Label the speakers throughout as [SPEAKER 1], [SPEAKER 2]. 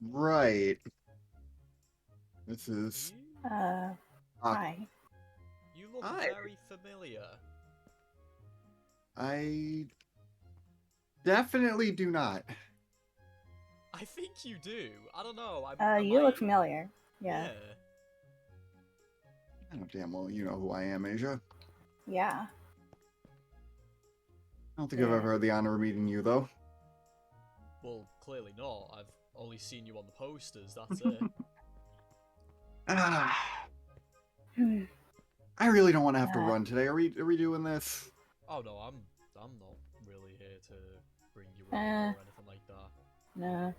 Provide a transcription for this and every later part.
[SPEAKER 1] Right. This is...
[SPEAKER 2] You,
[SPEAKER 3] Hi.
[SPEAKER 2] you look
[SPEAKER 1] Hi.
[SPEAKER 2] very familiar.
[SPEAKER 1] I definitely do not.
[SPEAKER 2] I think you do. I don't know.
[SPEAKER 3] You look familiar. Yeah.
[SPEAKER 1] I know damn well you know who I am, Asia.
[SPEAKER 3] Yeah.
[SPEAKER 1] I don't think I've ever had the honor of meeting you, though.
[SPEAKER 2] Well, clearly not. I've only seen you on the posters, that's it.
[SPEAKER 1] I really don't want to have to run today. Are we doing this?
[SPEAKER 2] Oh no, I'm not really here to bring you around or anything like that.
[SPEAKER 3] No.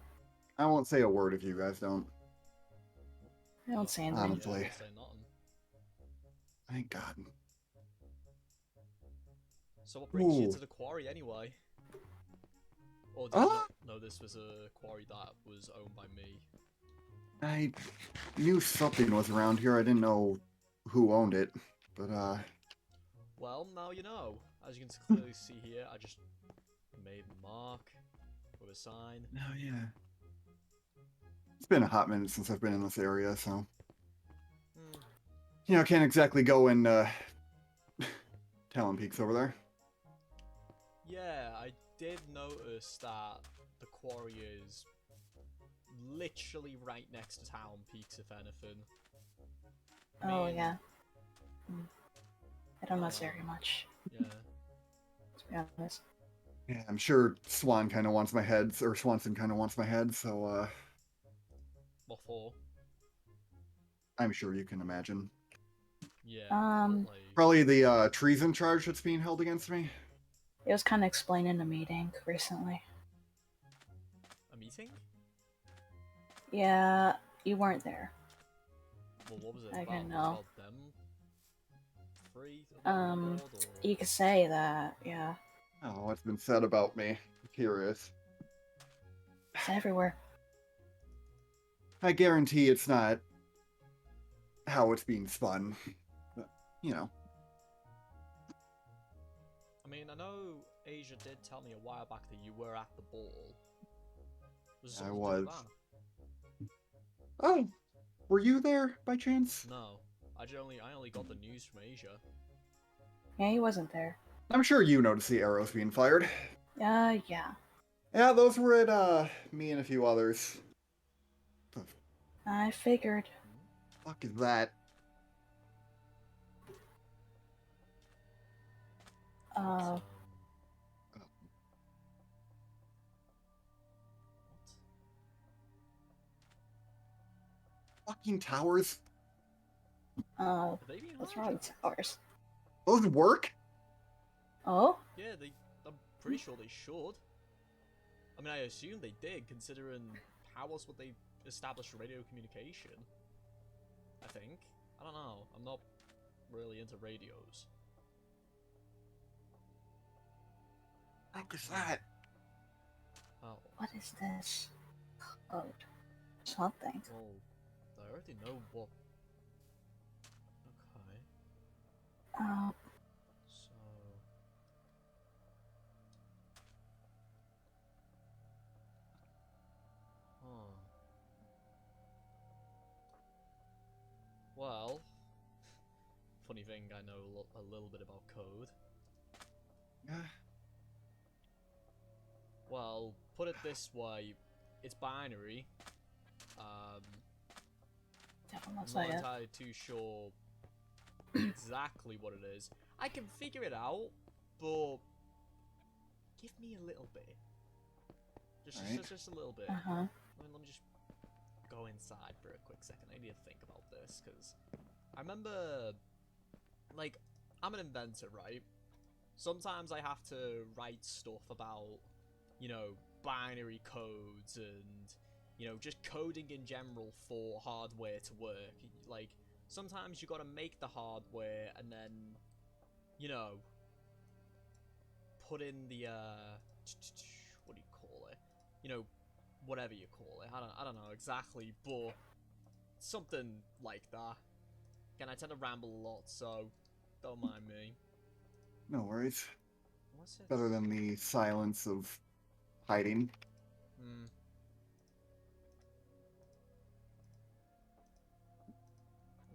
[SPEAKER 1] I won't say a word if you guys don't.
[SPEAKER 3] I don't say anything.
[SPEAKER 1] Honestly.
[SPEAKER 2] Yeah, I don't say nothing.
[SPEAKER 1] Thank God.
[SPEAKER 2] So what brings you to the quarry anyway? Or did you not know this was a quarry that was owned by me?
[SPEAKER 1] I knew something was around here. I didn't know who owned it, but
[SPEAKER 2] Well, now you know. As you can clearly see here, I just made a mark with a sign.
[SPEAKER 1] Oh yeah. It's been a hot minute since I've been in this area, so you know, can't exactly go in Talon Peaks over there.
[SPEAKER 2] Yeah, I did notice that the quarry is literally right next to Town Peaks, if anything.
[SPEAKER 3] Oh, yeah. I don't know very much.
[SPEAKER 2] Yeah.
[SPEAKER 3] To be honest.
[SPEAKER 1] Yeah, I'm sure Swan kind of wants my head, or Swanson kind of wants my head, so
[SPEAKER 2] What for?
[SPEAKER 1] I'm sure you can imagine.
[SPEAKER 2] Yeah.
[SPEAKER 1] Probably the treason charge that's being held against me.
[SPEAKER 3] It was kind of explained in a meeting recently.
[SPEAKER 2] A meeting?
[SPEAKER 3] Yeah, you weren't there.
[SPEAKER 2] Well, what was it
[SPEAKER 3] I
[SPEAKER 2] about?
[SPEAKER 3] can know.
[SPEAKER 2] About them? Free?
[SPEAKER 3] You could say that, yeah.
[SPEAKER 1] Oh, what's been said about me? I'm curious.
[SPEAKER 3] It's everywhere.
[SPEAKER 1] I guarantee it's not how it's being spun, but, you know.
[SPEAKER 2] I mean, I know Asia did tell me a while back that you were at the ball.
[SPEAKER 1] I was.
[SPEAKER 2] That?
[SPEAKER 1] Oh, were you there by chance?
[SPEAKER 2] No, I only got the news from Asia.
[SPEAKER 3] Yeah, he wasn't there.
[SPEAKER 1] I'm sure you noticed the arrows being fired.
[SPEAKER 3] Yeah.
[SPEAKER 1] Yeah, those were at me and a few others.
[SPEAKER 3] I figured.
[SPEAKER 1] Fuck is that?
[SPEAKER 2] What?
[SPEAKER 1] Fucking towers?
[SPEAKER 3] What's wrong with towers?
[SPEAKER 1] Those work?
[SPEAKER 3] Oh?
[SPEAKER 2] Yeah, I'm pretty sure they should. I mean, I assume they did, considering how else would they establish radio communication? I think. I don't know. I'm not really into radios.
[SPEAKER 1] What is that?
[SPEAKER 2] Oh.
[SPEAKER 3] What is this? Code. Something.
[SPEAKER 2] Well, I already know what. Okay. So. Huh. Well. Funny thing, I know a little bit about code. Well, put it this way, it's binary. I'm not entirely too sure exactly what it is. I can figure it out, but give me a little bit. Just a little bit. Let me just go inside for a quick second. I need to think about this, because I remember, like, I'm an inventor, right? Sometimes I have to write stuff about, you know, binary codes and, you know, just coding in general for hardware to work. Like, sometimes you gotta make the hardware and then, you know, put in the, what do you call it? You know, whatever you call it. I don't know exactly, but something like that. Again, I tend to ramble a lot, so don't mind me.
[SPEAKER 1] No worries. Better than the silence of hiding.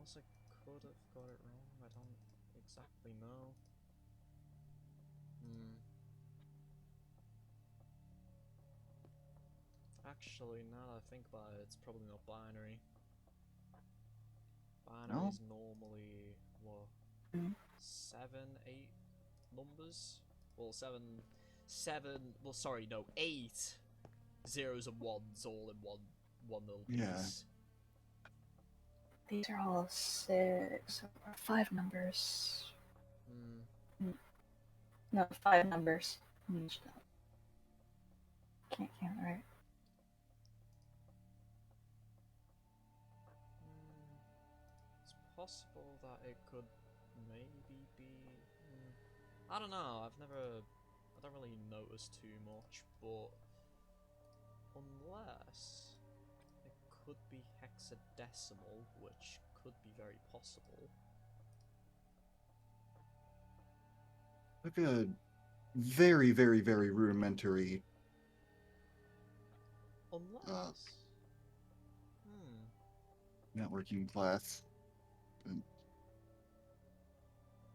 [SPEAKER 2] Unless I could have got it wrong, I don't exactly know. Actually, now that I think about it, it's probably not binary. Binary
[SPEAKER 1] No?
[SPEAKER 2] is normally, what, 7, 8 numbers? Well, 8 zeros and ones all in one little piece.
[SPEAKER 3] These are all 6 or 5 numbers. No, 5 numbers. Can't count right.
[SPEAKER 2] It's possible that it could maybe be. I don't know. I don't really notice too much, but unless it could be hexadecimal, which could be very possible.
[SPEAKER 1] Like a very, very, very rudimentary.
[SPEAKER 2] Unless.
[SPEAKER 1] Networking class.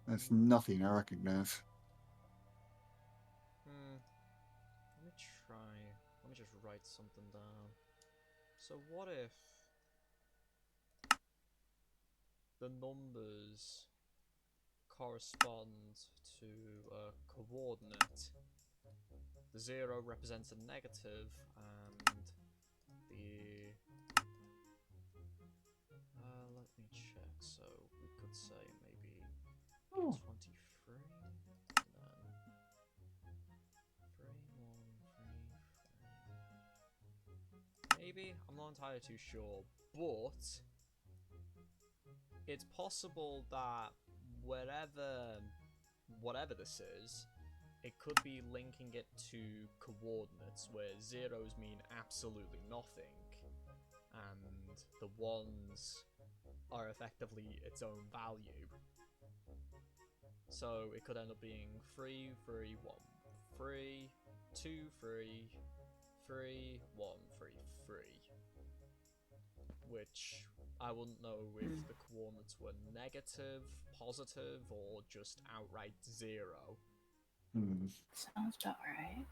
[SPEAKER 1] That's nothing I recognize.
[SPEAKER 2] Let me try. Let me just write something down. So what if the numbers correspond to a coordinate? The 0 represents a negative, and the... let me check. So we could say maybe 23, and then 3, 1, 3, 3. Maybe? I'm not entirely too sure, but it's possible that whatever this is, it could be linking it to coordinates where zeros mean absolutely nothing and the ones are effectively its own value. So it could end up being 3, 3, 1, 3, 2, 3, 3, 1, 3, 3. Which I wouldn't know if the coordinates were negative, positive, or just outright 0.
[SPEAKER 3] Sounds about right.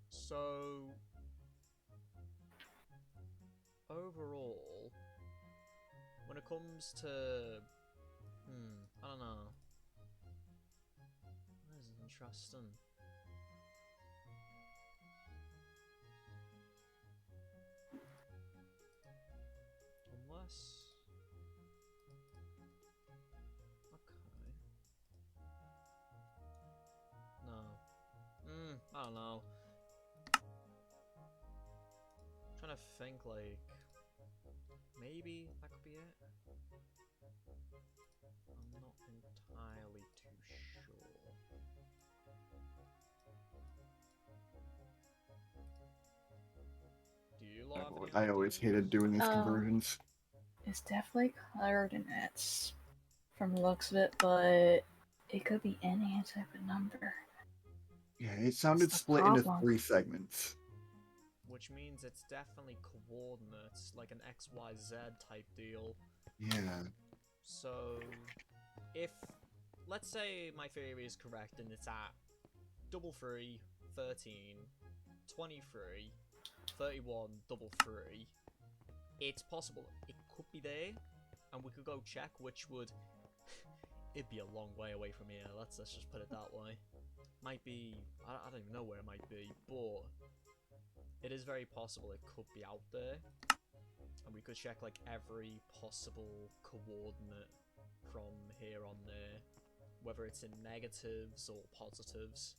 [SPEAKER 2] So, overall, when it comes to, I don't know. This is interesting. Unless... I don't know. I'm trying to think, like, maybe that could be it. I'm not entirely too sure. Do you lot have any
[SPEAKER 1] I always
[SPEAKER 2] ideas?
[SPEAKER 1] hated doing these conversions.
[SPEAKER 3] It's definitely coordinates from the looks of it, but it could be any type of number.
[SPEAKER 1] Yeah, it sounded split into 3 segments.
[SPEAKER 2] Which means it's definitely coordinates, like an XYZ type deal.
[SPEAKER 1] Yeah.
[SPEAKER 2] So, if, let's say my theory is correct and it's at 3, 13, 23, 31, 3, it's possible it could be there, and we could go check, which would, it'd be a long way away from here, let's just put it that way. Might be, I don't even know where it might be, but it is very possible it could be out there, and we could check like every possible coordinate from here on there, whether it's in negatives or positives.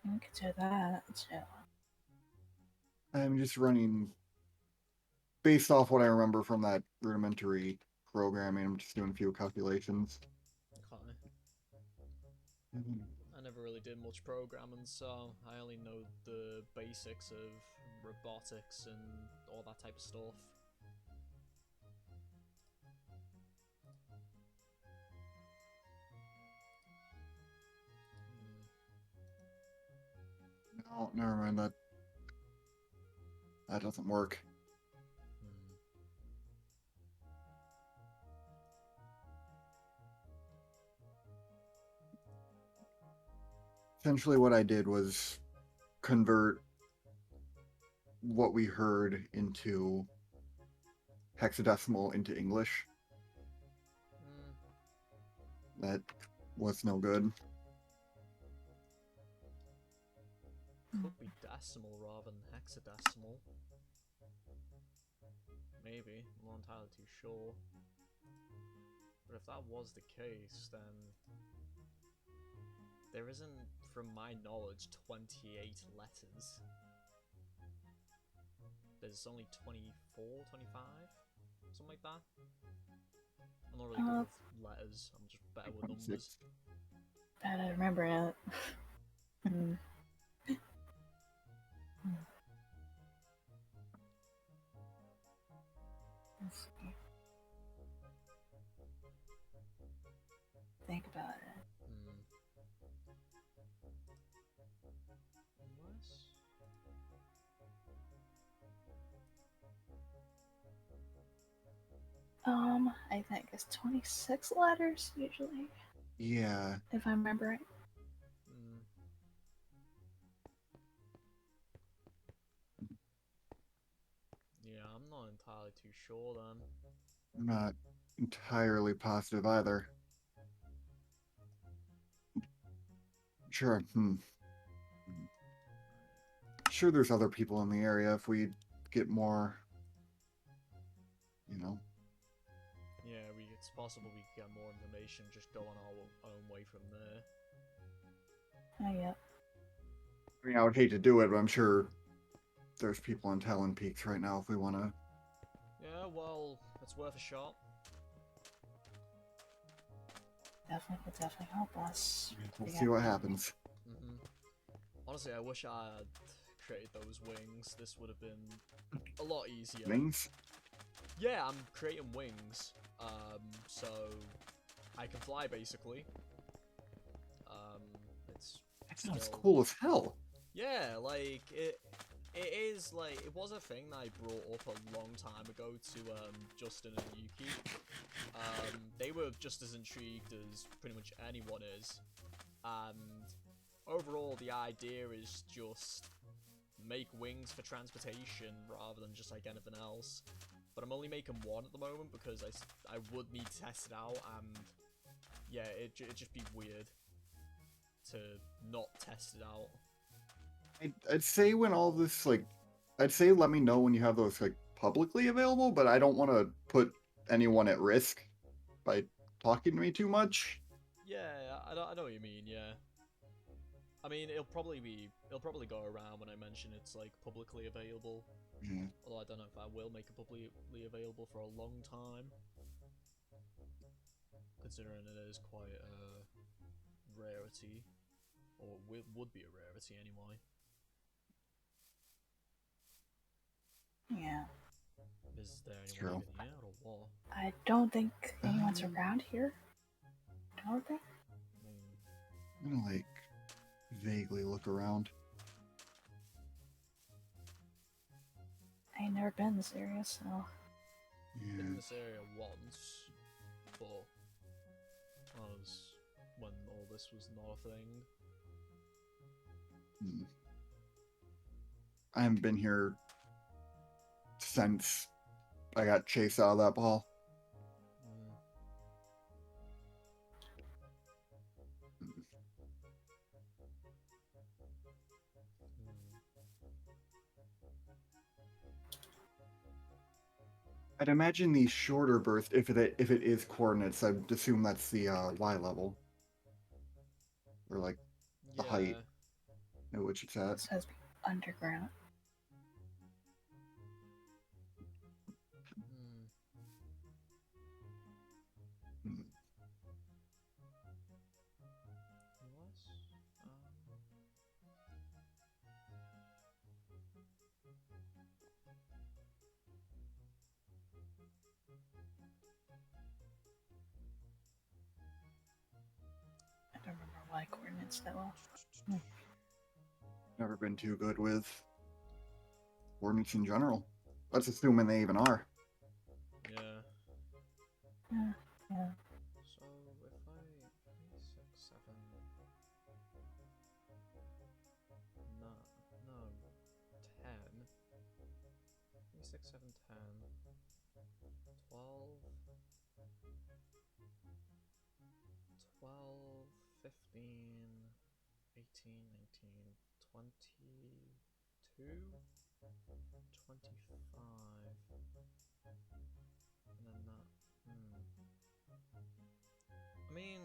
[SPEAKER 3] We could do that too.
[SPEAKER 1] I'm just running, based off what I remember from that rudimentary programming, I'm just doing a few calculations.
[SPEAKER 2] Okay. I never really did much programming, so I only know the basics of robotics and all that type of stuff.
[SPEAKER 1] No, never mind that. That doesn't work.
[SPEAKER 2] Hmm.
[SPEAKER 1] Essentially what I did was convert what we heard into hexadecimal into English. That was no good.
[SPEAKER 2] Could be decimal rather than hexadecimal. Maybe. I'm not entirely too sure. But if that was the case, then there isn't, from my knowledge, 28 letters. There's only 24, 25? Something like that. I'm not really good with letters, I'm just better with numbers.
[SPEAKER 3] Bad at remembering it. Let's see. Think about it. I think it's 26 letters usually.
[SPEAKER 1] Yeah.
[SPEAKER 3] If I remember right.
[SPEAKER 2] Yeah, I'm not entirely too sure then.
[SPEAKER 1] I'm not entirely positive either. Sure. Sure, there's other people in the area if we get more, you know.
[SPEAKER 2] Yeah, it's possible we could get more information, just go on our own way from there.
[SPEAKER 3] Oh, yeah.
[SPEAKER 1] I mean, I would hate to do it, but I'm sure there's people on Talon Peaks right now if we want to.
[SPEAKER 2] Yeah, well, it's worth a shot.
[SPEAKER 3] Definitely could definitely help us.
[SPEAKER 1] We'll see what happens.
[SPEAKER 2] Honestly, I wish I had created those wings. This would have been a lot easier.
[SPEAKER 1] Wings?
[SPEAKER 2] Yeah, I'm creating wings. So I can fly basically.
[SPEAKER 1] That sounds cool as hell.
[SPEAKER 2] Yeah, like it is like it was a thing that I brought up a long time ago to Justin and Yuki. They were just as intrigued as pretty much anyone is, and overall the idea is just make wings for transportation rather than just like anything else. But I'm only making one at the moment because I would need to test it out, and yeah, it'd just be weird to not test it out.
[SPEAKER 1] I'd say when all this, like, I'd say let me know when you have those, like, publicly available, but I don't want to put anyone at risk by talking to me too much.
[SPEAKER 2] Yeah, I know what you mean, yeah. I mean, it'll probably go around when I mention it's, like, publicly available.
[SPEAKER 1] Yeah.
[SPEAKER 2] Although I don't know if I will make it publicly available for a long time. Considering it is quite a rarity. Or would be a rarity anyway.
[SPEAKER 3] Yeah.
[SPEAKER 2] Is there anyone even here or what?
[SPEAKER 3] I don't think anyone's around here. Don't they?
[SPEAKER 1] I'm gonna, like, vaguely look around.
[SPEAKER 3] I ain't never been in this area, so.
[SPEAKER 1] Yeah.
[SPEAKER 2] Been in this area once, but that was when all this was not a thing.
[SPEAKER 1] I haven't been here since I got chased out of that ball. I'd imagine these shorter bursts, if it is coordinates, I'd assume that's the Y level. Or like the height at which it's at.
[SPEAKER 3] It says underground. I don't remember Y coordinates that well.
[SPEAKER 1] Never been too good with coordinates in general. Let's assuming they even are.
[SPEAKER 2] Yeah.
[SPEAKER 3] Yeah. Yeah.
[SPEAKER 2] So if I 3, 6, 7. No, 10. 3, 6, 7, 10. 12. 12, 15, 18, 19, 22, 25, and then that. I mean,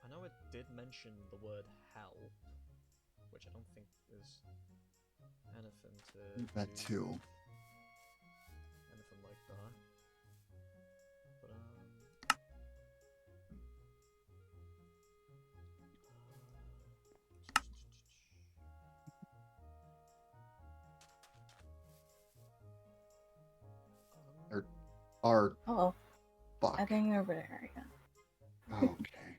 [SPEAKER 2] I know it did mention the word help, which I don't think is anything to
[SPEAKER 1] That
[SPEAKER 2] do
[SPEAKER 1] too.
[SPEAKER 2] with anything like that. But
[SPEAKER 1] Are
[SPEAKER 3] Oh,
[SPEAKER 1] fuck.
[SPEAKER 3] I think you're over there again.
[SPEAKER 1] Okay.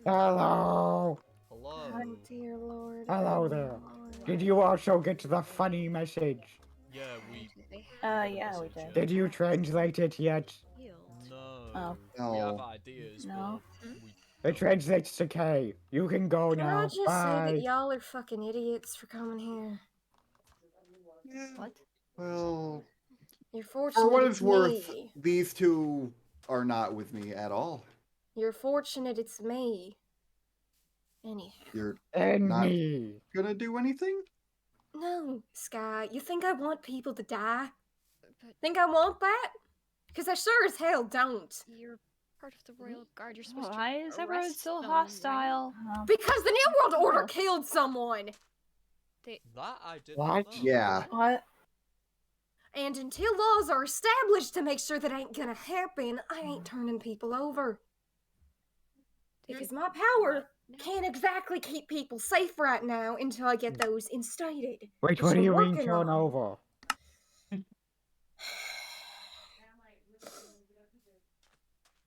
[SPEAKER 4] Hello.
[SPEAKER 2] Hello.
[SPEAKER 5] Oh dear lord.
[SPEAKER 4] Hello
[SPEAKER 5] oh
[SPEAKER 4] there.
[SPEAKER 5] Lord.
[SPEAKER 4] Did you also get the funny message?
[SPEAKER 2] Yeah, we.
[SPEAKER 3] Yeah, we did.
[SPEAKER 4] Did you translate it yet?
[SPEAKER 2] No.
[SPEAKER 3] Oh.
[SPEAKER 2] We have
[SPEAKER 1] No.
[SPEAKER 2] ideas,
[SPEAKER 3] No.
[SPEAKER 2] but we.
[SPEAKER 4] It translates to K. You can go
[SPEAKER 5] Can I
[SPEAKER 4] now.
[SPEAKER 5] just say
[SPEAKER 4] Bye.
[SPEAKER 5] that y'all are fucking idiots for coming here?
[SPEAKER 3] What?
[SPEAKER 1] Well,
[SPEAKER 5] You're
[SPEAKER 1] for
[SPEAKER 5] fortunate
[SPEAKER 1] what
[SPEAKER 5] it's
[SPEAKER 1] it's worth,
[SPEAKER 5] me.
[SPEAKER 1] these two are not with me at all.
[SPEAKER 5] You're fortunate it's me. Anyhow.
[SPEAKER 1] You're
[SPEAKER 4] And
[SPEAKER 1] not
[SPEAKER 4] me.
[SPEAKER 1] gonna do anything?
[SPEAKER 5] No, Sky, you think I want people to die? Think I want that? Because I sure as hell don't.
[SPEAKER 6] You're part of the Royal Guard. You're supposed
[SPEAKER 7] Why
[SPEAKER 6] to
[SPEAKER 7] is everyone
[SPEAKER 6] arrest
[SPEAKER 7] so
[SPEAKER 6] them,
[SPEAKER 7] hostile?
[SPEAKER 5] Because the New World Order killed someone!
[SPEAKER 2] That I did
[SPEAKER 4] What?
[SPEAKER 2] not know.
[SPEAKER 1] Yeah.
[SPEAKER 3] What?
[SPEAKER 5] And until laws are established to make sure that ain't gonna happen, I ain't turning people over. Because my power can't exactly keep people safe right now until I get those instated.
[SPEAKER 4] Wait,
[SPEAKER 5] which
[SPEAKER 4] what do
[SPEAKER 5] I'm
[SPEAKER 4] you mean
[SPEAKER 5] working
[SPEAKER 4] turn
[SPEAKER 5] on.
[SPEAKER 4] over?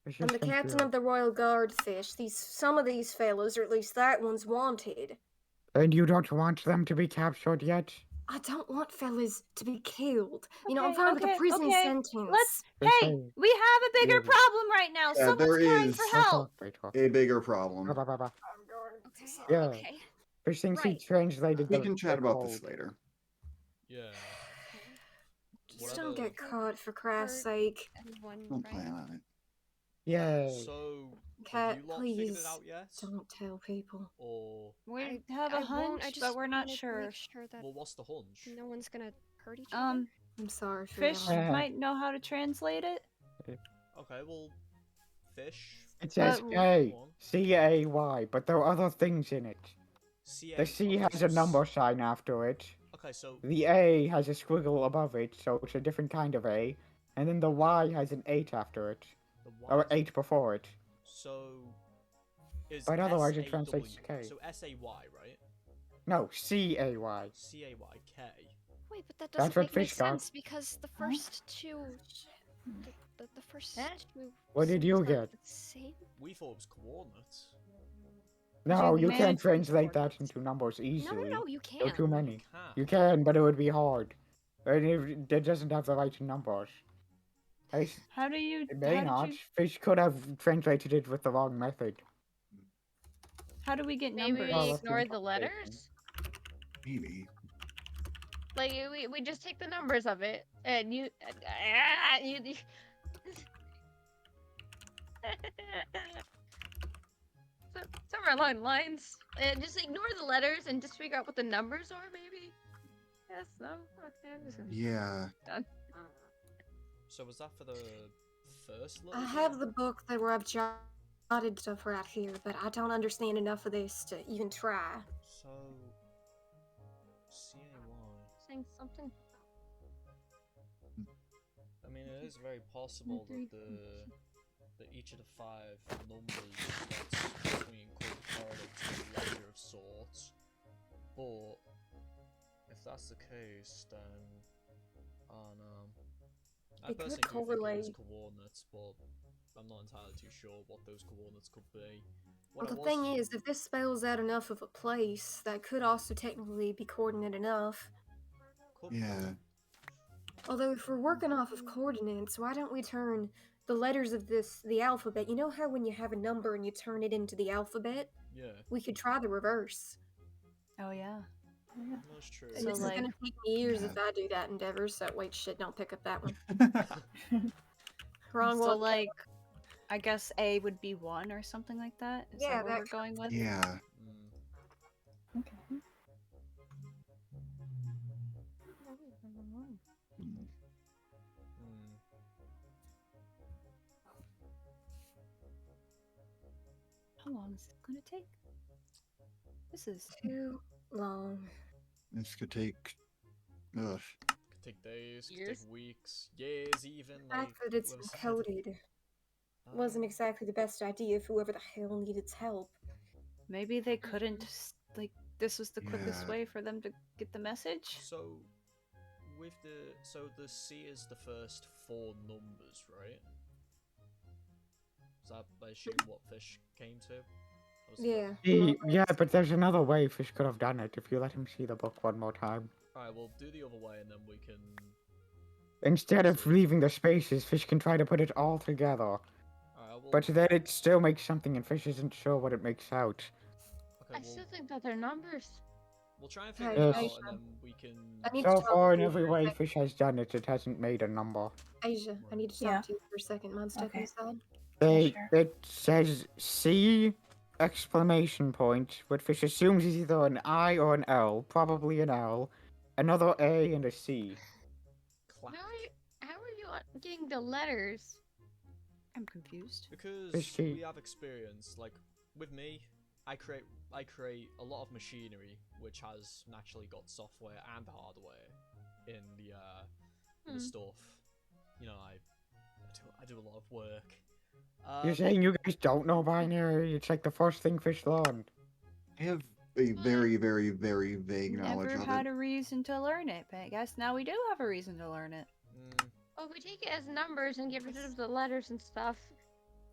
[SPEAKER 4] It's
[SPEAKER 5] I'm
[SPEAKER 4] just
[SPEAKER 5] the captain of the Royal Guard, Fish. Some of these fellas, or at least that one's wanted.
[SPEAKER 4] And you don't want them to be captured yet?
[SPEAKER 5] I don't want fellas to be killed. You know, I'm fine with a
[SPEAKER 7] Okay,
[SPEAKER 5] prison
[SPEAKER 7] okay.
[SPEAKER 5] sentence.
[SPEAKER 7] Hey, we have a bigger
[SPEAKER 4] Yeah.
[SPEAKER 7] problem right now.
[SPEAKER 1] Yeah,
[SPEAKER 7] Someone's
[SPEAKER 1] there
[SPEAKER 7] crying
[SPEAKER 1] is.
[SPEAKER 7] for help.
[SPEAKER 1] A bigger problem.
[SPEAKER 5] I'm going
[SPEAKER 6] Okay.
[SPEAKER 4] Yeah.
[SPEAKER 6] Okay.
[SPEAKER 4] Fish thinks he
[SPEAKER 6] Right.
[SPEAKER 4] translated
[SPEAKER 1] We
[SPEAKER 4] the
[SPEAKER 1] can chat
[SPEAKER 4] the
[SPEAKER 1] about this
[SPEAKER 4] code.
[SPEAKER 1] later.
[SPEAKER 2] Yeah.
[SPEAKER 5] Just don't get
[SPEAKER 2] Whatever.
[SPEAKER 5] caught, for Christ's sake.
[SPEAKER 6] Anyone,
[SPEAKER 1] Don't
[SPEAKER 6] right?
[SPEAKER 1] plan on it.
[SPEAKER 4] Yay.
[SPEAKER 2] So,
[SPEAKER 5] Cat,
[SPEAKER 2] have you lot figured
[SPEAKER 5] please
[SPEAKER 2] it out yet?
[SPEAKER 5] don't tell people.
[SPEAKER 2] Or,
[SPEAKER 7] We have a
[SPEAKER 6] I
[SPEAKER 7] hunch,
[SPEAKER 6] won't. I just
[SPEAKER 7] but we're not
[SPEAKER 6] wanted to
[SPEAKER 7] sure.
[SPEAKER 6] make sure that
[SPEAKER 2] well, what's the hunch?
[SPEAKER 6] no one's gonna hurt each other.
[SPEAKER 5] I'm sorry for
[SPEAKER 7] Fish
[SPEAKER 5] that.
[SPEAKER 7] might know how to translate it.
[SPEAKER 2] Okay, well, fish.
[SPEAKER 4] It says
[SPEAKER 7] But-
[SPEAKER 4] K,
[SPEAKER 2] Go on.
[SPEAKER 4] C-A-Y, but there are other things in it.
[SPEAKER 2] CA.
[SPEAKER 4] The C
[SPEAKER 2] okay,
[SPEAKER 4] has
[SPEAKER 2] so
[SPEAKER 4] a number sign after it.
[SPEAKER 2] Okay, so
[SPEAKER 4] The A has a squiggle above it, so it's a different kind of A. And then the Y has an 8 after it.
[SPEAKER 2] the
[SPEAKER 4] Or
[SPEAKER 2] Y.
[SPEAKER 4] 8 before it.
[SPEAKER 2] So is
[SPEAKER 4] But otherwise it
[SPEAKER 2] S-A-W,
[SPEAKER 4] translates to K.
[SPEAKER 2] So S-A-Y, right?
[SPEAKER 4] No, C-A-Y.
[SPEAKER 2] C-A-Y-K.
[SPEAKER 6] Wait, but that
[SPEAKER 4] That's
[SPEAKER 6] doesn't
[SPEAKER 4] what
[SPEAKER 6] make any
[SPEAKER 4] Fish got.
[SPEAKER 6] sense because the first two, the first two.
[SPEAKER 4] What did you
[SPEAKER 6] symbols are
[SPEAKER 4] get?
[SPEAKER 6] the same.
[SPEAKER 2] We thought it was coordinates.
[SPEAKER 4] No, you
[SPEAKER 7] manage
[SPEAKER 4] can't
[SPEAKER 7] to
[SPEAKER 4] translate that
[SPEAKER 6] coordinates.
[SPEAKER 4] into numbers easily.
[SPEAKER 6] No, you
[SPEAKER 4] There are
[SPEAKER 6] can't.
[SPEAKER 4] too many.
[SPEAKER 2] Can't.
[SPEAKER 4] You can, but it would be hard. And it doesn't have the right numbers.
[SPEAKER 7] How do you?
[SPEAKER 4] It may
[SPEAKER 7] how
[SPEAKER 4] not.
[SPEAKER 7] Did you,
[SPEAKER 4] Fish could have translated it with the wrong method.
[SPEAKER 7] how do we get
[SPEAKER 8] Maybe
[SPEAKER 7] numbers?
[SPEAKER 8] we
[SPEAKER 4] Well, that's
[SPEAKER 8] ignore the
[SPEAKER 4] interpretation.
[SPEAKER 8] letters?
[SPEAKER 1] Maybe.
[SPEAKER 8] Like, we just take the numbers of it, and you somewhere along the lines, and just ignore the letters and just figure out what the numbers are, maybe? Yes, no? Okay, I'm just gonna...
[SPEAKER 1] Yeah.
[SPEAKER 8] Done.
[SPEAKER 2] So was that for the first little
[SPEAKER 5] I
[SPEAKER 2] bit?
[SPEAKER 5] have the book that where I've jotted stuff right here, but I don't understand enough of this to even try.
[SPEAKER 2] So C-A-Y.
[SPEAKER 8] Saying something.
[SPEAKER 2] I mean, it is very possible that each of the 5 numbers that's between could correlate to a letter of sorts. But if that's the case, then I don't know. I
[SPEAKER 5] It could
[SPEAKER 2] personally do think it is
[SPEAKER 5] correlate.
[SPEAKER 2] coordinates, but I'm not entirely too sure what those coordinates could be.
[SPEAKER 5] Well, the thing is, if this spells out enough of a place, that could also technically be coordinate enough.
[SPEAKER 1] Yeah.
[SPEAKER 5] Although, if we're working off of coordinates, why don't we turn the letters of the alphabet? You know how when you have a number and you turn it into the alphabet?
[SPEAKER 2] Yeah.
[SPEAKER 5] We could try the reverse.
[SPEAKER 7] Oh yeah.
[SPEAKER 2] That's true.
[SPEAKER 5] And
[SPEAKER 7] So,
[SPEAKER 5] this is
[SPEAKER 7] like-
[SPEAKER 5] gonna take me years
[SPEAKER 1] Yeah.
[SPEAKER 5] if I do that endeavor, so wait, shit, don't pick up that one. Wrong
[SPEAKER 7] So
[SPEAKER 5] one.
[SPEAKER 7] like, I guess A would be 1 or something like that. Is
[SPEAKER 5] Yeah,
[SPEAKER 7] that what
[SPEAKER 5] that
[SPEAKER 7] we're going with?
[SPEAKER 1] Yeah.
[SPEAKER 3] Okay.
[SPEAKER 7] How long is this gonna take? This is
[SPEAKER 5] Too long.
[SPEAKER 1] This could take. Ugh.
[SPEAKER 2] Could take days, could
[SPEAKER 8] Years?
[SPEAKER 2] take weeks, years even.
[SPEAKER 5] The
[SPEAKER 2] Like
[SPEAKER 5] fact that it's
[SPEAKER 2] whoever said.
[SPEAKER 5] encoded wasn't exactly the best idea for whoever the hell needed help.
[SPEAKER 7] maybe they couldn't like this was the quickest
[SPEAKER 1] Yeah.
[SPEAKER 7] way for them to get the message.
[SPEAKER 2] So, the C is the first 4 numbers, right? Is that, I assume, what fish came to? That was the
[SPEAKER 5] Yeah.
[SPEAKER 4] Yeah, but there's another way Fish could have done it if you let him see the book one more time.
[SPEAKER 2] Alright, we'll do the other way and then we can.
[SPEAKER 4] Instead of leaving the spaces, Fish can try to put it all together.
[SPEAKER 2] Alright,
[SPEAKER 4] But then it still makes something and Fish isn't sure what it makes out.
[SPEAKER 2] Okay,
[SPEAKER 8] I still think that they're numbers.
[SPEAKER 2] we'll try and figure
[SPEAKER 5] Hey,
[SPEAKER 2] it
[SPEAKER 4] Yes.
[SPEAKER 2] out and then we can.
[SPEAKER 5] I need to
[SPEAKER 4] So
[SPEAKER 5] talk
[SPEAKER 4] far,
[SPEAKER 5] to
[SPEAKER 4] in
[SPEAKER 5] you
[SPEAKER 4] every
[SPEAKER 5] for a
[SPEAKER 4] way
[SPEAKER 5] second.
[SPEAKER 4] Fish has done it, it hasn't made a number.
[SPEAKER 5] Asia, I need to talk
[SPEAKER 3] Yeah.
[SPEAKER 5] to you for a second. Mind stepping
[SPEAKER 3] Okay.
[SPEAKER 5] aside?
[SPEAKER 3] Sure.
[SPEAKER 4] It says C exclamation point, but Fish assumes it's either an I or an L, probably an L, another A and a C.
[SPEAKER 2] Clap.
[SPEAKER 8] How are you getting the letters?
[SPEAKER 7] I'm confused.
[SPEAKER 2] Because
[SPEAKER 4] Fishy.
[SPEAKER 2] we have experience, like with me, I create a lot of machinery which has naturally got software and hardware in the stuff. You know, I do a lot of work.
[SPEAKER 4] You're saying you guys don't know binary? It's like the first thing Fish learned.
[SPEAKER 1] I have a very, very, very vague knowledge
[SPEAKER 7] Never
[SPEAKER 1] of
[SPEAKER 7] had
[SPEAKER 1] it.
[SPEAKER 7] a reason to learn it, but I guess now we do have a reason to learn it.
[SPEAKER 8] Oh, if we take it as numbers and get rid of the letters and stuff,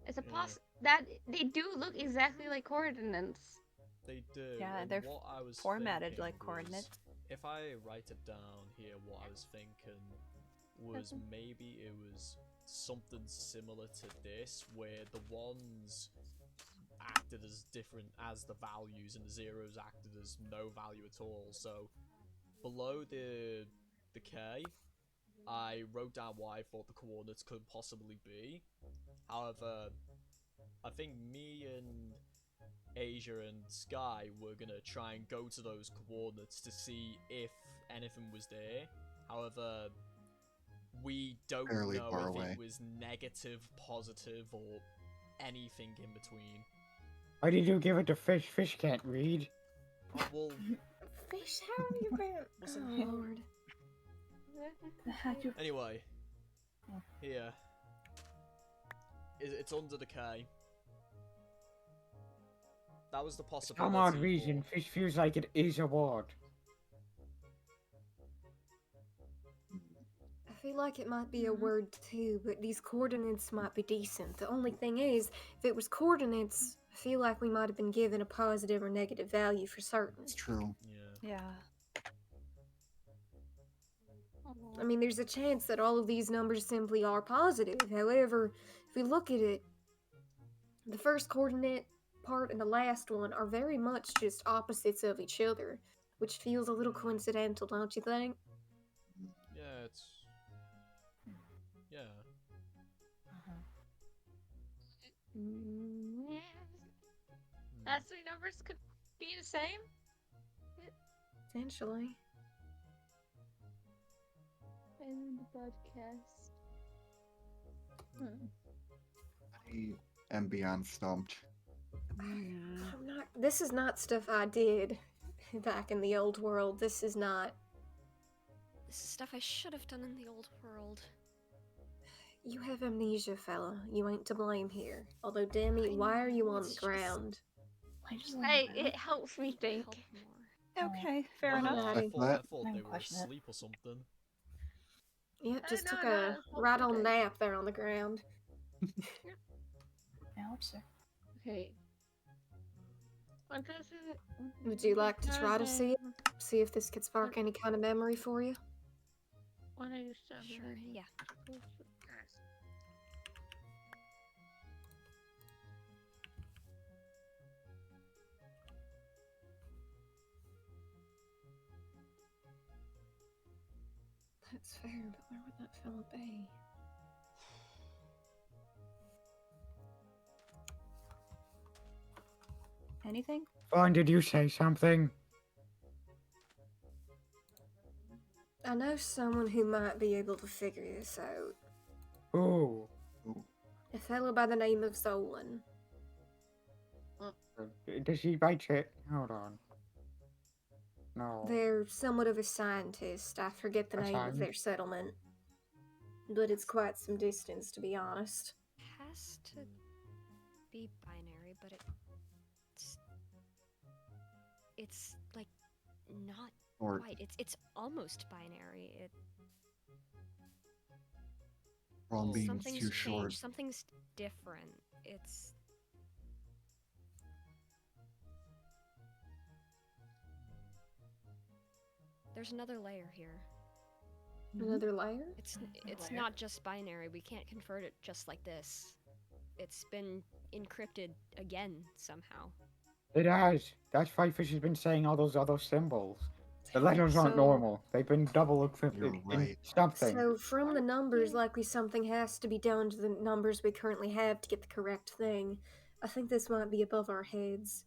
[SPEAKER 8] it's a
[SPEAKER 2] Yeah.
[SPEAKER 8] that they do look exactly like coordinates.
[SPEAKER 2] They do.
[SPEAKER 7] Yeah,
[SPEAKER 2] and
[SPEAKER 7] they're
[SPEAKER 2] what I was
[SPEAKER 7] formatted
[SPEAKER 2] thinking
[SPEAKER 7] like
[SPEAKER 2] was,
[SPEAKER 7] coordinates.
[SPEAKER 2] If I write it down here, what I was thinking was maybe it was something similar to this, where the ones acted as different as the values and the zeros acted as no value at all. So below the K, I wrote down what I thought the coordinates could possibly be. However, I think me and Asia and Sky were gonna try and go to those coordinates to see if anything was there. However, we don't
[SPEAKER 1] Fairly
[SPEAKER 2] know
[SPEAKER 1] far
[SPEAKER 2] if
[SPEAKER 1] away.
[SPEAKER 2] it was negative, positive, or anything in between.
[SPEAKER 4] Why did you give it to Fish? Fish can't read.
[SPEAKER 2] Oh, well,
[SPEAKER 5] Fish, how are you going?
[SPEAKER 2] What's
[SPEAKER 5] Oh,
[SPEAKER 2] that?
[SPEAKER 5] Lord.
[SPEAKER 3] The heck you-
[SPEAKER 2] anyway, here. It's under the K. That was the possibility.
[SPEAKER 4] Some odd reason, Fish feels like it is a word.
[SPEAKER 5] I feel like it might be a word too, but these coordinates might be decent. The only thing is, if it was coordinates, I feel like we might have been given a positive or negative value for certain.
[SPEAKER 1] It's true.
[SPEAKER 2] Yeah.
[SPEAKER 7] Yeah.
[SPEAKER 5] I mean, there's a chance that all of these numbers simply are positive. However, if we look at it, the first coordinate part and the last one are very much just opposites of each other, which feels a little coincidental, don't you think?
[SPEAKER 2] Yeah, it's. Yeah.
[SPEAKER 8] Yeah. Last 3 numbers could be the same.
[SPEAKER 5] Potentially.
[SPEAKER 8] In the podcast.
[SPEAKER 1] I am beyond stumped.
[SPEAKER 5] I'm not. This is not stuff I did back in the old world. This is not.
[SPEAKER 6] This is stuff I should have done in the old world.
[SPEAKER 5] You have amnesia, fella. You ain't to blame here. Although, Demi, why are you on the ground?
[SPEAKER 3] I just
[SPEAKER 8] Hey, it helps me think.
[SPEAKER 6] Help more.
[SPEAKER 7] Okay, fair
[SPEAKER 5] Well,
[SPEAKER 7] enough.
[SPEAKER 2] I
[SPEAKER 5] Alrighty.
[SPEAKER 2] thought
[SPEAKER 3] I
[SPEAKER 2] they were
[SPEAKER 3] question it.
[SPEAKER 2] asleep or something.
[SPEAKER 5] Yep, just
[SPEAKER 8] no,
[SPEAKER 5] took
[SPEAKER 8] no,
[SPEAKER 5] a
[SPEAKER 8] it's not
[SPEAKER 5] right on
[SPEAKER 8] okay.
[SPEAKER 5] nap there on the ground.
[SPEAKER 3] I hope so.
[SPEAKER 8] Okay. What does it?
[SPEAKER 5] Would you like to try to
[SPEAKER 8] does
[SPEAKER 5] see it? See if this could spark any kind of memory for you?
[SPEAKER 8] 187.
[SPEAKER 6] Sure, yeah.
[SPEAKER 5] That's fair, but where would that fella be?
[SPEAKER 7] Anything?
[SPEAKER 4] Vaughn, did you say something?
[SPEAKER 5] I know someone who might be able to figure this out.
[SPEAKER 4] Ooh.
[SPEAKER 5] A fellow by the name of Zolan.
[SPEAKER 4] Does he bite it? Hold on. No.
[SPEAKER 5] They're somewhat of a scientist. I forget the
[SPEAKER 4] A
[SPEAKER 5] name of their
[SPEAKER 4] scientist?
[SPEAKER 5] settlement. But it's quite some distance, to be honest.
[SPEAKER 6] Has to be binary, but it's like not
[SPEAKER 1] Or
[SPEAKER 6] quite. It's almost binary.
[SPEAKER 1] wrong beam's
[SPEAKER 6] Something's
[SPEAKER 1] too
[SPEAKER 6] changed.
[SPEAKER 1] short.
[SPEAKER 6] Something's different. It's there's another layer here.
[SPEAKER 5] Another layer?
[SPEAKER 6] It's
[SPEAKER 3] layer.
[SPEAKER 6] not just binary. We can't convert it just like this. It's been encrypted again somehow.
[SPEAKER 4] It has. That's why Fish has been saying all those other symbols. The letters aren't
[SPEAKER 5] So-
[SPEAKER 4] normal. They've been double encrypted
[SPEAKER 1] You're
[SPEAKER 4] in
[SPEAKER 1] right.
[SPEAKER 4] something.
[SPEAKER 5] So from the numbers, likely something has to be done to the numbers we currently have to get the correct thing. I think this might be above our heads.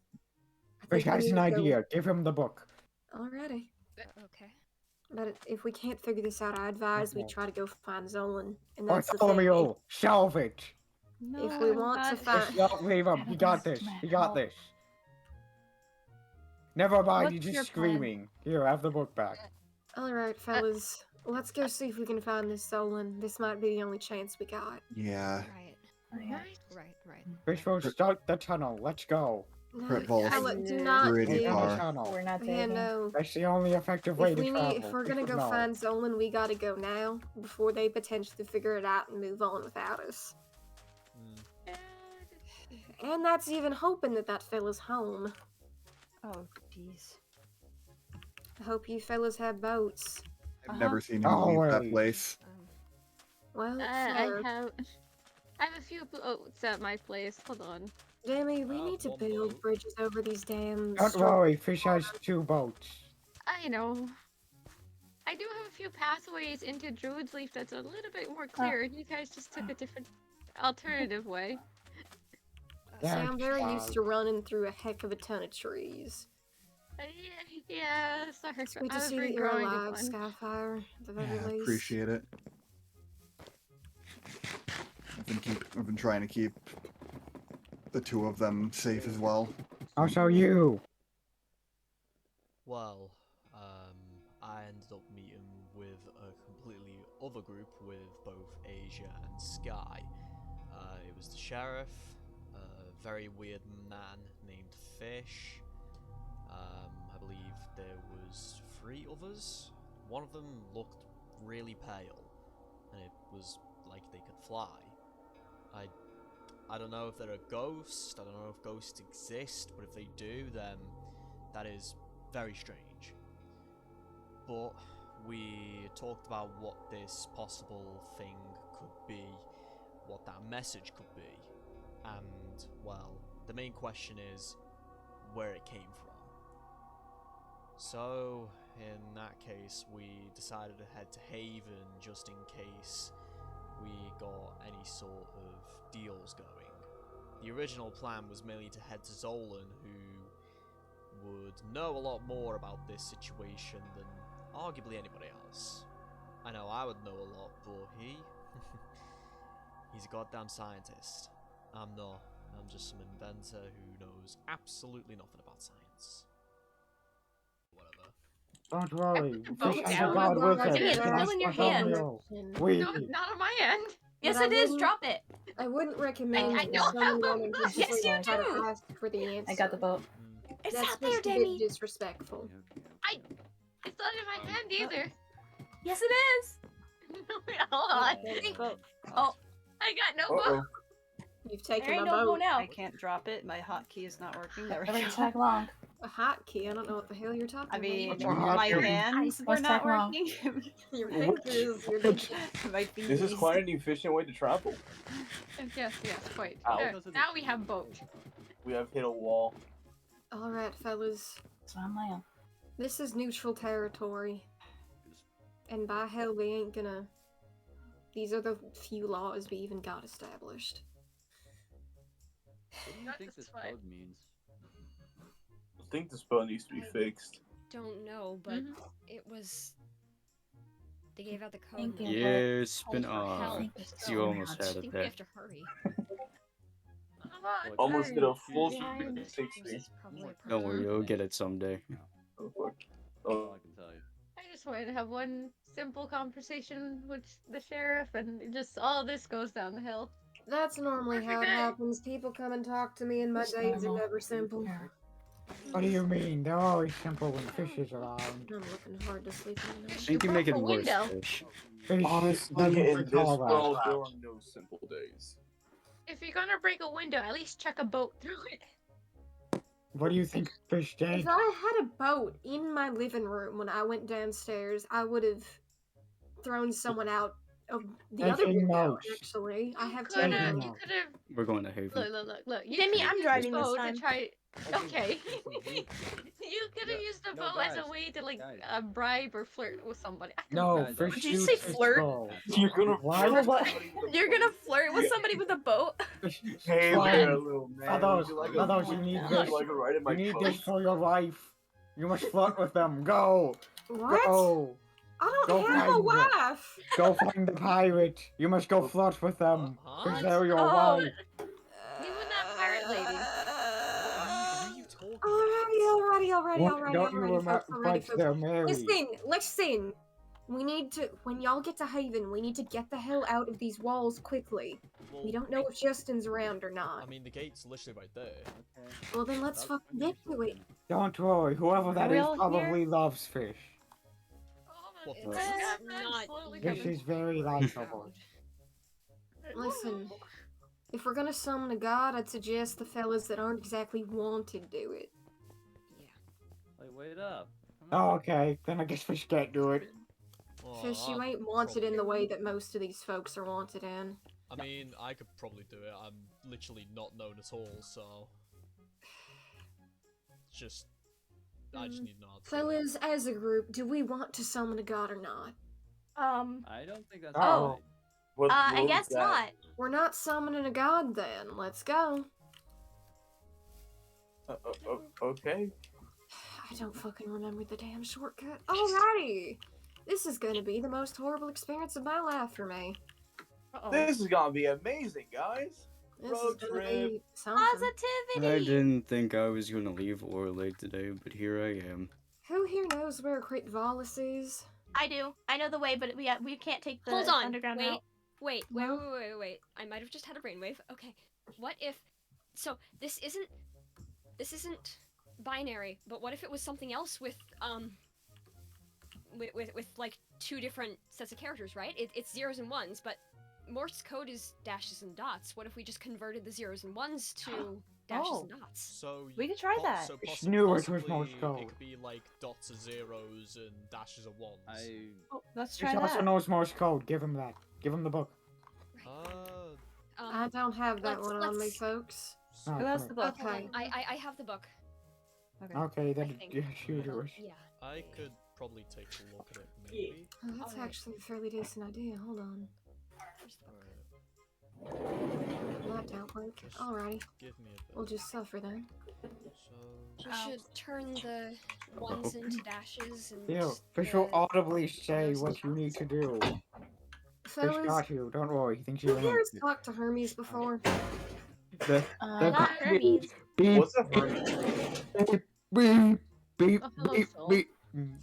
[SPEAKER 5] I
[SPEAKER 4] Fish
[SPEAKER 5] think we
[SPEAKER 4] has
[SPEAKER 5] need
[SPEAKER 4] an
[SPEAKER 5] to go-
[SPEAKER 4] idea. Give him the book.
[SPEAKER 5] Alrighty.
[SPEAKER 6] Okay.
[SPEAKER 5] But if we can't figure this out, I advise we
[SPEAKER 4] Okay.
[SPEAKER 5] try to go find Zolan. And that's the thing.
[SPEAKER 4] Bartholomew, solve it.
[SPEAKER 7] No.
[SPEAKER 5] If we want to
[SPEAKER 8] God.
[SPEAKER 4] Just
[SPEAKER 5] find...
[SPEAKER 4] don't leave him. He got this. He got this. Never mind,
[SPEAKER 7] What's
[SPEAKER 4] you're
[SPEAKER 7] your
[SPEAKER 4] just
[SPEAKER 7] plan?
[SPEAKER 4] screaming. Here, have the book back.
[SPEAKER 5] Alright, fellas. Let's go see if we can find this Zolan. This might be the only chance we got.
[SPEAKER 1] Yeah.
[SPEAKER 6] Right. Right.
[SPEAKER 4] Fish will start the tunnel. Let's go.
[SPEAKER 1] Crit balls.
[SPEAKER 5] Fella, do not
[SPEAKER 1] Pretty
[SPEAKER 4] We're
[SPEAKER 5] dig.
[SPEAKER 4] in the
[SPEAKER 1] far.
[SPEAKER 4] tunnel.
[SPEAKER 3] We're not
[SPEAKER 5] Yeah,
[SPEAKER 3] digging.
[SPEAKER 5] no.
[SPEAKER 4] That's the only effective way
[SPEAKER 5] If
[SPEAKER 4] to
[SPEAKER 5] we
[SPEAKER 4] travel.
[SPEAKER 5] need, if we're
[SPEAKER 4] We
[SPEAKER 5] gonna
[SPEAKER 4] should
[SPEAKER 5] go
[SPEAKER 4] know.
[SPEAKER 5] find Zolan, we gotta go now before they potentially figure it out and move on without us. And that's even hoping that that fella's home.
[SPEAKER 7] Oh, jeez.
[SPEAKER 5] I hope you fellas have boats.
[SPEAKER 1] I've never seen him leave that
[SPEAKER 4] Always.
[SPEAKER 1] place.
[SPEAKER 5] Well,
[SPEAKER 8] I
[SPEAKER 5] fair.
[SPEAKER 8] have a few boats at my place. Hold on.
[SPEAKER 5] Demi, we
[SPEAKER 2] I
[SPEAKER 5] need to
[SPEAKER 2] have one
[SPEAKER 5] build
[SPEAKER 2] boat.
[SPEAKER 5] bridges over these damn.
[SPEAKER 4] Don't worry, Fish has 2 boats.
[SPEAKER 8] I know. I do have a few pathways into Druid's Leaf that's a little bit more clear, and you guys just took a different alternative way.
[SPEAKER 5] See, I'm very
[SPEAKER 4] That's
[SPEAKER 5] used to running through a heck of a ton of trees.
[SPEAKER 8] Yeah, sorry.
[SPEAKER 5] It's good to
[SPEAKER 8] I'm a
[SPEAKER 5] see
[SPEAKER 8] very
[SPEAKER 5] that you're
[SPEAKER 8] growing
[SPEAKER 5] alive,
[SPEAKER 8] one.
[SPEAKER 5] Skyfire. At the very
[SPEAKER 1] Yeah,
[SPEAKER 5] least.
[SPEAKER 1] appreciate it. I've been trying to keep the 2 of them safe as well.
[SPEAKER 4] Also you.
[SPEAKER 2] Well, I ended up meeting with a completely other group with both Asia and Sky. It was the sheriff, a very weird man named Fish. I believe there was 3 others. One of them looked really pale, and it was like they could fly. I don't know if they're a ghost, I don't know if ghosts exist, but if they do, then that is very strange. But we talked about what this possible thing could be, what that message could be, and, well, the main question is where it came from. So, in that case, we decided to head to Haven just in case we got any sort of deals going. The original plan was merely to head to Zolan, who would know a lot more about this situation than arguably anybody else. I know I would know a lot, but he's a goddamn scientist. I'm not. I'm just some inventor who knows absolutely nothing about science. Whatever.
[SPEAKER 4] Don't worry.
[SPEAKER 8] Oh,
[SPEAKER 4] Fish has
[SPEAKER 8] yeah.
[SPEAKER 4] a god with
[SPEAKER 5] Dang
[SPEAKER 4] him.
[SPEAKER 5] it,
[SPEAKER 4] His
[SPEAKER 5] it's
[SPEAKER 4] name's
[SPEAKER 5] still
[SPEAKER 7] in your hand.
[SPEAKER 4] Bartholomew. We.
[SPEAKER 8] No, not on my end.
[SPEAKER 7] Yes,
[SPEAKER 5] But
[SPEAKER 7] it
[SPEAKER 5] I
[SPEAKER 7] is.
[SPEAKER 5] wouldn't-
[SPEAKER 7] Drop it.
[SPEAKER 5] I wouldn't recommend
[SPEAKER 8] I don't have
[SPEAKER 5] someone
[SPEAKER 8] them.
[SPEAKER 5] wanting to
[SPEAKER 7] Yes,
[SPEAKER 5] just
[SPEAKER 7] you
[SPEAKER 5] try to
[SPEAKER 7] do.
[SPEAKER 5] ask for the answer.
[SPEAKER 3] I got the boat.
[SPEAKER 7] It's
[SPEAKER 5] That's
[SPEAKER 7] out there,
[SPEAKER 5] just a bit
[SPEAKER 7] Demi.
[SPEAKER 5] disrespectful.
[SPEAKER 8] It's not in my hand either.
[SPEAKER 7] Yes, it is.
[SPEAKER 8] Wait, hold on.
[SPEAKER 5] But
[SPEAKER 7] Oh,
[SPEAKER 8] I got no
[SPEAKER 4] Uh-oh.
[SPEAKER 8] book.
[SPEAKER 5] You've taken
[SPEAKER 9] There ain't
[SPEAKER 5] my
[SPEAKER 9] no
[SPEAKER 5] boat.
[SPEAKER 9] boat now.
[SPEAKER 10] I can't drop it. My hotkey is not working. There we
[SPEAKER 3] Everything
[SPEAKER 10] go.
[SPEAKER 3] tag along.
[SPEAKER 5] A hotkey? I don't know what the hell you're talking
[SPEAKER 10] I mean,
[SPEAKER 1] What's
[SPEAKER 5] about.
[SPEAKER 1] your
[SPEAKER 10] my
[SPEAKER 1] hotkey?
[SPEAKER 10] hands were
[SPEAKER 3] Let's
[SPEAKER 10] not
[SPEAKER 3] tag along.
[SPEAKER 10] working.
[SPEAKER 5] Your fingers, your
[SPEAKER 10] My fingers.
[SPEAKER 11] This is quite an efficient way to travel.
[SPEAKER 8] Yes, quite.
[SPEAKER 11] Ow.
[SPEAKER 8] There, now we have boat.
[SPEAKER 11] We have hit a wall.
[SPEAKER 5] Alright, fellas.
[SPEAKER 3] So I'm my own.
[SPEAKER 5] This is neutral territory. And by hell, we ain't gonna... These are the few laws we even got established.
[SPEAKER 12] What do you think this code means?
[SPEAKER 11] I think the spell needs to be fixed.
[SPEAKER 6] Don't know, but it was. They gave out the code.
[SPEAKER 3] Thank you.
[SPEAKER 13] Yeah, it's been
[SPEAKER 6] Call for help, so
[SPEAKER 13] you almost
[SPEAKER 6] I
[SPEAKER 13] had
[SPEAKER 6] think
[SPEAKER 13] it
[SPEAKER 6] we
[SPEAKER 13] there.
[SPEAKER 6] have to hurry.
[SPEAKER 11] Almost did a full
[SPEAKER 8] Behind.
[SPEAKER 11] 60.
[SPEAKER 13] Don't worry, you'll get it someday.
[SPEAKER 11] Oh, fuck.
[SPEAKER 12] That's all
[SPEAKER 11] Oh,
[SPEAKER 12] I can tell you.
[SPEAKER 8] I just wanted to have one simple conversation with the sheriff, and just all this goes down the hill.
[SPEAKER 5] That's normally how it happens. People come and talk to me, and my
[SPEAKER 3] It's
[SPEAKER 5] days are
[SPEAKER 3] normal.
[SPEAKER 5] never simple.
[SPEAKER 4] What do you mean? They're always simple when fish is around.
[SPEAKER 5] I'm looking hard to sleep in
[SPEAKER 13] I
[SPEAKER 5] the
[SPEAKER 13] think you make it
[SPEAKER 8] a
[SPEAKER 13] worse,
[SPEAKER 8] window.
[SPEAKER 13] Fish.
[SPEAKER 4] Fish
[SPEAKER 11] honestly,
[SPEAKER 4] doesn't
[SPEAKER 11] in this
[SPEAKER 4] recall that.
[SPEAKER 11] world, there are no simple days.
[SPEAKER 8] If you're gonna break a window, at least check a boat through it.
[SPEAKER 4] What do you think fish did?
[SPEAKER 5] If I had a boat in my living room when I went downstairs, I would have thrown someone out of the other
[SPEAKER 4] Taking
[SPEAKER 5] window,
[SPEAKER 4] notes.
[SPEAKER 5] actually. I have
[SPEAKER 8] Could
[SPEAKER 5] to.
[SPEAKER 8] have,
[SPEAKER 4] no.
[SPEAKER 8] you could have.
[SPEAKER 13] We're going to Haven.
[SPEAKER 8] Look. You
[SPEAKER 9] Timmy,
[SPEAKER 8] could've
[SPEAKER 9] I'm
[SPEAKER 8] used
[SPEAKER 9] driving
[SPEAKER 8] the
[SPEAKER 9] this
[SPEAKER 8] boat
[SPEAKER 9] time.
[SPEAKER 8] to try. Okay. You could have used the
[SPEAKER 12] no,
[SPEAKER 8] boat as
[SPEAKER 12] guys,
[SPEAKER 8] a way to like
[SPEAKER 12] guys.
[SPEAKER 8] Bribe or flirt with somebody.
[SPEAKER 4] No,
[SPEAKER 12] Guys,
[SPEAKER 4] fish
[SPEAKER 12] did
[SPEAKER 9] you
[SPEAKER 4] shoots
[SPEAKER 9] say
[SPEAKER 4] fish
[SPEAKER 9] flirt?
[SPEAKER 4] bow.
[SPEAKER 11] You're gonna
[SPEAKER 4] Why
[SPEAKER 11] flirt
[SPEAKER 4] would-
[SPEAKER 11] with somebody with a
[SPEAKER 9] You're gonna
[SPEAKER 11] boat.
[SPEAKER 9] flirt with somebody with a boat?
[SPEAKER 11] Hey
[SPEAKER 4] Fine.
[SPEAKER 11] there, little man.
[SPEAKER 4] Others,
[SPEAKER 11] Would you like a,
[SPEAKER 4] others, you need
[SPEAKER 11] would
[SPEAKER 4] this.
[SPEAKER 11] you like a ride in my
[SPEAKER 4] You need
[SPEAKER 11] boat?
[SPEAKER 4] this for your life. You must flirt with them. Go.
[SPEAKER 5] What?
[SPEAKER 4] Go.
[SPEAKER 5] I
[SPEAKER 4] Go
[SPEAKER 5] don't have a
[SPEAKER 4] find her.
[SPEAKER 5] wife!
[SPEAKER 4] Go find the pirate. You must go flirt with them. Because they're your
[SPEAKER 9] Oh.
[SPEAKER 4] wife.
[SPEAKER 8] You and that pirate lady.
[SPEAKER 2] Who are you talking
[SPEAKER 5] Alrighty,
[SPEAKER 4] What, don't you remember?
[SPEAKER 5] folks.
[SPEAKER 4] They're married.
[SPEAKER 5] Listen. We need to, when y'all get to Haven, we need to get the hell out of these walls quickly.
[SPEAKER 2] Well,
[SPEAKER 5] We don't know if Justin's around or
[SPEAKER 2] I
[SPEAKER 5] not.
[SPEAKER 2] mean, the gate's literally right there.
[SPEAKER 5] Well, then let's fucking get to it.
[SPEAKER 4] Don't worry. Whoever that
[SPEAKER 9] Are we
[SPEAKER 4] is
[SPEAKER 9] all
[SPEAKER 4] probably loves fish.
[SPEAKER 2] What
[SPEAKER 6] It's
[SPEAKER 2] the-
[SPEAKER 6] not.
[SPEAKER 4] Fish is very likable.
[SPEAKER 5] Listen, if we're gonna summon a god, I'd suggest the fellas that aren't exactly wanted do it.
[SPEAKER 12] Wait up.
[SPEAKER 4] Oh, okay. Then I guess fish can't do it.
[SPEAKER 2] Well,
[SPEAKER 5] Fish, you
[SPEAKER 2] I'd
[SPEAKER 5] ain't wanted in the
[SPEAKER 2] probably-
[SPEAKER 5] way that most of these folks are wanted in.
[SPEAKER 2] I mean, I could probably do it. I'm literally not known at all, so. Just. I just need an answer.
[SPEAKER 5] Fellas, as a group, do we want to summon a god or not?
[SPEAKER 12] I don't think that's
[SPEAKER 4] Oh.
[SPEAKER 12] right.
[SPEAKER 11] What,
[SPEAKER 9] I
[SPEAKER 11] what was
[SPEAKER 9] guess
[SPEAKER 11] that?
[SPEAKER 9] not.
[SPEAKER 5] We're not summoning a god then. Let's go.
[SPEAKER 11] Okay.
[SPEAKER 5] I don't fucking remember the damn shortcut. Alrighty! This is gonna be the most horrible experience of my life for me.
[SPEAKER 11] This is gonna be amazing, guys.
[SPEAKER 5] This
[SPEAKER 11] Road
[SPEAKER 5] is gonna
[SPEAKER 11] trip.
[SPEAKER 5] be something.
[SPEAKER 13] I didn't think I was gonna leave Orley today, but here I am.
[SPEAKER 5] Who here knows where Crit Valis is?
[SPEAKER 9] I do. I know the way, but we can't take the
[SPEAKER 6] Hold on.
[SPEAKER 9] underground
[SPEAKER 6] Wait.
[SPEAKER 9] route.
[SPEAKER 6] Wait. I might have just had a brainwave. Okay. What if? So this isn't binary, but what if it was something else with like two different sets of characters, right? It's zeros and ones, but Morse code is dashes and dots. What if we just converted the zeros and ones to dashes and dots?
[SPEAKER 2] So
[SPEAKER 9] We could try that.
[SPEAKER 2] So
[SPEAKER 4] It's new, it was
[SPEAKER 2] possibly
[SPEAKER 4] Morse
[SPEAKER 2] It
[SPEAKER 4] code.
[SPEAKER 2] could be like dots are zeros and dashes are ones.
[SPEAKER 9] Oh, let's
[SPEAKER 4] Fish
[SPEAKER 9] try
[SPEAKER 4] also
[SPEAKER 9] that.
[SPEAKER 4] knows Morse code. Give him that. Give him the book.
[SPEAKER 5] I don't have that one on me,
[SPEAKER 6] let's-
[SPEAKER 5] folks.
[SPEAKER 4] Oh,
[SPEAKER 9] Who has
[SPEAKER 4] okay.
[SPEAKER 9] the book?
[SPEAKER 5] Okay.
[SPEAKER 6] I have the book.
[SPEAKER 4] Okay, then
[SPEAKER 6] think.
[SPEAKER 4] shoot yours.
[SPEAKER 6] Yeah.
[SPEAKER 2] I could probably take a look at it, maybe.
[SPEAKER 5] Oh, that's
[SPEAKER 6] Alright.
[SPEAKER 5] actually a fairly decent idea. Hold on.
[SPEAKER 6] Where's the book?
[SPEAKER 5] That don't work. Alrighty.
[SPEAKER 2] Give me a bit.
[SPEAKER 5] We'll just suffer then.
[SPEAKER 2] So.
[SPEAKER 6] We should turn the ones into dashes and.
[SPEAKER 4] Yeah, Fish will
[SPEAKER 6] the
[SPEAKER 4] audibly say
[SPEAKER 6] zeros
[SPEAKER 4] what
[SPEAKER 6] into
[SPEAKER 4] you need
[SPEAKER 6] dots.
[SPEAKER 4] to do. Fish
[SPEAKER 5] Fellas,
[SPEAKER 4] got you. Don't worry. He thinks
[SPEAKER 5] who
[SPEAKER 4] you
[SPEAKER 5] here
[SPEAKER 4] know.
[SPEAKER 5] has talked to Hermes before?
[SPEAKER 4] The
[SPEAKER 9] Not Hermes.
[SPEAKER 4] beep,
[SPEAKER 11] What's up, Hermes?
[SPEAKER 4] beep, beep,
[SPEAKER 8] Oh, hello,
[SPEAKER 4] beep,
[SPEAKER 8] Phil.
[SPEAKER 4] beep.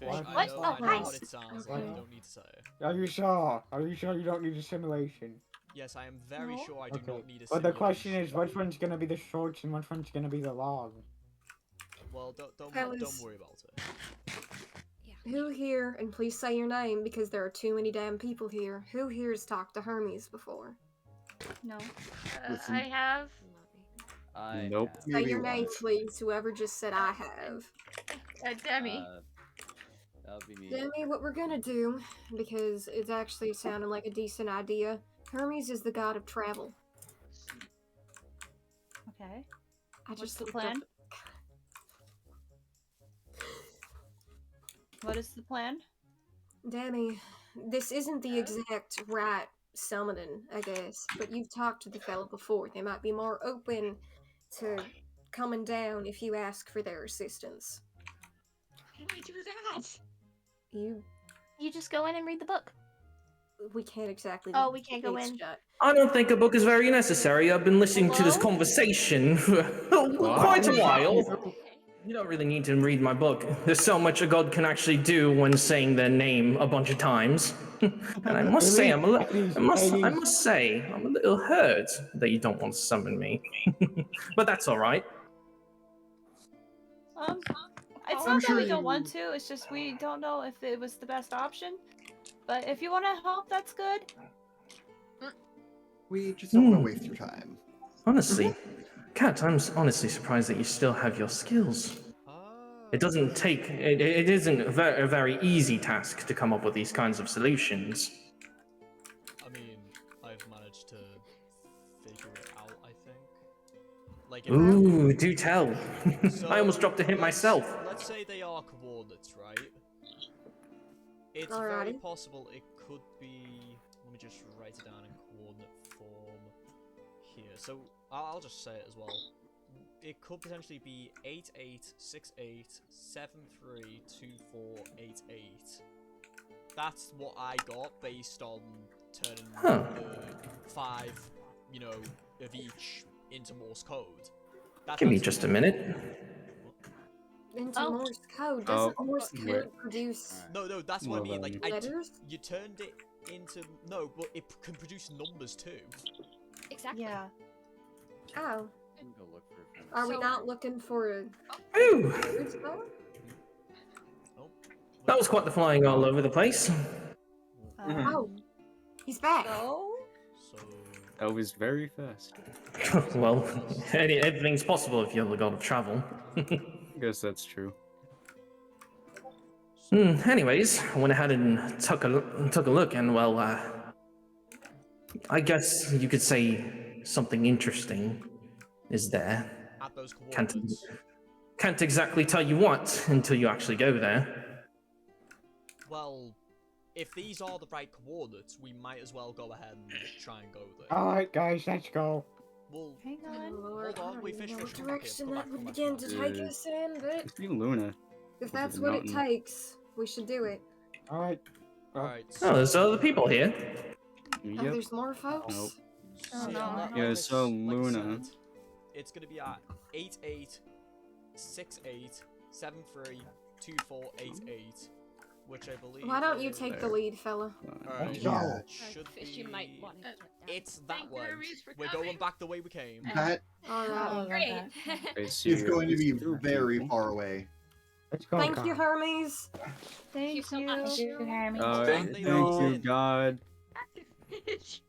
[SPEAKER 2] Fish,
[SPEAKER 4] What?
[SPEAKER 2] I
[SPEAKER 9] What?
[SPEAKER 2] know,
[SPEAKER 9] Oh,
[SPEAKER 2] I know
[SPEAKER 9] hi.
[SPEAKER 2] what it sounds like. You
[SPEAKER 5] Okay.
[SPEAKER 2] don't need to say.
[SPEAKER 4] Are you sure? Are you sure you don't need a simulation?
[SPEAKER 2] Yes, I am very
[SPEAKER 9] No.
[SPEAKER 2] sure I do
[SPEAKER 4] Okay.
[SPEAKER 2] not need a
[SPEAKER 4] But the question
[SPEAKER 2] simulation.
[SPEAKER 4] is, which one's gonna be the shorts and which one's gonna be the long?
[SPEAKER 2] Well, don't
[SPEAKER 5] Fellas.
[SPEAKER 2] worry about it.
[SPEAKER 5] Who here, and please say your name because there are too many damn people here, who here has talked to Hermes before?
[SPEAKER 9] No.
[SPEAKER 1] Listen.
[SPEAKER 8] I have.
[SPEAKER 13] Nope.
[SPEAKER 5] Say
[SPEAKER 1] Maybe
[SPEAKER 5] your name,
[SPEAKER 1] once.
[SPEAKER 5] please. Whoever just said I have.
[SPEAKER 8] Demi.
[SPEAKER 12] That would be me.
[SPEAKER 5] Demi, what we're gonna do, because it's actually sounding like a decent idea. Hermes is the god of travel.
[SPEAKER 9] Okay.
[SPEAKER 5] I just
[SPEAKER 9] What's the
[SPEAKER 5] looked
[SPEAKER 9] plan?
[SPEAKER 5] up-
[SPEAKER 9] What is the plan?
[SPEAKER 5] Demi, this isn't the exact right summoning, I guess, but you've talked to the fellow before. They might be more open to coming down if you ask for their assistance.
[SPEAKER 8] How do I do that?
[SPEAKER 9] You just go in and read the book.
[SPEAKER 5] We can't exactly.
[SPEAKER 9] Oh, we can't go
[SPEAKER 5] gates
[SPEAKER 9] in.
[SPEAKER 5] shut.
[SPEAKER 14] I don't think a book is very necessary. I've been listening to this
[SPEAKER 9] Hello?
[SPEAKER 14] conversation for quite a while. You don't really need to read my book. There's so much a god can actually do when saying their name a bunch of times. And I must say, I'm a little hurt that you don't want to summon me. But that's all right.
[SPEAKER 9] It's
[SPEAKER 1] I'm
[SPEAKER 9] not
[SPEAKER 1] sure
[SPEAKER 9] that we don't
[SPEAKER 1] you-
[SPEAKER 9] want to. It's just we don't know if it was the best option. But if you want to help, that's good.
[SPEAKER 1] We just don't want to waste your time.
[SPEAKER 14] Honestly, Kat, I'm honestly surprised that you still have your skills. It doesn't take. It isn't a very easy task to come up with these kinds of solutions.
[SPEAKER 2] I mean, I've managed to figure it out, I think. Like, if
[SPEAKER 14] Ooh, do tell. I almost dropped a hit
[SPEAKER 2] let's-
[SPEAKER 14] myself.
[SPEAKER 2] Let's say they are coordinates, right? It's very possible it could be. Let me just write it down in coordinate form here. So I'll just say it as well. It could potentially be 8868732488. That's what I got based on turning the 5, you know, of each into Morse code.
[SPEAKER 14] Give me just a minute.
[SPEAKER 5] Into Morse code. Doesn't Morse code produce
[SPEAKER 2] No, that's what I mean. Like,
[SPEAKER 5] letters?
[SPEAKER 2] you turned it into but it can produce numbers too.
[SPEAKER 6] Exactly.
[SPEAKER 9] Yeah.
[SPEAKER 5] Oh.
[SPEAKER 12] Go look for it.
[SPEAKER 5] Are we not looking for a...
[SPEAKER 14] Ooh.
[SPEAKER 5] Root spell?
[SPEAKER 14] That was quite the flying all over the place.
[SPEAKER 5] Oh. He's back.
[SPEAKER 13] That was very fast.
[SPEAKER 14] Well, everything's possible if you're the god of travel.
[SPEAKER 13] Guess that's true.
[SPEAKER 14] Anyways, I went ahead and took a look, and well, I guess you could say something interesting is there.
[SPEAKER 2] At those coordinates.
[SPEAKER 14] Can't exactly tell you what until you actually go there.
[SPEAKER 2] Well, if these are the right coordinates, we might as well go ahead and try and go there.
[SPEAKER 4] Alright, guys, let's go.
[SPEAKER 2] Well,
[SPEAKER 5] Hang on.
[SPEAKER 2] hold on, we fish.
[SPEAKER 5] What direction that would begin to take us in, but
[SPEAKER 13] Be Luna.
[SPEAKER 5] if that's what it takes, we should do it.
[SPEAKER 4] Alright.
[SPEAKER 2] Alright.
[SPEAKER 14] Oh, there's other people here.
[SPEAKER 5] Oh,
[SPEAKER 13] Yep.
[SPEAKER 5] there's more folks?
[SPEAKER 13] Nope.
[SPEAKER 5] Oh,
[SPEAKER 2] So,
[SPEAKER 5] no.
[SPEAKER 2] like
[SPEAKER 13] Yeah,
[SPEAKER 2] I
[SPEAKER 13] so
[SPEAKER 2] like I
[SPEAKER 13] Luna.
[SPEAKER 2] said, it's gonna be at 8868732488, which I believe.
[SPEAKER 5] Why don't you take the lead, fella?
[SPEAKER 2] Alright,
[SPEAKER 4] go.
[SPEAKER 2] should
[SPEAKER 6] Fish, you might want to.
[SPEAKER 2] It's that way. We're going back the way we came.
[SPEAKER 1] That
[SPEAKER 5] Alright.
[SPEAKER 6] Great.
[SPEAKER 1] is going to be very far away.
[SPEAKER 4] Let's go.
[SPEAKER 5] Thank you, Hermes.
[SPEAKER 6] Thank you so much.
[SPEAKER 13] Thank you, God.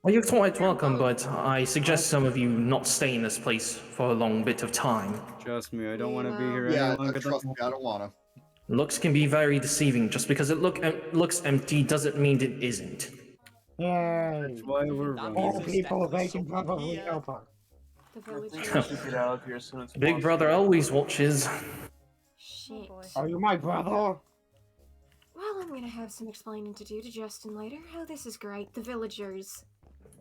[SPEAKER 14] Well, you're quite welcome, but I suggest some of you not stay in this place for a long bit of time.
[SPEAKER 13] Trust me, I don't want to be here
[SPEAKER 1] Yeah,
[SPEAKER 13] any longer
[SPEAKER 1] trust
[SPEAKER 13] than
[SPEAKER 1] me, I don't wanna.
[SPEAKER 14] Looks can be very deceiving. Just because it looks empty doesn't mean it isn't.
[SPEAKER 4] Yay.
[SPEAKER 13] That's why we're
[SPEAKER 2] That
[SPEAKER 13] running.
[SPEAKER 2] means
[SPEAKER 4] All
[SPEAKER 2] there's
[SPEAKER 4] people,
[SPEAKER 2] definitely
[SPEAKER 4] they can
[SPEAKER 2] someone
[SPEAKER 4] probably
[SPEAKER 2] here.
[SPEAKER 4] help us.
[SPEAKER 5] The
[SPEAKER 11] I
[SPEAKER 5] village.
[SPEAKER 11] think we should get out of here as soon as
[SPEAKER 14] Big
[SPEAKER 11] possible.
[SPEAKER 14] brother always watches.
[SPEAKER 5] Shit.
[SPEAKER 4] Are you my brother?
[SPEAKER 5] Well, I'm gonna have some explaining to do to Justin later. Oh, this is great. The villagers.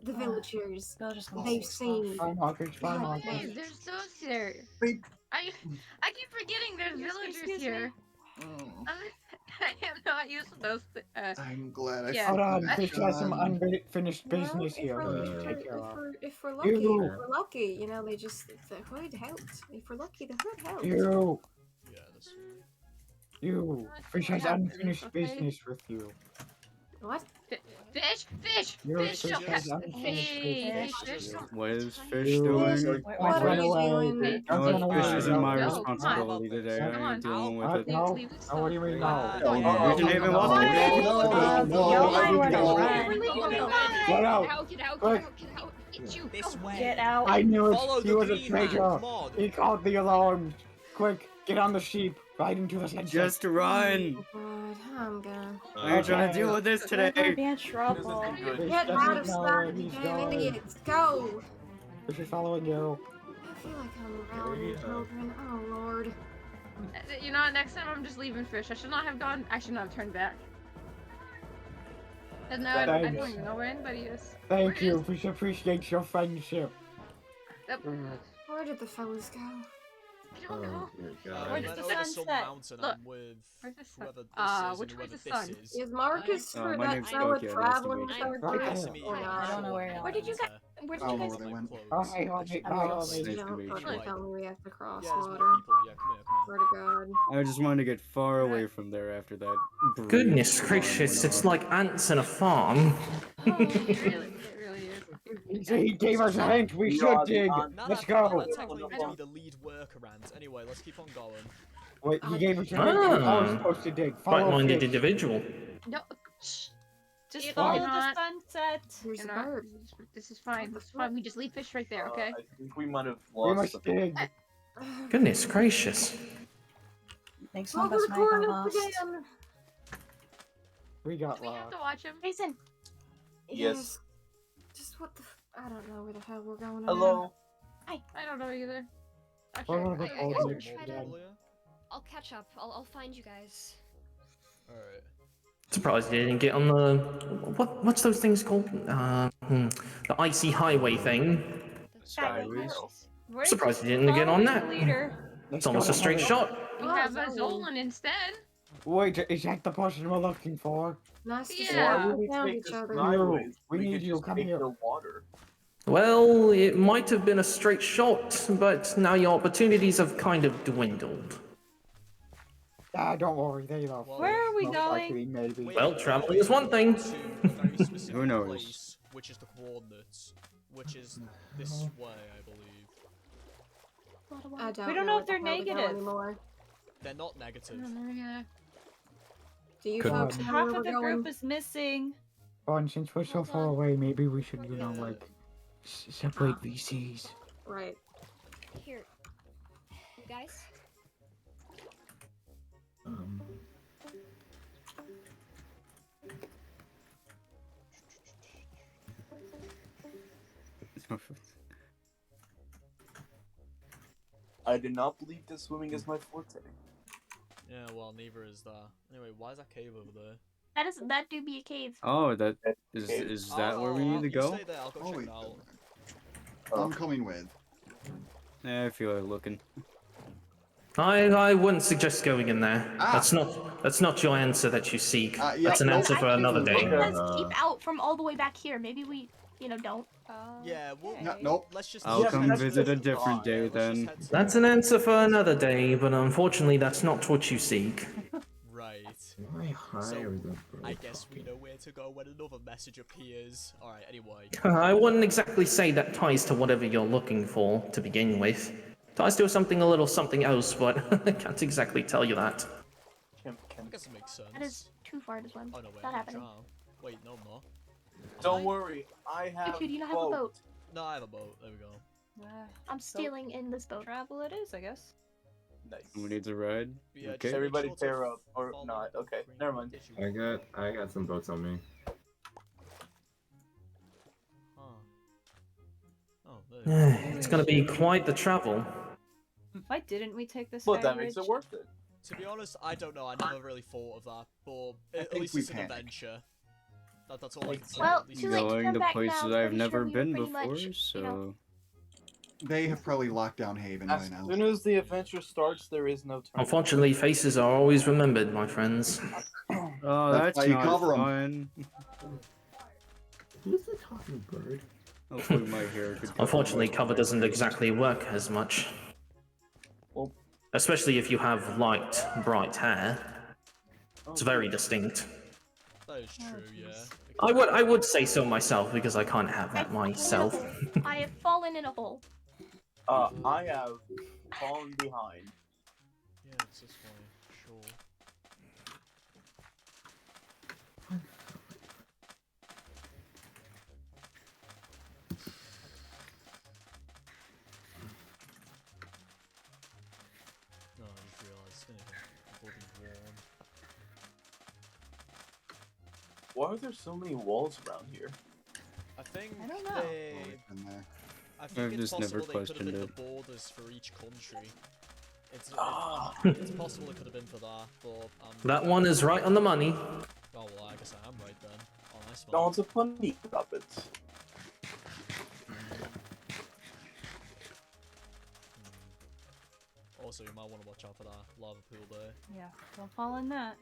[SPEAKER 5] The villagers. They've seen.
[SPEAKER 4] Fine, Marcus, fine,
[SPEAKER 5] God,
[SPEAKER 4] Marcus.
[SPEAKER 8] Hey, there's those here.
[SPEAKER 1] Wait.
[SPEAKER 8] I keep forgetting there's villagers
[SPEAKER 9] excuse me?
[SPEAKER 8] here. I am not used to those.
[SPEAKER 1] I'm glad I
[SPEAKER 8] Yeah.
[SPEAKER 4] Hold on,
[SPEAKER 1] found
[SPEAKER 4] Fish has some
[SPEAKER 1] John.
[SPEAKER 4] unfinished
[SPEAKER 5] Well,
[SPEAKER 4] business
[SPEAKER 5] if
[SPEAKER 4] here.
[SPEAKER 5] we're-
[SPEAKER 4] We should take care of.
[SPEAKER 5] If we're
[SPEAKER 4] You.
[SPEAKER 5] lucky, you know, the hood helped. If we're lucky, the hood helped.
[SPEAKER 4] You.
[SPEAKER 2] Yeah, this.
[SPEAKER 4] You. Fish has unfinished business with you.
[SPEAKER 5] What?
[SPEAKER 8] Fish!
[SPEAKER 4] You
[SPEAKER 8] Fish!
[SPEAKER 4] Fish has
[SPEAKER 8] Hey,
[SPEAKER 4] unfinished
[SPEAKER 8] fish!
[SPEAKER 4] business.
[SPEAKER 13] What is Fish
[SPEAKER 4] You.
[SPEAKER 13] doing?
[SPEAKER 5] What are you doing?
[SPEAKER 13] No,
[SPEAKER 4] Don't run
[SPEAKER 13] Fish
[SPEAKER 4] away.
[SPEAKER 13] isn't my
[SPEAKER 8] No,
[SPEAKER 13] responsibility
[SPEAKER 2] come on.
[SPEAKER 13] today.
[SPEAKER 8] Come
[SPEAKER 13] I
[SPEAKER 8] on.
[SPEAKER 13] ain't dealing with
[SPEAKER 4] What?
[SPEAKER 13] it.
[SPEAKER 4] No.
[SPEAKER 8] Leave this
[SPEAKER 4] Oh, what do you mean no?
[SPEAKER 2] Oh,
[SPEAKER 13] You didn't even want to.
[SPEAKER 1] No, no,
[SPEAKER 9] Y'all might
[SPEAKER 1] I
[SPEAKER 9] wanna
[SPEAKER 1] don't.
[SPEAKER 9] run.
[SPEAKER 4] Get out.
[SPEAKER 6] Get out,
[SPEAKER 4] Quick.
[SPEAKER 6] get out.
[SPEAKER 8] Did you
[SPEAKER 2] This way.
[SPEAKER 9] Get out.
[SPEAKER 4] I knew
[SPEAKER 2] Follow
[SPEAKER 4] it. He
[SPEAKER 2] the
[SPEAKER 4] was a
[SPEAKER 2] green man,
[SPEAKER 4] traitor.
[SPEAKER 2] come on.
[SPEAKER 4] He called the alarm. Quick, get on the sheep. Right into the sunset.
[SPEAKER 13] Just run.
[SPEAKER 5] Oh God, I'm gonna.
[SPEAKER 13] How are you trying to deal with this
[SPEAKER 9] We're gonna
[SPEAKER 13] today?
[SPEAKER 9] be in trouble.
[SPEAKER 5] Get out of sight, you damn idiots! Go!
[SPEAKER 4] This is following you.
[SPEAKER 5] I feel like I'm rallying children. Oh Lord.
[SPEAKER 8] You know what? Next time I'm just leaving fish. I should not have gone. I should not have turned back. And now I
[SPEAKER 4] Thanks.
[SPEAKER 8] don't even know where anybody is.
[SPEAKER 4] Thank you. We appreciate your friendship.
[SPEAKER 8] Yep.
[SPEAKER 5] Where did the fellas go?
[SPEAKER 8] I don't know.
[SPEAKER 9] Where's
[SPEAKER 2] Went
[SPEAKER 9] the
[SPEAKER 2] over some
[SPEAKER 9] sunset?
[SPEAKER 2] mountain.
[SPEAKER 8] Look,
[SPEAKER 2] I'm with
[SPEAKER 8] where's the sun?
[SPEAKER 2] whoever this is
[SPEAKER 8] Which
[SPEAKER 2] and
[SPEAKER 8] way's
[SPEAKER 2] whoever
[SPEAKER 8] the sun?
[SPEAKER 2] this is.
[SPEAKER 5] Is Marcus for
[SPEAKER 13] my
[SPEAKER 5] that
[SPEAKER 13] name's
[SPEAKER 5] fella
[SPEAKER 13] Tokyo, nice to
[SPEAKER 5] traveling
[SPEAKER 13] meet
[SPEAKER 5] with
[SPEAKER 13] you.
[SPEAKER 5] our
[SPEAKER 4] Right
[SPEAKER 5] group?
[SPEAKER 2] Nice to meet you.
[SPEAKER 5] Or
[SPEAKER 2] I'm
[SPEAKER 5] not?
[SPEAKER 9] I don't know where you
[SPEAKER 8] Where did you
[SPEAKER 2] Enter.
[SPEAKER 8] get? Where
[SPEAKER 1] I
[SPEAKER 8] did
[SPEAKER 1] don't
[SPEAKER 8] you
[SPEAKER 1] know
[SPEAKER 8] guys?
[SPEAKER 1] where they went.
[SPEAKER 4] Oh, hey, homie.
[SPEAKER 2] Actually,
[SPEAKER 4] Bye,
[SPEAKER 2] yes.
[SPEAKER 4] homie.
[SPEAKER 13] Nice to
[SPEAKER 5] Don't
[SPEAKER 13] meet
[SPEAKER 5] fucking
[SPEAKER 13] you.
[SPEAKER 5] tell me we have to cross
[SPEAKER 2] Yeah, there's more
[SPEAKER 5] water.
[SPEAKER 2] people. Yeah, come here, come
[SPEAKER 5] Swear to God.
[SPEAKER 13] I just wanted to get far away from there after that. brief
[SPEAKER 14] Goodness
[SPEAKER 13] alarm
[SPEAKER 14] gracious,
[SPEAKER 13] went
[SPEAKER 14] it's
[SPEAKER 13] off.
[SPEAKER 14] like ants in a farm.
[SPEAKER 8] It really is.
[SPEAKER 4] So he gave us a hint. We should dig.
[SPEAKER 2] No,
[SPEAKER 4] Let's
[SPEAKER 2] no,
[SPEAKER 4] go.
[SPEAKER 2] that technically meant to be the lead workaround. Anyway, let's keep on going.
[SPEAKER 4] Wait, he gave us a hint. We are supposed to dig. Follow
[SPEAKER 14] Right-minded
[SPEAKER 4] fish.
[SPEAKER 14] individual.
[SPEAKER 8] No. Shh.
[SPEAKER 9] Just
[SPEAKER 8] If
[SPEAKER 9] follow
[SPEAKER 8] you're
[SPEAKER 9] the
[SPEAKER 8] not-
[SPEAKER 9] sunset.
[SPEAKER 5] There's
[SPEAKER 8] You're
[SPEAKER 5] a
[SPEAKER 8] not-
[SPEAKER 5] bird.
[SPEAKER 8] This is fine. This is fine. We just leave fish right there, okay?
[SPEAKER 11] I think we might have
[SPEAKER 4] We
[SPEAKER 11] lost.
[SPEAKER 4] must dig.
[SPEAKER 14] Goodness gracious.
[SPEAKER 9] Thanks,
[SPEAKER 5] Over
[SPEAKER 9] Compass
[SPEAKER 5] the
[SPEAKER 9] Mike,
[SPEAKER 5] corner
[SPEAKER 9] lost.
[SPEAKER 5] again.
[SPEAKER 4] We got
[SPEAKER 8] We have
[SPEAKER 4] lost.
[SPEAKER 8] to watch him.
[SPEAKER 9] Jason.
[SPEAKER 11] Yes.
[SPEAKER 5] Just what the? I don't know where the hell we're going.
[SPEAKER 11] Hello.
[SPEAKER 8] I don't know either.
[SPEAKER 4] One of
[SPEAKER 8] Actually,
[SPEAKER 4] the
[SPEAKER 8] I
[SPEAKER 4] old
[SPEAKER 8] guess
[SPEAKER 4] licks
[SPEAKER 6] try to-
[SPEAKER 4] again.
[SPEAKER 6] I'll catch up. I'll find you guys.
[SPEAKER 2] Alright.
[SPEAKER 14] Surprised you didn't get on the what's those things called? The icy highway thing.
[SPEAKER 13] Skyways.
[SPEAKER 9] Where's
[SPEAKER 14] Surprised
[SPEAKER 9] the
[SPEAKER 14] you didn't get on
[SPEAKER 9] follow
[SPEAKER 14] that.
[SPEAKER 9] the leader?
[SPEAKER 14] It's almost a straight shot.
[SPEAKER 8] we have a Zolan instead.
[SPEAKER 4] Wait, is that the person we're looking for?
[SPEAKER 5] Nice to see
[SPEAKER 8] Yeah.
[SPEAKER 5] we found each other.
[SPEAKER 11] Sideways.
[SPEAKER 4] We need
[SPEAKER 11] could
[SPEAKER 4] you,
[SPEAKER 11] just
[SPEAKER 4] come
[SPEAKER 11] take
[SPEAKER 4] here.
[SPEAKER 11] the water.
[SPEAKER 14] Well, it might have been a straight shot, but now your opportunities have kind of dwindled.
[SPEAKER 4] Ah, don't worry, they love.
[SPEAKER 2] Well,
[SPEAKER 9] Where are we
[SPEAKER 4] Most
[SPEAKER 9] going?
[SPEAKER 4] likely, maybe.
[SPEAKER 14] Well, traveling is one thing.
[SPEAKER 2] To a very specific
[SPEAKER 13] Who knows?
[SPEAKER 2] place, which is the coordinates, which is this way, I believe.
[SPEAKER 5] I don't
[SPEAKER 9] We don't know if
[SPEAKER 5] where
[SPEAKER 9] they're
[SPEAKER 5] the hell to go
[SPEAKER 9] negative.
[SPEAKER 5] anymore.
[SPEAKER 2] They're not negative.
[SPEAKER 5] Do you
[SPEAKER 4] Could-
[SPEAKER 5] folks know
[SPEAKER 9] Half
[SPEAKER 5] where
[SPEAKER 9] of
[SPEAKER 5] we're
[SPEAKER 9] the
[SPEAKER 5] going?
[SPEAKER 9] group is missing.
[SPEAKER 4] Oh, and since we're so far away, maybe we should, you know, like, separate VCs.
[SPEAKER 5] Right.
[SPEAKER 6] Here. You guys?
[SPEAKER 11] I did not believe that swimming is my forte.
[SPEAKER 2] Yeah, well, neither is that. Anyway, why is that cave over there?
[SPEAKER 7] That do be a cave.
[SPEAKER 13] Oh, that is that where we need to
[SPEAKER 2] You
[SPEAKER 13] go?
[SPEAKER 2] stay there, I'll go
[SPEAKER 1] Oh,
[SPEAKER 2] check
[SPEAKER 1] wait.
[SPEAKER 2] it out.
[SPEAKER 1] I'm coming with.
[SPEAKER 13] Yeah, I feel like looking.
[SPEAKER 14] I wouldn't suggest going in there.
[SPEAKER 1] Ah.
[SPEAKER 14] That's not your answer that you seek.
[SPEAKER 1] Yeah,
[SPEAKER 14] That's an
[SPEAKER 1] nope.
[SPEAKER 14] answer for another day.
[SPEAKER 7] It says keep out from all the way back here. Maybe we, don't.
[SPEAKER 2] Yeah, well,
[SPEAKER 1] No, nope.
[SPEAKER 2] let's just.
[SPEAKER 13] I'll
[SPEAKER 11] Yeah,
[SPEAKER 13] come
[SPEAKER 11] that's
[SPEAKER 13] visit a
[SPEAKER 11] just
[SPEAKER 13] different day
[SPEAKER 2] let's just
[SPEAKER 13] then.
[SPEAKER 2] head to-
[SPEAKER 14] That's an answer for another day, but unfortunately that's not what you seek.
[SPEAKER 2] Right. So, I guess we know where to go when another message appears. Alright, anyway.
[SPEAKER 14] I wouldn't exactly say that ties to whatever you're looking for to begin with. Ties to something a little something else, but I can't exactly tell you that.
[SPEAKER 2] I guess it makes sense.
[SPEAKER 7] That is too far to swim.
[SPEAKER 2] Oh no, wait,
[SPEAKER 7] Not
[SPEAKER 2] I'm
[SPEAKER 7] happening.
[SPEAKER 2] trying. Wait, no, I'm not.
[SPEAKER 11] Don't worry, I have
[SPEAKER 7] Dude, you don't have a boat.
[SPEAKER 2] No, I have a boat. There we go.
[SPEAKER 7] I'm stealing in this boat.
[SPEAKER 9] Travel it is, I guess.
[SPEAKER 11] Nice.
[SPEAKER 13] Who needs a ride?
[SPEAKER 2] Yeah,
[SPEAKER 13] Okay.
[SPEAKER 2] just-
[SPEAKER 11] Everybody
[SPEAKER 2] Make sure to
[SPEAKER 11] pair up, or
[SPEAKER 2] follow
[SPEAKER 11] not.
[SPEAKER 2] the
[SPEAKER 11] Okay,
[SPEAKER 2] green
[SPEAKER 11] never mind.
[SPEAKER 2] issue.
[SPEAKER 15] I got some boats on me.
[SPEAKER 2] Huh. Oh, there.
[SPEAKER 14] It's gonna be quite the travel.
[SPEAKER 9] Why didn't we take this?
[SPEAKER 11] But that makes it worth it.
[SPEAKER 2] To be honest, I don't know. I never really thought of that, but at
[SPEAKER 1] think
[SPEAKER 2] least
[SPEAKER 1] we
[SPEAKER 2] it's an
[SPEAKER 1] panicked.
[SPEAKER 2] adventure. That's all I can say.
[SPEAKER 7] Well,
[SPEAKER 2] at least
[SPEAKER 7] too
[SPEAKER 2] it's-
[SPEAKER 7] late to
[SPEAKER 13] Going
[SPEAKER 7] come
[SPEAKER 13] to
[SPEAKER 7] back
[SPEAKER 13] places
[SPEAKER 7] now.
[SPEAKER 13] I've
[SPEAKER 7] Pretty
[SPEAKER 13] never
[SPEAKER 7] sure we were
[SPEAKER 13] been
[SPEAKER 7] pretty
[SPEAKER 13] before,
[SPEAKER 7] much,
[SPEAKER 13] so
[SPEAKER 1] They have probably locked down Haven
[SPEAKER 11] As
[SPEAKER 1] by now.
[SPEAKER 11] soon as the adventure starts, there is no turn.
[SPEAKER 14] Unfortunately, faces are always remembered, my friends.
[SPEAKER 13] oh,
[SPEAKER 1] That's
[SPEAKER 13] that's
[SPEAKER 1] why you
[SPEAKER 13] not
[SPEAKER 1] cover 'em.
[SPEAKER 13] fun.
[SPEAKER 15] Who's the talking bird?
[SPEAKER 13] Hopefully my hair could.
[SPEAKER 14] Unfortunately, cover doesn't exactly work as much. Especially if you have light, bright hair. It's very distinct.
[SPEAKER 2] That is true, yeah.
[SPEAKER 14] I would say so myself because I can't have that myself.
[SPEAKER 7] I have fallen in a hole.
[SPEAKER 11] I have fallen behind.
[SPEAKER 2] Yeah, it's this way, sure.
[SPEAKER 11] Why are there so many walls around here?
[SPEAKER 2] I think
[SPEAKER 9] I don't know.
[SPEAKER 2] I think
[SPEAKER 13] I've
[SPEAKER 2] it's
[SPEAKER 13] just never
[SPEAKER 2] possible they could have been
[SPEAKER 13] questioned
[SPEAKER 2] the borders for each country. It's possible it could have been for that, but
[SPEAKER 14] That one is right on the money.
[SPEAKER 2] Oh well, I guess I am right then. Oh, nice one.
[SPEAKER 11] No, it's a funny puppet.
[SPEAKER 2] Also, you might want to watch out for that lava pool there.
[SPEAKER 9] Yeah, don't fall in that.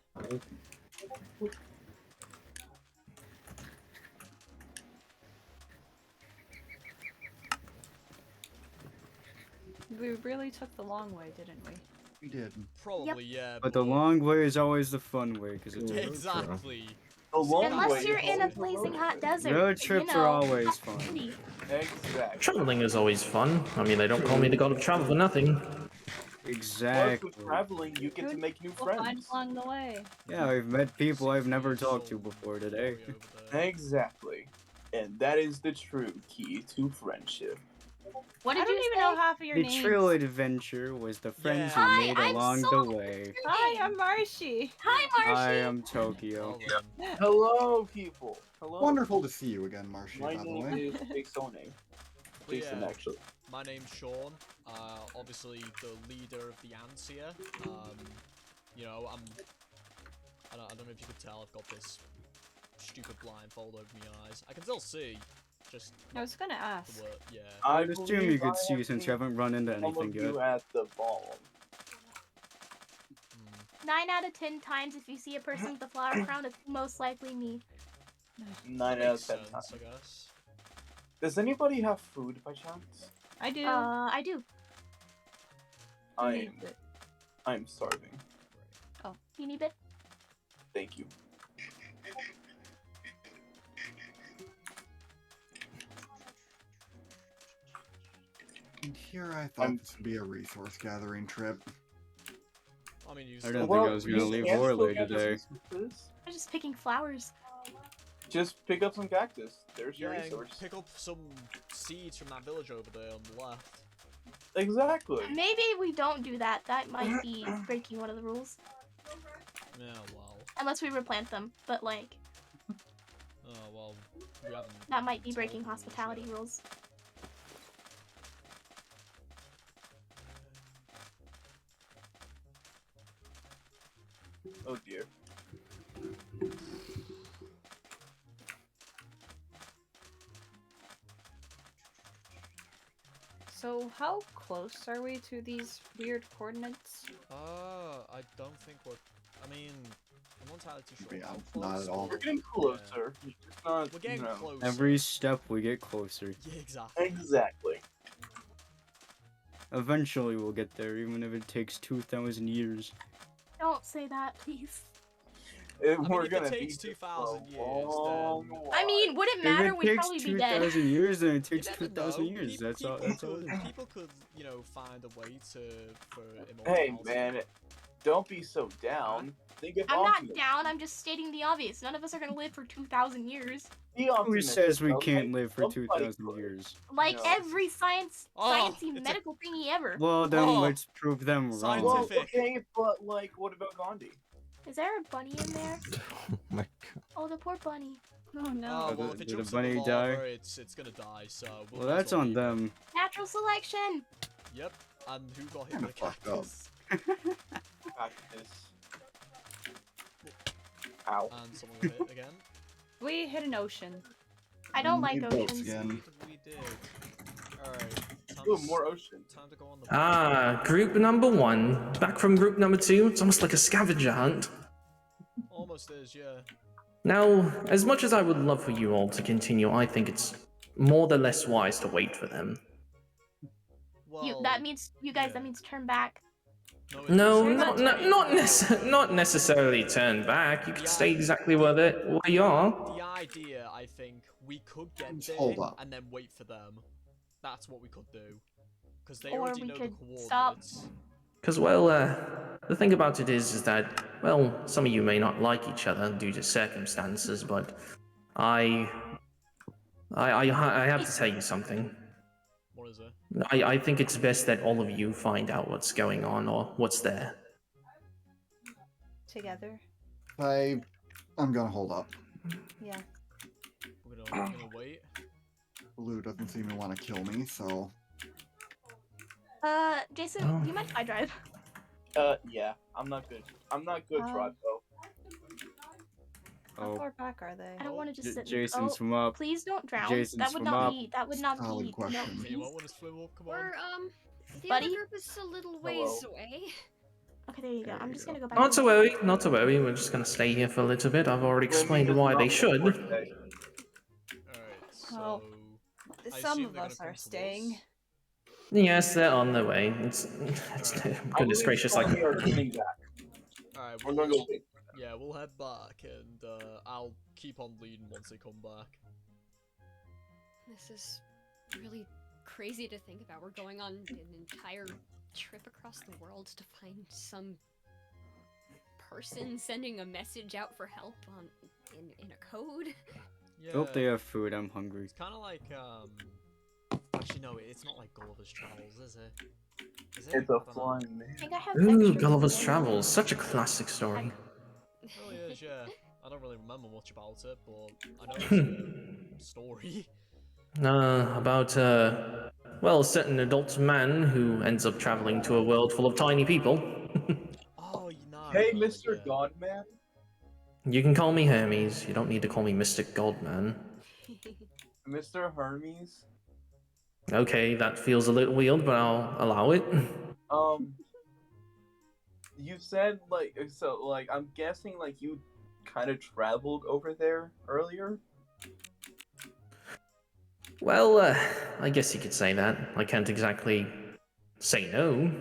[SPEAKER 9] We really took the long way, didn't we?
[SPEAKER 1] We did.
[SPEAKER 2] Probably, yeah.
[SPEAKER 13] But the long way is always the fun way, because it's
[SPEAKER 2] Exactly.
[SPEAKER 5] Unless you're in a blazing hot desert.
[SPEAKER 13] Road trips are always fun.
[SPEAKER 11] Exactly.
[SPEAKER 14] Traveling is always fun. I mean, they don't call me the god of travel for nothing.
[SPEAKER 13] Exactly.
[SPEAKER 11] With traveling, you get to make new
[SPEAKER 9] We'll find
[SPEAKER 11] friends.
[SPEAKER 9] along the way.
[SPEAKER 13] Yeah, I've met people I've never talked to before today.
[SPEAKER 11] Exactly. And that is the true key to friendship.
[SPEAKER 9] What did I don't even know half of your
[SPEAKER 13] The
[SPEAKER 9] names.
[SPEAKER 13] true adventure was the friends you
[SPEAKER 9] Hi,
[SPEAKER 13] made
[SPEAKER 9] I'm
[SPEAKER 13] along
[SPEAKER 9] so-
[SPEAKER 13] the way.
[SPEAKER 9] Hi, I'm Marshy.
[SPEAKER 5] Hi,
[SPEAKER 13] I am Tokyo.
[SPEAKER 11] Hello, people. Hello.
[SPEAKER 1] Wonderful to see you again, Marshy,
[SPEAKER 11] My
[SPEAKER 1] by the
[SPEAKER 11] name
[SPEAKER 1] way.
[SPEAKER 11] is Jason. Jason,
[SPEAKER 2] Yeah.
[SPEAKER 11] actually.
[SPEAKER 2] My name's Sean. Obviously the leader of the ants here. You know, I don't know if you could tell. I've got this stupid blindfold over my eyes. I can still see. Just
[SPEAKER 9] I was gonna ask.
[SPEAKER 2] the word, yeah.
[SPEAKER 13] I would assume you
[SPEAKER 11] believe
[SPEAKER 13] could
[SPEAKER 11] I
[SPEAKER 13] see
[SPEAKER 11] have
[SPEAKER 13] since
[SPEAKER 11] seen
[SPEAKER 13] you haven't run into
[SPEAKER 11] some
[SPEAKER 13] anything
[SPEAKER 11] of you
[SPEAKER 13] yet.
[SPEAKER 11] at the ball.
[SPEAKER 16] 9 out of 10 times, if you see a person with a flower crown, it's most likely me.
[SPEAKER 11] 9 out of 10
[SPEAKER 2] Makes
[SPEAKER 11] times.
[SPEAKER 2] sense, I guess.
[SPEAKER 11] Does anybody have food by chance?
[SPEAKER 9] I do.
[SPEAKER 16] I do.
[SPEAKER 11] I'm starving.
[SPEAKER 16] Oh, you need it?
[SPEAKER 11] Thank you.
[SPEAKER 1] And here I thought this would be a resource gathering trip.
[SPEAKER 2] I mean, you
[SPEAKER 13] I didn't think I was gonna leave Orley today.
[SPEAKER 16] I'm just picking flowers.
[SPEAKER 11] Just pick up some cactus. There's your
[SPEAKER 2] Yeah, and
[SPEAKER 11] resource.
[SPEAKER 2] pick up some seeds from that village over there on the left.
[SPEAKER 11] Exactly.
[SPEAKER 16] Maybe we don't do that. That might be breaking one of the rules.
[SPEAKER 2] Yeah, well.
[SPEAKER 16] Unless we replant them. But, like,
[SPEAKER 2] Oh, well, we haven't...
[SPEAKER 16] that might be breaking hospitality rules.
[SPEAKER 11] Oh dear.
[SPEAKER 9] So how close are we to these weird coordinates?
[SPEAKER 2] I don't think we're... I mean, I'm not entirely too sure
[SPEAKER 1] Yeah,
[SPEAKER 2] how
[SPEAKER 1] not
[SPEAKER 2] close,
[SPEAKER 1] at all.
[SPEAKER 11] We're getting closer. It's not,
[SPEAKER 2] We're getting
[SPEAKER 11] you know.
[SPEAKER 2] closer.
[SPEAKER 13] Every step we get closer.
[SPEAKER 2] Yeah, exactly.
[SPEAKER 11] Exactly.
[SPEAKER 13] Eventually we'll get there, even if it takes 2,000 years.
[SPEAKER 16] Don't say that, please.
[SPEAKER 11] We're
[SPEAKER 2] if
[SPEAKER 11] gonna
[SPEAKER 2] it takes
[SPEAKER 11] be
[SPEAKER 2] 2,000 years,
[SPEAKER 11] long
[SPEAKER 2] then...
[SPEAKER 16] I mean, would it
[SPEAKER 13] If
[SPEAKER 16] matter?
[SPEAKER 13] it
[SPEAKER 16] We'd
[SPEAKER 13] takes
[SPEAKER 16] probably be dead.
[SPEAKER 13] 2,000 years, then it takes
[SPEAKER 2] You never
[SPEAKER 13] 2,000
[SPEAKER 2] know.
[SPEAKER 13] years. That's all. That's all.
[SPEAKER 2] People could, you know, find a way for
[SPEAKER 11] Hey
[SPEAKER 2] immortality.
[SPEAKER 11] man, don't be so down. Think of
[SPEAKER 16] I'm not
[SPEAKER 11] optimism.
[SPEAKER 16] down, I'm just stating the obvious. None of us are gonna live for 2,000 years.
[SPEAKER 11] Be
[SPEAKER 13] Who
[SPEAKER 11] optimistic,
[SPEAKER 13] says we
[SPEAKER 11] okay?
[SPEAKER 13] can't live for
[SPEAKER 11] Somebody
[SPEAKER 13] 2,000
[SPEAKER 11] could.
[SPEAKER 13] years?
[SPEAKER 16] Like
[SPEAKER 11] No.
[SPEAKER 16] every sciencey
[SPEAKER 2] it's a-
[SPEAKER 16] medical thingy ever.
[SPEAKER 13] Well, then
[SPEAKER 2] Oh.
[SPEAKER 13] let's prove them wrong.
[SPEAKER 11] Well,
[SPEAKER 2] Scientific.
[SPEAKER 11] okay, but like, what about Gandhi?
[SPEAKER 16] Is there a bunny in there?
[SPEAKER 17] Oh my god.
[SPEAKER 16] Oh, the poor bunny.
[SPEAKER 9] Oh no.
[SPEAKER 2] Oh, well,
[SPEAKER 13] Did
[SPEAKER 2] if it
[SPEAKER 13] the
[SPEAKER 2] jumps
[SPEAKER 13] bunny
[SPEAKER 2] in the
[SPEAKER 13] die?
[SPEAKER 2] lava, it's gonna die, so...
[SPEAKER 13] Well,
[SPEAKER 2] might as
[SPEAKER 13] that's
[SPEAKER 2] well
[SPEAKER 13] on
[SPEAKER 2] leave it.
[SPEAKER 13] them.
[SPEAKER 16] Natural selection.
[SPEAKER 2] Yep, and who got hit
[SPEAKER 1] Kinda
[SPEAKER 2] with a
[SPEAKER 1] fucked up.
[SPEAKER 2] cactus?
[SPEAKER 11] Cactus. Ow.
[SPEAKER 2] And someone got hit again?
[SPEAKER 9] We hit an ocean.
[SPEAKER 16] I don't like
[SPEAKER 1] Need boats
[SPEAKER 16] oceans.
[SPEAKER 1] again.
[SPEAKER 2] We did. Alright, time,
[SPEAKER 11] Ooh,
[SPEAKER 2] to
[SPEAKER 11] more ocean.
[SPEAKER 2] time to go on the...
[SPEAKER 14] Ah, group number 1. Back from group number 2. It's almost like a scavenger hunt.
[SPEAKER 2] Almost is, yeah.
[SPEAKER 14] Now, as much as I would love for you all to continue, I think it's more than less wise to wait for them.
[SPEAKER 2] Well,
[SPEAKER 16] That means you guys. That means turn back.
[SPEAKER 14] No,
[SPEAKER 2] it's
[SPEAKER 14] not necessarily turn back. You could stay exactly where you are.
[SPEAKER 2] The idea, I think, we could get
[SPEAKER 1] Just
[SPEAKER 2] there
[SPEAKER 1] hold up.
[SPEAKER 2] and then wait for them. That's what we could do. Because they
[SPEAKER 16] Or
[SPEAKER 2] already
[SPEAKER 16] we
[SPEAKER 2] know
[SPEAKER 16] could
[SPEAKER 2] the
[SPEAKER 16] stop.
[SPEAKER 2] coordinates.
[SPEAKER 14] Because, well, the thing about it is that, well, some of you may not like each other due to circumstances, but I have to tell you something.
[SPEAKER 2] What is it?
[SPEAKER 14] I think it's best that all of you find out what's going on or what's there.
[SPEAKER 9] Together.
[SPEAKER 1] I'm gonna hold up.
[SPEAKER 9] Yeah.
[SPEAKER 2] We're gonna wait.
[SPEAKER 1] Blue doesn't seem to want to kill me, so.
[SPEAKER 16] Jason,
[SPEAKER 14] Oh.
[SPEAKER 16] do you mind if I drive?
[SPEAKER 11] Yeah, I'm not good. I'm not good drive though.
[SPEAKER 9] How far back are they?
[SPEAKER 16] I don't want to just sit.
[SPEAKER 13] Jason,
[SPEAKER 16] Oh,
[SPEAKER 13] swim up.
[SPEAKER 16] please don't drown.
[SPEAKER 13] Jason,
[SPEAKER 16] That would
[SPEAKER 13] swim
[SPEAKER 16] not
[SPEAKER 13] up.
[SPEAKER 16] be. That would not
[SPEAKER 1] Solid
[SPEAKER 16] be.
[SPEAKER 1] question.
[SPEAKER 16] No,
[SPEAKER 2] You
[SPEAKER 16] please.
[SPEAKER 2] might want to swim up. Come on.
[SPEAKER 6] We're the
[SPEAKER 16] Buddy?
[SPEAKER 6] other group is a little ways away.
[SPEAKER 16] Okay, there you go. I'm just gonna go back.
[SPEAKER 14] Not to worry, not to worry. We're just gonna stay here for a little bit. I've already explained why they should.
[SPEAKER 2] Alright, so.
[SPEAKER 9] Well,
[SPEAKER 2] I
[SPEAKER 9] some
[SPEAKER 2] assume
[SPEAKER 9] of
[SPEAKER 2] they're
[SPEAKER 9] us
[SPEAKER 2] gonna
[SPEAKER 9] are
[SPEAKER 2] come to
[SPEAKER 9] staying.
[SPEAKER 14] Yes, they're on their way. It's goodness gracious, like.
[SPEAKER 11] We are coming back.
[SPEAKER 2] Alright,
[SPEAKER 11] We're gonna go.
[SPEAKER 2] Yeah, we'll head back, and I'll keep on leading once they come back.
[SPEAKER 6] This is really crazy to think about. We're going on an entire trip across the world to find some person sending a message out for help in a code.
[SPEAKER 2] Yeah.
[SPEAKER 13] Hope they have food. I'm hungry.
[SPEAKER 2] It's kind of like Actually, no, it's not like Gulliver's Travels, is it? Is it?
[SPEAKER 11] It's a flying man.
[SPEAKER 16] I think I have
[SPEAKER 14] Ooh,
[SPEAKER 16] extra
[SPEAKER 14] Gulliver's
[SPEAKER 16] food.
[SPEAKER 14] Travels, such a classic story.
[SPEAKER 2] It really is, yeah. I don't really remember much about it, but I know it's a story.
[SPEAKER 14] About well, a certain adult man who ends up traveling to a world full of tiny people.
[SPEAKER 2] Oh, you know.
[SPEAKER 11] Hey, Mr. Godman.
[SPEAKER 14] You can call me Hermes. You don't need to call me Mr. Godman.
[SPEAKER 11] Mr. Hermes.
[SPEAKER 14] Okay, that feels a little weird, but I'll allow it.
[SPEAKER 11] You said like I'm guessing like you kind of traveled over there earlier.
[SPEAKER 14] Well, I guess you could say that. I can't exactly say no.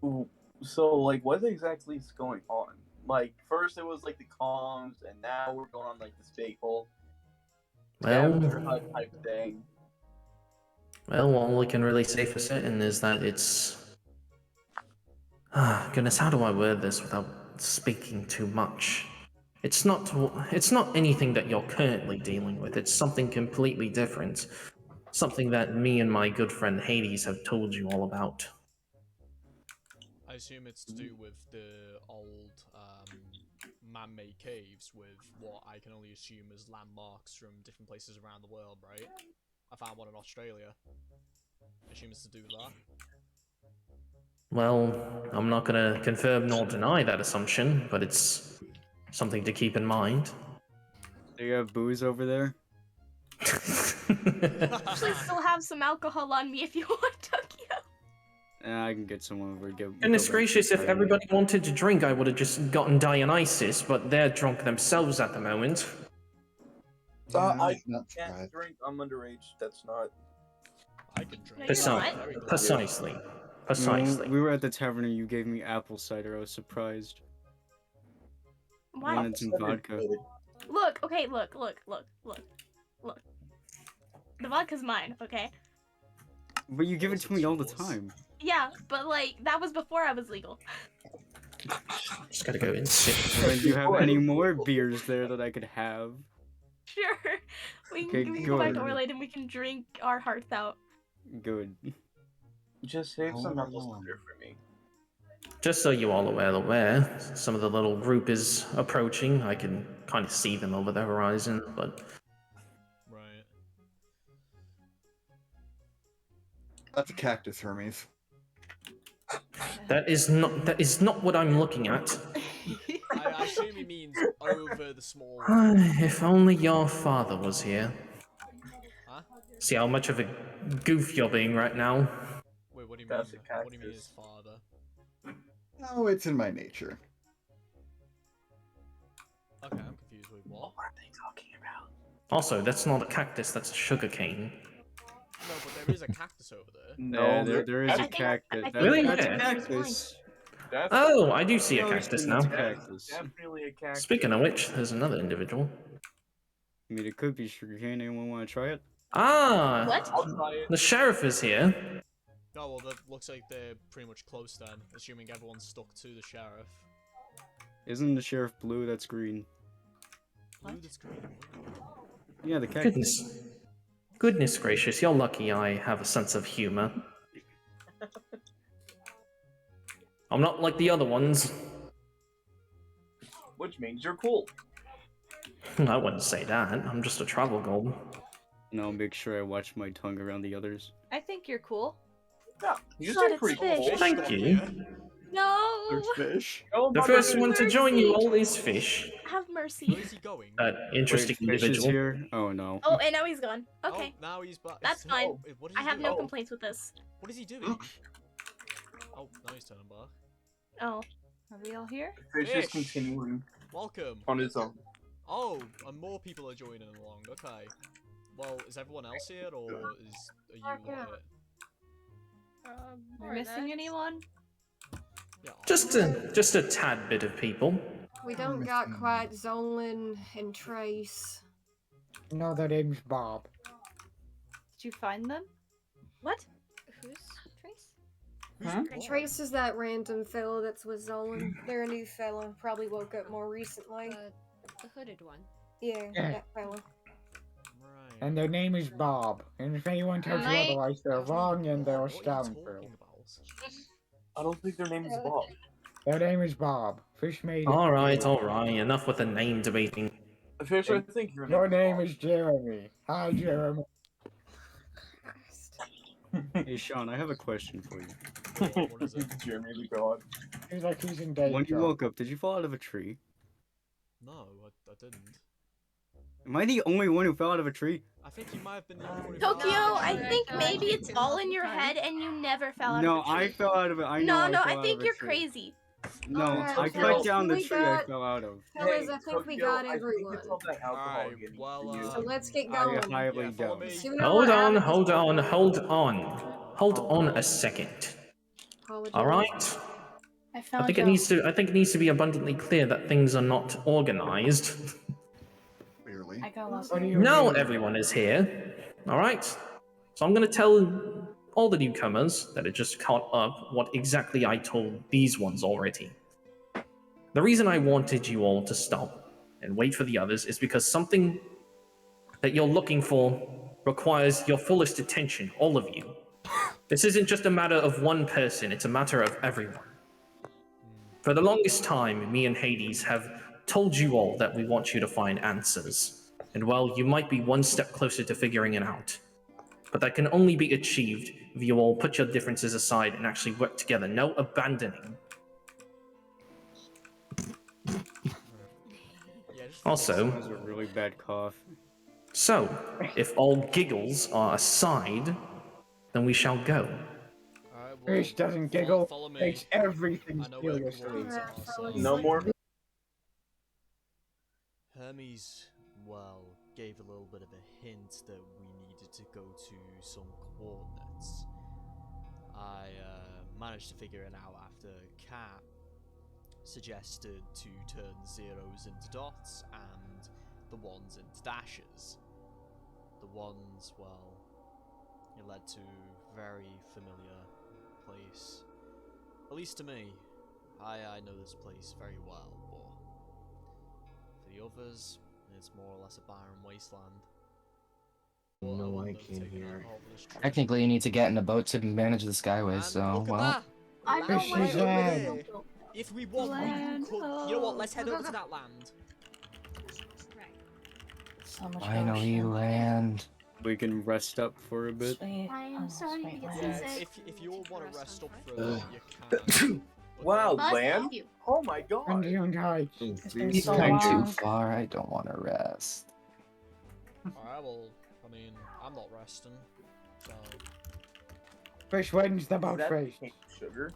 [SPEAKER 11] Ooh, so like what exactly is going on? Like first it was like the comms, and now we're going on like this big whole scavenger hunt type thing.
[SPEAKER 14] Well, all I can really say for certain is that it's... goodness, how do I word this without speaking too much? It's not anything that you're currently dealing with. It's something completely different. Something that me and my good friend Hades have told you all about.
[SPEAKER 2] I assume it's to do with the old man-made caves with what I can only assume is landmarks from different places around the world, right? I found one in Australia. I assume it's to do with that.
[SPEAKER 14] Well, I'm not gonna confirm nor deny that assumption, but it's something to keep in mind.
[SPEAKER 13] Do you have booze over there?
[SPEAKER 16] Actually, still have some alcohol on me if you want, Tokyo.
[SPEAKER 13] I can get someone over.
[SPEAKER 14] Goodness gracious, if everybody wanted to drink, I would have just gotten Dionysus, but they're drunk themselves at the moment.
[SPEAKER 11] I can't drink. I'm underage. That's not.
[SPEAKER 2] I can drink.
[SPEAKER 14] Precisely.
[SPEAKER 13] We were at the tavern and you gave me apple cider. I was surprised.
[SPEAKER 16] Why?
[SPEAKER 13] I wanted some vodka.
[SPEAKER 16] Look, okay, look. The vodka's mine, okay?
[SPEAKER 13] But you give it to me all the time.
[SPEAKER 16] Yeah, but like, that was before I was legal.
[SPEAKER 14] Just gotta go in.
[SPEAKER 13] Do you have any more beers there that I could have?
[SPEAKER 16] Sure. We
[SPEAKER 13] Okay,
[SPEAKER 16] can go back to
[SPEAKER 13] good.
[SPEAKER 16] Orlade and we can drink our hearts out.
[SPEAKER 13] Good.
[SPEAKER 11] Just save some apple cider for me.
[SPEAKER 14] Just so you all are aware, some of the little group is approaching. I can kind of see them over the horizon, but...
[SPEAKER 2] Right.
[SPEAKER 1] That's a cactus, Hermes.
[SPEAKER 14] That is not what I'm looking at.
[SPEAKER 2] I assume he means over the small...
[SPEAKER 14] If only your father was here.
[SPEAKER 2] Huh?
[SPEAKER 14] See how much of a goof you're being right now.
[SPEAKER 2] Wait, what do you mean? What do you mean his father?
[SPEAKER 1] Oh, it's in my nature.
[SPEAKER 2] Okay, I'm confused with what?
[SPEAKER 11] What are they talking about?
[SPEAKER 14] Also, that's not a cactus, that's a sugar cane.
[SPEAKER 2] No, but there is a cactus over there.
[SPEAKER 13] No, there is a cactus.
[SPEAKER 14] Really?
[SPEAKER 13] That's
[SPEAKER 14] Yeah.
[SPEAKER 13] a cactus.
[SPEAKER 14] Oh, I do see a
[SPEAKER 13] No,
[SPEAKER 14] cactus
[SPEAKER 13] it's
[SPEAKER 14] now.
[SPEAKER 13] a cactus.
[SPEAKER 11] Definitely a cactus.
[SPEAKER 14] Speaking of which, there's another individual.
[SPEAKER 13] I mean, it could be sugarcane. Anyone want to try it?
[SPEAKER 14] Ah!
[SPEAKER 16] What?
[SPEAKER 11] I'll try it.
[SPEAKER 14] The sheriff is here.
[SPEAKER 2] Oh, well, that looks like they're pretty much close then, assuming everyone's stuck to the sheriff.
[SPEAKER 13] Isn't the sheriff blue? That's green.
[SPEAKER 2] Blue, that's green.
[SPEAKER 13] Yeah, the cactus.
[SPEAKER 14] Goodness gracious, you're lucky I have a sense of humor. I'm not like the other ones.
[SPEAKER 11] which means you're cool.
[SPEAKER 14] I wouldn't say that. I'm just a travel gold.
[SPEAKER 13] And I'll make sure I watch my tongue around the others.
[SPEAKER 9] I think you're cool.
[SPEAKER 11] Yeah, you
[SPEAKER 16] But
[SPEAKER 11] seem
[SPEAKER 16] it's
[SPEAKER 11] pretty
[SPEAKER 16] fish.
[SPEAKER 11] cool.
[SPEAKER 14] Thank you.
[SPEAKER 16] No.
[SPEAKER 1] There's fish.
[SPEAKER 11] Oh,
[SPEAKER 14] The
[SPEAKER 11] my
[SPEAKER 14] first
[SPEAKER 11] goodness.
[SPEAKER 14] one to join you all is Fish.
[SPEAKER 16] Have mercy.
[SPEAKER 2] Where is he going?
[SPEAKER 14] Interesting
[SPEAKER 13] Wait, Fish is
[SPEAKER 14] individual.
[SPEAKER 13] here? Oh no.
[SPEAKER 16] Oh, and now he's gone. Okay.
[SPEAKER 2] Oh, now he's back.
[SPEAKER 16] That's fine.
[SPEAKER 2] Oh, what is
[SPEAKER 16] I
[SPEAKER 2] he
[SPEAKER 16] have
[SPEAKER 2] doing?
[SPEAKER 16] no complaints with this.
[SPEAKER 2] What is he doing? Oh, now he's turning back.
[SPEAKER 16] Oh.
[SPEAKER 9] Are we all here?
[SPEAKER 11] Fish is continuing
[SPEAKER 2] Welcome.
[SPEAKER 11] on his own.
[SPEAKER 2] Oh, and more people are joining along. Okay. Well, is everyone else here, or are you here?
[SPEAKER 9] Are we missing anyone?
[SPEAKER 2] Yeah.
[SPEAKER 14] Just a tad bit of people.
[SPEAKER 5] We don't got quite Zolan and Trace.
[SPEAKER 4] No, their name's Bob.
[SPEAKER 9] Did you find them?
[SPEAKER 16] What?
[SPEAKER 6] Who's Trace?
[SPEAKER 5] Trace is that random fellow that's with Zolan. They're a new fellow. Probably woke up more recently.
[SPEAKER 6] The hooded one.
[SPEAKER 5] Yeah,
[SPEAKER 4] Yeah.
[SPEAKER 5] that fellow.
[SPEAKER 4] And their name is Bob. And if anyone tells you otherwise, they're wrong and they're a scoundrel.
[SPEAKER 11] I don't think their name is Bob.
[SPEAKER 4] Their name is Bob. Fish made it.
[SPEAKER 14] All right. Enough with the name debating.
[SPEAKER 11] Fish, I think
[SPEAKER 4] Your name is Jeremy. Hi, Jeremy.
[SPEAKER 13] Hey Sean, I have a question for you.
[SPEAKER 2] What is it?
[SPEAKER 11] Jeremy the God.
[SPEAKER 4] He's like he's in danger.
[SPEAKER 13] When you woke up, did you fall out of a tree?
[SPEAKER 2] No, I didn't.
[SPEAKER 13] Am I the only one who fell out of a tree?
[SPEAKER 2] I think you might have been the only one who
[SPEAKER 16] Tokyo,
[SPEAKER 2] fell out.
[SPEAKER 16] I think maybe it's all in your head and you never fell out
[SPEAKER 13] No,
[SPEAKER 16] of a tree.
[SPEAKER 13] I fell out of it. I know.
[SPEAKER 16] No,
[SPEAKER 13] I fell
[SPEAKER 16] I
[SPEAKER 13] out
[SPEAKER 16] think
[SPEAKER 13] of a
[SPEAKER 16] you're
[SPEAKER 13] tree.
[SPEAKER 16] crazy.
[SPEAKER 13] No,
[SPEAKER 5] Alright,
[SPEAKER 13] I
[SPEAKER 5] fellas,
[SPEAKER 13] cut down the
[SPEAKER 5] we
[SPEAKER 13] tree I
[SPEAKER 5] got-
[SPEAKER 13] fell out of.
[SPEAKER 5] Fellas, I think we got
[SPEAKER 11] I think
[SPEAKER 5] everyone.
[SPEAKER 11] it's all that alcohol
[SPEAKER 2] Alright,
[SPEAKER 11] getting
[SPEAKER 2] well,
[SPEAKER 11] to you.
[SPEAKER 5] So let's get
[SPEAKER 13] I
[SPEAKER 5] going.
[SPEAKER 13] highly
[SPEAKER 2] follow
[SPEAKER 13] doubt.
[SPEAKER 2] me.
[SPEAKER 5] Sooner
[SPEAKER 14] Hold
[SPEAKER 5] we're
[SPEAKER 14] on,
[SPEAKER 5] out of
[SPEAKER 14] hold
[SPEAKER 5] this
[SPEAKER 14] on,
[SPEAKER 5] place.
[SPEAKER 14] hold on. Hold on a second.
[SPEAKER 5] Apologies.
[SPEAKER 14] All right.
[SPEAKER 3] I
[SPEAKER 14] I
[SPEAKER 3] found
[SPEAKER 14] think it needs to be abundantly clear that things are not organized.
[SPEAKER 1] Clearly.
[SPEAKER 3] I got lost.
[SPEAKER 4] What do you
[SPEAKER 14] Now
[SPEAKER 4] mean?
[SPEAKER 14] everyone is here. All right. So I'm going to tell all the newcomers that it just caught up what exactly I told these ones already. The reason I wanted you all to stop and wait for the others is because something that you're looking for requires your fullest attention, all of you. This isn't just a matter of one person, it's a matter of everyone. For the longest time, me and Hades have told you all that we want you to find answers. And well, you might be one step closer to figuring it out. But that can only be achieved if you all put your differences aside and actually work together. No abandoning. Also,
[SPEAKER 13] That was a really bad cough.
[SPEAKER 14] so, if all giggles are aside, then we shall go.
[SPEAKER 2] Alright, well,
[SPEAKER 4] Fish doesn't giggle.
[SPEAKER 2] follow me.
[SPEAKER 4] Takes everything
[SPEAKER 2] I know where the
[SPEAKER 4] seriously.
[SPEAKER 2] words are, so...
[SPEAKER 11] No more.
[SPEAKER 2] Hermes, well, gave a little bit of a hint that we needed to go to some coordinates. I managed to figure it out after Cat suggested to turn zeros into dots and the ones into dashes. The ones, well, it led to a very familiar place. At least to me. I know this place very well, but for the others, it's more or less a barren wasteland.
[SPEAKER 17] No, I came here. Technically, you need to get in a boat to manage the Skyways, so, well.
[SPEAKER 16] I know
[SPEAKER 4] Fish
[SPEAKER 16] where
[SPEAKER 4] is
[SPEAKER 16] it
[SPEAKER 4] land.
[SPEAKER 16] is.
[SPEAKER 2] If we want, we could. You know what? Let's head over to that land.
[SPEAKER 3] So much
[SPEAKER 17] Finally land.
[SPEAKER 13] We can rest up for a bit.
[SPEAKER 3] Sweet.
[SPEAKER 16] I am starting to get
[SPEAKER 2] Yeah,
[SPEAKER 16] seasick.
[SPEAKER 2] if you all want to rest up for a bit, you can.
[SPEAKER 11] Wow,
[SPEAKER 16] Buzz,
[SPEAKER 11] land?
[SPEAKER 16] thank you.
[SPEAKER 11] Oh my god.
[SPEAKER 4] Indian heights.
[SPEAKER 3] It's been
[SPEAKER 17] You've
[SPEAKER 3] so
[SPEAKER 17] come too
[SPEAKER 3] long.
[SPEAKER 17] far, I don't want to rest.
[SPEAKER 2] Alright, well, I mean, I'm not resting, so.
[SPEAKER 4] Fish wins the boat
[SPEAKER 11] That
[SPEAKER 4] race.
[SPEAKER 11] ain't sugar.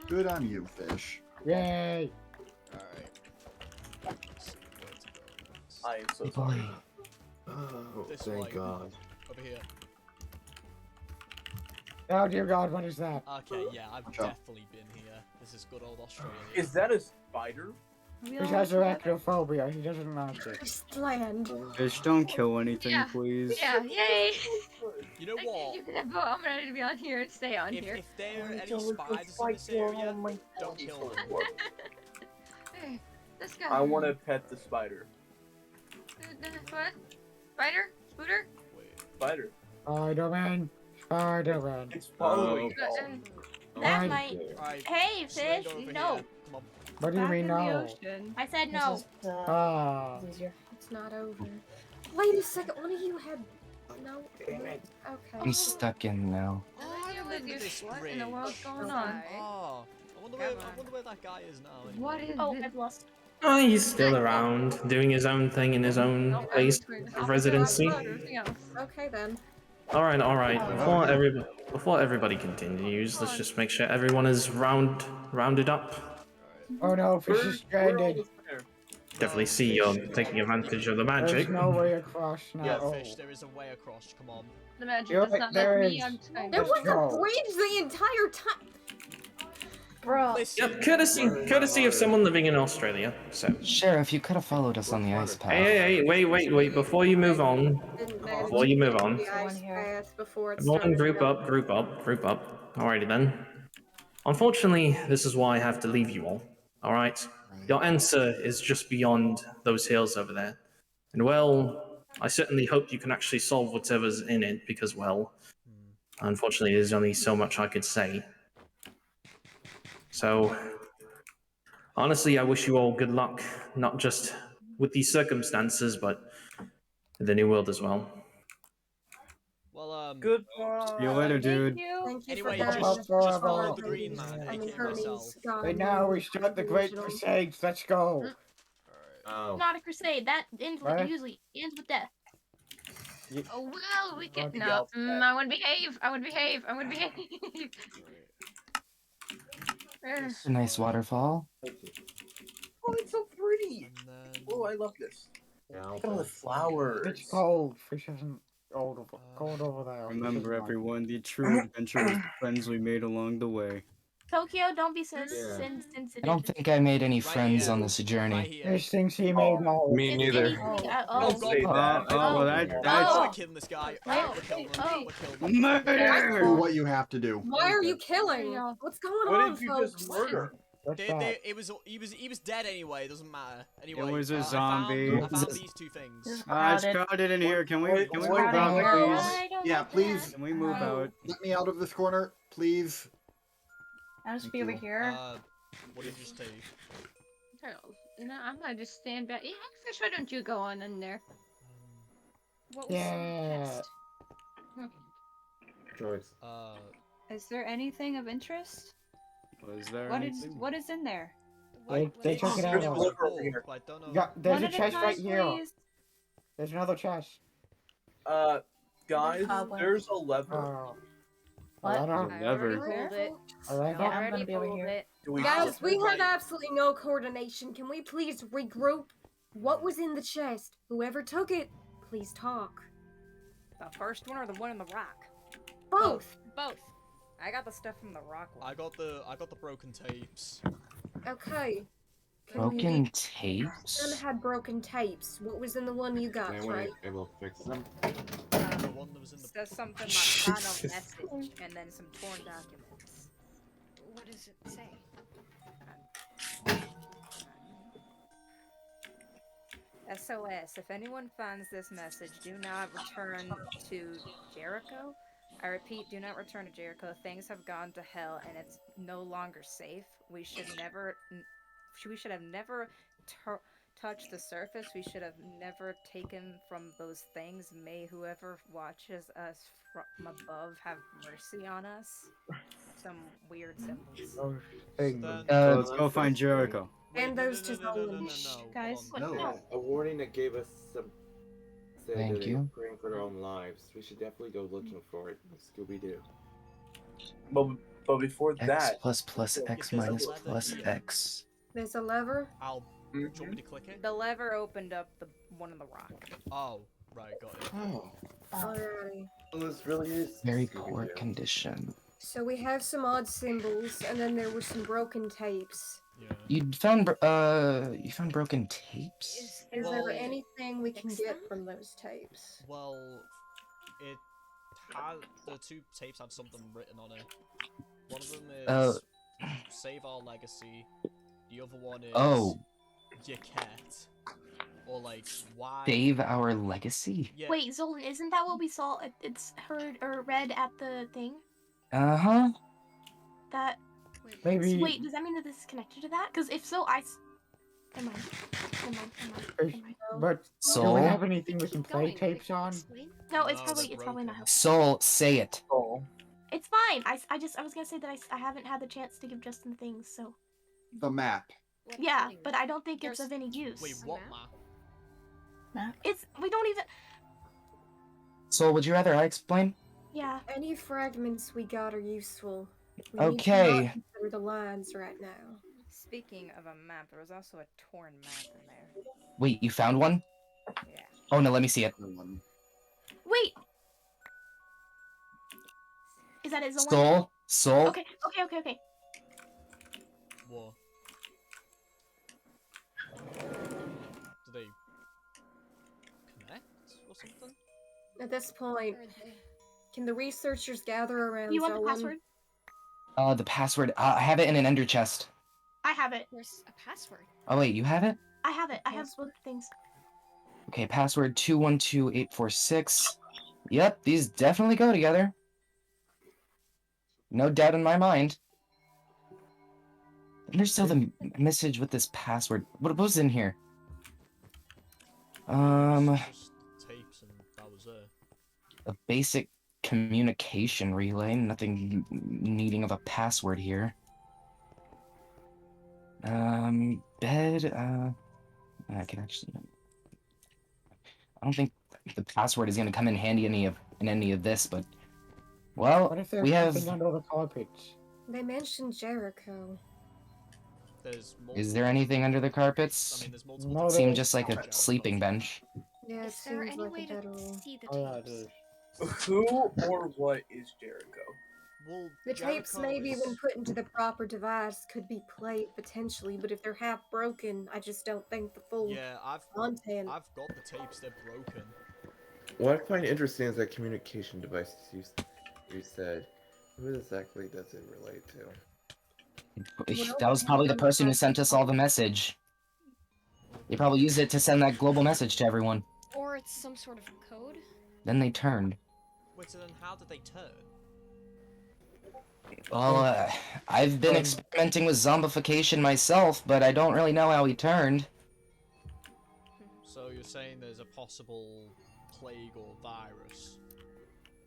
[SPEAKER 1] Good on you, Fish.
[SPEAKER 4] Yay!
[SPEAKER 2] Alright.
[SPEAKER 11] I am so
[SPEAKER 17] Boy.
[SPEAKER 11] sorry.
[SPEAKER 15] Oh,
[SPEAKER 2] This
[SPEAKER 15] thank
[SPEAKER 2] way.
[SPEAKER 15] God.
[SPEAKER 2] Over here.
[SPEAKER 4] Oh dear God, what is that?
[SPEAKER 2] Okay, yeah, I've definitely been here. This is good old Australia.
[SPEAKER 11] Is that a spider?
[SPEAKER 4] Fish has arachnophobia. He doesn't like it.
[SPEAKER 5] Just land.
[SPEAKER 13] Fish, don't kill anything,
[SPEAKER 8] Yeah.
[SPEAKER 13] please.
[SPEAKER 8] Yeah, yay!
[SPEAKER 2] You know what?
[SPEAKER 8] You can have I'm ready to be on here and stay on here.
[SPEAKER 2] If there are any spiders in this area, don't kill them.
[SPEAKER 8] Hey, this guy.
[SPEAKER 11] I want to pet the spider.
[SPEAKER 8] What? Spider? Scooter?
[SPEAKER 11] Spider.
[SPEAKER 4] Spider-Man. Spider-Man.
[SPEAKER 11] It's following.
[SPEAKER 8] That
[SPEAKER 4] Fine.
[SPEAKER 8] might.
[SPEAKER 2] Alright,
[SPEAKER 8] Hey,
[SPEAKER 2] swing
[SPEAKER 8] fish!
[SPEAKER 2] over
[SPEAKER 8] No.
[SPEAKER 2] here. Come on.
[SPEAKER 4] What do you
[SPEAKER 9] back
[SPEAKER 4] mean
[SPEAKER 9] in the
[SPEAKER 4] no?
[SPEAKER 9] ocean.
[SPEAKER 16] I said
[SPEAKER 3] This
[SPEAKER 16] no.
[SPEAKER 3] is,
[SPEAKER 4] Ah.
[SPEAKER 3] this is your.
[SPEAKER 5] It's not over. Wait a second. One of you had. No. Okay.
[SPEAKER 17] I'm stuck in now.
[SPEAKER 2] I remember this
[SPEAKER 8] What
[SPEAKER 2] bridge.
[SPEAKER 8] in the world's going
[SPEAKER 5] Okay.
[SPEAKER 8] on?
[SPEAKER 2] Oh, I wonder where that guy is now. Anyway.
[SPEAKER 8] What is
[SPEAKER 16] Oh,
[SPEAKER 8] this?
[SPEAKER 16] I've lost.
[SPEAKER 14] Oh, he's still around, doing his own thing in his own
[SPEAKER 8] No,
[SPEAKER 14] place
[SPEAKER 8] between
[SPEAKER 14] of
[SPEAKER 8] Hopper
[SPEAKER 14] residency.
[SPEAKER 8] and everything else.
[SPEAKER 5] Okay then.
[SPEAKER 14] All right, all right.
[SPEAKER 5] Oh.
[SPEAKER 14] Before everybody continues, let's just make sure everyone is rounded up.
[SPEAKER 4] Oh no, fish is stranded.
[SPEAKER 14] Definitely see you're taking advantage of the magic.
[SPEAKER 4] There's no way across now.
[SPEAKER 2] Yeah,
[SPEAKER 4] Oh.
[SPEAKER 2] Fish, there is a way across. Come on.
[SPEAKER 8] The magic
[SPEAKER 4] You're
[SPEAKER 8] does
[SPEAKER 4] right,
[SPEAKER 8] not
[SPEAKER 4] there
[SPEAKER 8] like me.
[SPEAKER 4] is.
[SPEAKER 8] I'm tiny.
[SPEAKER 5] There was
[SPEAKER 4] go.
[SPEAKER 5] a bridge the entire time. Bro.
[SPEAKER 14] Yep, courtesy of someone living in Australia. So.
[SPEAKER 17] Sheriff, you could have followed us on the ice path.
[SPEAKER 14] Hey, wait. Before you move on,
[SPEAKER 5] Didn't manage
[SPEAKER 14] before you move on,
[SPEAKER 5] the ice path before it
[SPEAKER 14] everyone
[SPEAKER 5] started.
[SPEAKER 14] group up. Alrighty then. Unfortunately, this is why I have to leave you all. Alright? Your answer is just beyond those hills over there. And well, I certainly hope you can actually solve whatever's in it, because, well, unfortunately, there's only so much I could say. So, honestly, I wish you all good luck, not just with these circumstances, but in the new world as well.
[SPEAKER 2] Well,
[SPEAKER 11] Goodbye.
[SPEAKER 13] See you later, dude.
[SPEAKER 5] Thank you
[SPEAKER 2] Anyway,
[SPEAKER 5] for that.
[SPEAKER 2] just
[SPEAKER 4] forever.
[SPEAKER 2] follow the green man,
[SPEAKER 5] I mean,
[SPEAKER 2] aka myself.
[SPEAKER 5] Hermes gone.
[SPEAKER 4] Right now we start the Great
[SPEAKER 5] Original.
[SPEAKER 4] Crusade. Let's go.
[SPEAKER 15] Oh.
[SPEAKER 16] Not a crusade. That ends with,
[SPEAKER 4] What?
[SPEAKER 16] usually ends with death.
[SPEAKER 8] Oh well, we can.
[SPEAKER 4] Okay.
[SPEAKER 8] No, I would behave. I would behave.
[SPEAKER 17] It's a nice waterfall.
[SPEAKER 11] Oh, it's so pretty. Oh, I love this. Look at all the flowers.
[SPEAKER 4] It's cold. Fish isn't cold over there.
[SPEAKER 13] Remember, everyone, the true adventure is the friends we made along the way.
[SPEAKER 16] Tokyo, don't be
[SPEAKER 17] I
[SPEAKER 16] sensitive.
[SPEAKER 17] don't think I made any friends on this journey.
[SPEAKER 4] Fish thinks he made all.
[SPEAKER 17] Me neither.
[SPEAKER 2] Oh,
[SPEAKER 13] Say that. Well, that's...
[SPEAKER 2] We're killing this guy. We're killing him.
[SPEAKER 4] Murder!
[SPEAKER 1] Do what you have to do.
[SPEAKER 5] Why are you killing? What's going
[SPEAKER 11] What
[SPEAKER 5] on,
[SPEAKER 11] did you
[SPEAKER 5] folks?
[SPEAKER 11] just murder?
[SPEAKER 2] He was dead anyway. It doesn't matter. Anyway,
[SPEAKER 13] It was a
[SPEAKER 2] I
[SPEAKER 13] zombie.
[SPEAKER 2] found these two things.
[SPEAKER 13] It's crowded in here. Can we move out, please?
[SPEAKER 1] Yeah, please.
[SPEAKER 13] Can we move out?
[SPEAKER 1] Let me out of this corner, please.
[SPEAKER 3] I'll just be over here.
[SPEAKER 2] What did you say?
[SPEAKER 8] You know, I'm gonna just stand back. Yeah, Fish, why don't you go on in there?
[SPEAKER 5] What was
[SPEAKER 4] Yeah.
[SPEAKER 15] Choice.
[SPEAKER 9] Is there anything of interest?
[SPEAKER 13] Was there
[SPEAKER 9] What
[SPEAKER 13] anything?
[SPEAKER 9] what is in there?
[SPEAKER 4] They took it out.
[SPEAKER 2] I don't know.
[SPEAKER 4] There's
[SPEAKER 9] One
[SPEAKER 4] a
[SPEAKER 9] at a
[SPEAKER 4] chest
[SPEAKER 9] time,
[SPEAKER 4] right here.
[SPEAKER 9] please.
[SPEAKER 4] There's another chest.
[SPEAKER 11] Guys, there's a lever.
[SPEAKER 4] Oh.
[SPEAKER 3] What?
[SPEAKER 13] Never.
[SPEAKER 5] Pulled it.
[SPEAKER 4] Alright.
[SPEAKER 3] Yeah, I'm gonna be over here.
[SPEAKER 5] Guys, we have absolutely no coordination. Can we please regroup? What was in the chest? Whoever took it, please talk.
[SPEAKER 10] The first one or the one in the rock?
[SPEAKER 5] Both.
[SPEAKER 16] Both.
[SPEAKER 10] I got the stuff from the rock one.
[SPEAKER 2] I got the broken tapes.
[SPEAKER 5] Okay.
[SPEAKER 17] Broken tapes?
[SPEAKER 5] Some had broken tapes. What was in the one you got,
[SPEAKER 15] Same
[SPEAKER 5] right?
[SPEAKER 15] way, it will fix them.
[SPEAKER 2] The one that was in the.
[SPEAKER 10] Says something like final message and then some torn documents.
[SPEAKER 6] What does it say?
[SPEAKER 10] SOS. If anyone finds this message, do not return to Jericho. I repeat, do not return to Jericho. Things have gone to hell and it's no longer safe. We should have never touched the surface. We should have never taken from those things. May whoever watches us from above have mercy on us. Some weird symbols.
[SPEAKER 13] Let's go find Jericho.
[SPEAKER 5] And those two Zolans.
[SPEAKER 16] Guys,
[SPEAKER 15] No, a warning that gave us some. Said
[SPEAKER 17] Thank
[SPEAKER 15] that they
[SPEAKER 17] you.
[SPEAKER 15] were praying for their own lives. We should definitely go looking for it, like Scooby Doo.
[SPEAKER 11] But before
[SPEAKER 17] X
[SPEAKER 11] that,
[SPEAKER 17] plus X minus plus X.
[SPEAKER 5] There's a lever.
[SPEAKER 2] Do you want me to click it?
[SPEAKER 10] The lever opened up the one in the rock.
[SPEAKER 2] Oh, right, got it.
[SPEAKER 15] Oh,
[SPEAKER 5] Alrighty.
[SPEAKER 15] well, this really is
[SPEAKER 17] Very
[SPEAKER 15] Scooby-Doo.
[SPEAKER 17] poor condition.
[SPEAKER 5] So we have some odd symbols, and then there were some broken tapes.
[SPEAKER 2] Yeah.
[SPEAKER 17] You found broken tapes?
[SPEAKER 5] Is
[SPEAKER 2] Well,
[SPEAKER 5] there anything we can get from those tapes?
[SPEAKER 2] Well, it had the two tapes had something written on it. One of them is save our legacy. The other one is your cat. Or like why
[SPEAKER 17] Save our legacy?
[SPEAKER 2] Yeah.
[SPEAKER 16] Wait, Zolan, isn't that what we saw? It's heard or read at the thing?
[SPEAKER 17] Uh-huh.
[SPEAKER 16] That.
[SPEAKER 6] Wait,
[SPEAKER 4] Maybe.
[SPEAKER 16] Wait, does that mean that this is connected to that? Because if so, Never mind.
[SPEAKER 4] But do
[SPEAKER 17] Soul?
[SPEAKER 4] we have anything we can play tapes on?
[SPEAKER 16] No, it's probably not helpful.
[SPEAKER 17] Soul, say it.
[SPEAKER 16] It's fine. I was gonna say that I haven't had the chance to give Justin things, so.
[SPEAKER 1] The map.
[SPEAKER 16] Yeah, but I don't think it's of any use.
[SPEAKER 2] Wait, what map?
[SPEAKER 16] We don't even.
[SPEAKER 17] Soul, would you rather I explain?
[SPEAKER 16] Yeah.
[SPEAKER 5] Any fragments we got are useful. We
[SPEAKER 17] Okay.
[SPEAKER 5] need to not consider the lines right now.
[SPEAKER 10] Speaking of a map, there was also a torn map in there.
[SPEAKER 17] Wait, you found one?
[SPEAKER 10] Yeah.
[SPEAKER 17] Oh no, let me see it.
[SPEAKER 16] Wait. Is that it? Is the one?
[SPEAKER 17] Soul.
[SPEAKER 16] Okay.
[SPEAKER 2] What? Do they connect or something?
[SPEAKER 5] At this point, can the researchers gather around
[SPEAKER 16] You want the
[SPEAKER 5] Zolan?
[SPEAKER 16] password?
[SPEAKER 17] The password. I have it in an ender chest.
[SPEAKER 16] I have it.
[SPEAKER 6] There's a password.
[SPEAKER 17] Oh wait, you have it?
[SPEAKER 16] I have it. I have both things.
[SPEAKER 17] Okay, password 212846. Yep, these definitely go together. No doubt in my mind. And there's still the message with this password. What was in here?
[SPEAKER 2] Just tapes and that was it.
[SPEAKER 17] A basic communication relay. Nothing needing of a password here. Bed. I can actually. I don't think the password is going to come in handy in any of this, but well,
[SPEAKER 4] What if there's
[SPEAKER 17] we have.
[SPEAKER 4] something under the carpets?
[SPEAKER 5] They mentioned Jericho.
[SPEAKER 17] Is there anything under the carpets?
[SPEAKER 2] I mean, there's multiple.
[SPEAKER 4] No,
[SPEAKER 17] Seemed just like a sleeping bench.
[SPEAKER 5] Yeah, it
[SPEAKER 6] Is there
[SPEAKER 5] seems
[SPEAKER 6] any
[SPEAKER 5] like
[SPEAKER 6] way
[SPEAKER 5] a
[SPEAKER 6] to
[SPEAKER 5] federal.
[SPEAKER 6] see the
[SPEAKER 4] Oh, yeah, it
[SPEAKER 6] tapes?
[SPEAKER 4] is.
[SPEAKER 11] Who or what is Jericho?
[SPEAKER 2] Well,
[SPEAKER 5] The tapes,
[SPEAKER 2] Jericho
[SPEAKER 5] maybe
[SPEAKER 2] is-
[SPEAKER 5] when put into the proper device, could be played potentially, but if they're half broken, I just don't think the full
[SPEAKER 2] Yeah, I've
[SPEAKER 5] content.
[SPEAKER 2] got the tapes. They're broken.
[SPEAKER 15] What I find interesting is that communication device you said. Who exactly does it relate to?
[SPEAKER 17] That was probably the person who sent us all the message. They probably used it to send that global message to everyone.
[SPEAKER 6] Or it's some sort of code?
[SPEAKER 17] Then they turned.
[SPEAKER 2] Wait, so then how did they turn?
[SPEAKER 17] Well, I've been experimenting with zombification myself, but I don't really know how he turned.
[SPEAKER 2] So you're saying there's a possible plague or virus?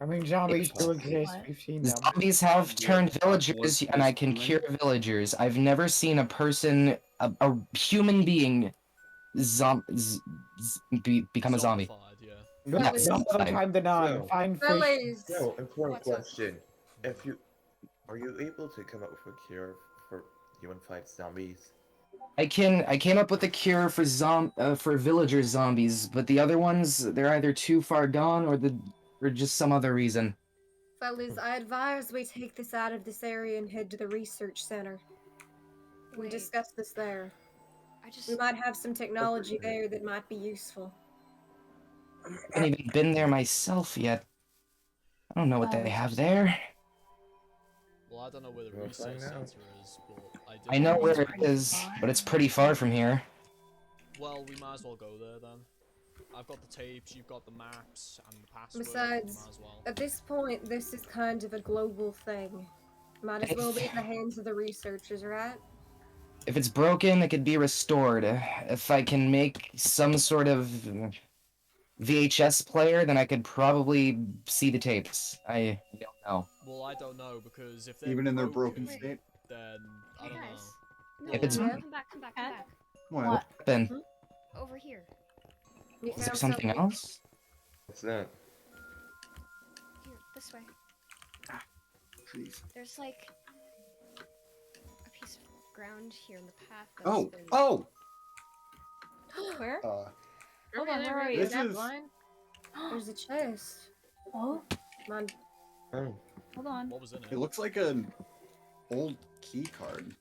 [SPEAKER 4] I mean, zombies do exist. We've seen them.
[SPEAKER 17] Zombies have turned villagers, and I can cure villagers. I've never seen a person, a human being, become a zombie.
[SPEAKER 4] Yeah, some of the time denying.
[SPEAKER 15] So,
[SPEAKER 4] Find fish.
[SPEAKER 15] So, important question. Are you able to come up with a cure for human-fight zombies?
[SPEAKER 17] I came up with a cure for villager zombies, but the other ones, they're either too far gone or just some other reason.
[SPEAKER 5] Fellas, I advise we take this out of this area and head to the research center. We discuss this there. We might have some technology there that might be useful.
[SPEAKER 17] I haven't even been there myself yet. I don't know what they have there.
[SPEAKER 2] Well, I don't know where the research center is, but
[SPEAKER 17] I know where it is, but it's pretty far from here.
[SPEAKER 2] Well, we might as well go there then. I've got the tapes, you've got the maps, and the password.
[SPEAKER 5] Besides,
[SPEAKER 2] might as well.
[SPEAKER 5] at this point, this is kind of a global thing. Might as well be in the hands of the researchers, right?
[SPEAKER 17] If it's broken, it could be restored. If I can make some sort of VHS player, then I could probably see the tapes. I don't know.
[SPEAKER 2] Well, I don't know, because if they're
[SPEAKER 1] Even in their broken state?
[SPEAKER 2] then I don't know.
[SPEAKER 6] No,
[SPEAKER 17] If it's-
[SPEAKER 6] come back.
[SPEAKER 1] What?
[SPEAKER 17] Then
[SPEAKER 6] Over here.
[SPEAKER 17] is there something else?
[SPEAKER 15] What's that?
[SPEAKER 6] Here, this way.
[SPEAKER 1] Jeez.
[SPEAKER 6] There's like a piece of ground here in the path. That's
[SPEAKER 1] Oh!
[SPEAKER 6] been...
[SPEAKER 1] Oh!
[SPEAKER 5] Where?
[SPEAKER 9] Hold on, where are you?
[SPEAKER 1] This
[SPEAKER 9] Is that
[SPEAKER 1] is-
[SPEAKER 9] blind?
[SPEAKER 5] There's a chest.
[SPEAKER 3] Oh,
[SPEAKER 5] Come on.
[SPEAKER 15] Oh.
[SPEAKER 9] Hold on.
[SPEAKER 2] What was in it?
[SPEAKER 1] It looks like an old key card.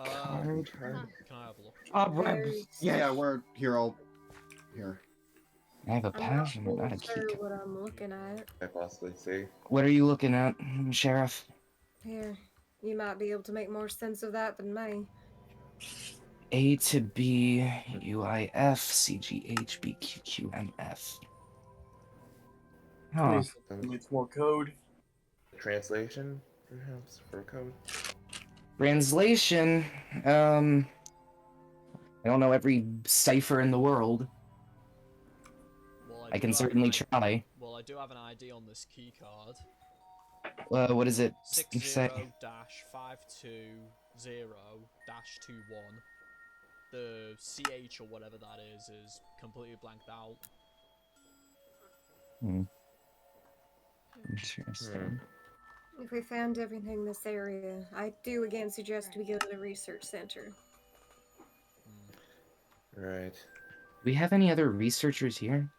[SPEAKER 17] Card?
[SPEAKER 2] Can I have a look?
[SPEAKER 5] There's-
[SPEAKER 1] Yeah, we're here. Here.
[SPEAKER 17] I have a
[SPEAKER 5] I'm not
[SPEAKER 17] passion, but
[SPEAKER 5] fully
[SPEAKER 17] not a key
[SPEAKER 5] sure
[SPEAKER 17] card.
[SPEAKER 5] what I'm looking at.
[SPEAKER 15] I possibly see.
[SPEAKER 17] What are you looking at, Sheriff?
[SPEAKER 5] Here, you might be able to make more sense of that than me.
[SPEAKER 17] A to B, UIF, CGH, BQQMF. Huh.
[SPEAKER 11] Needs more code.
[SPEAKER 15] Translation, perhaps, for code?
[SPEAKER 17] Translation. I don't know every cipher in the world.
[SPEAKER 2] Well,
[SPEAKER 17] I
[SPEAKER 2] do
[SPEAKER 17] can
[SPEAKER 2] have
[SPEAKER 17] certainly
[SPEAKER 2] an
[SPEAKER 17] try.
[SPEAKER 2] Well, I do have an ID on this key card.
[SPEAKER 17] What is it? Say.
[SPEAKER 2] 60-520-21. The CH or whatever that is completely blanked out.
[SPEAKER 17] Interesting.
[SPEAKER 5] If we found everything in this area, I do again suggest we go to the research center.
[SPEAKER 15] Right.
[SPEAKER 17] Do we have any other researchers here?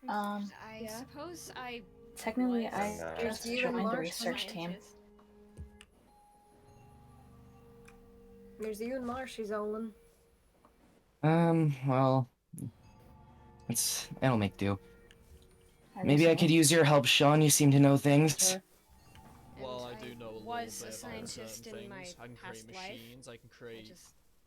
[SPEAKER 6] I suppose I
[SPEAKER 3] Technically,
[SPEAKER 6] was
[SPEAKER 3] I
[SPEAKER 5] There's
[SPEAKER 3] just
[SPEAKER 5] you and
[SPEAKER 3] joined the
[SPEAKER 5] Marsh.
[SPEAKER 3] research team.
[SPEAKER 6] scientist.
[SPEAKER 5] There's you and Marshy, Zolan.
[SPEAKER 17] Well, it'll make do. Maybe I could use your help, Sean. You seem to know things.
[SPEAKER 2] Well, I do know a little
[SPEAKER 6] was
[SPEAKER 2] bit
[SPEAKER 6] a
[SPEAKER 2] about certain
[SPEAKER 6] scientist in my
[SPEAKER 2] things. I can create
[SPEAKER 6] past life.
[SPEAKER 2] machines, I can create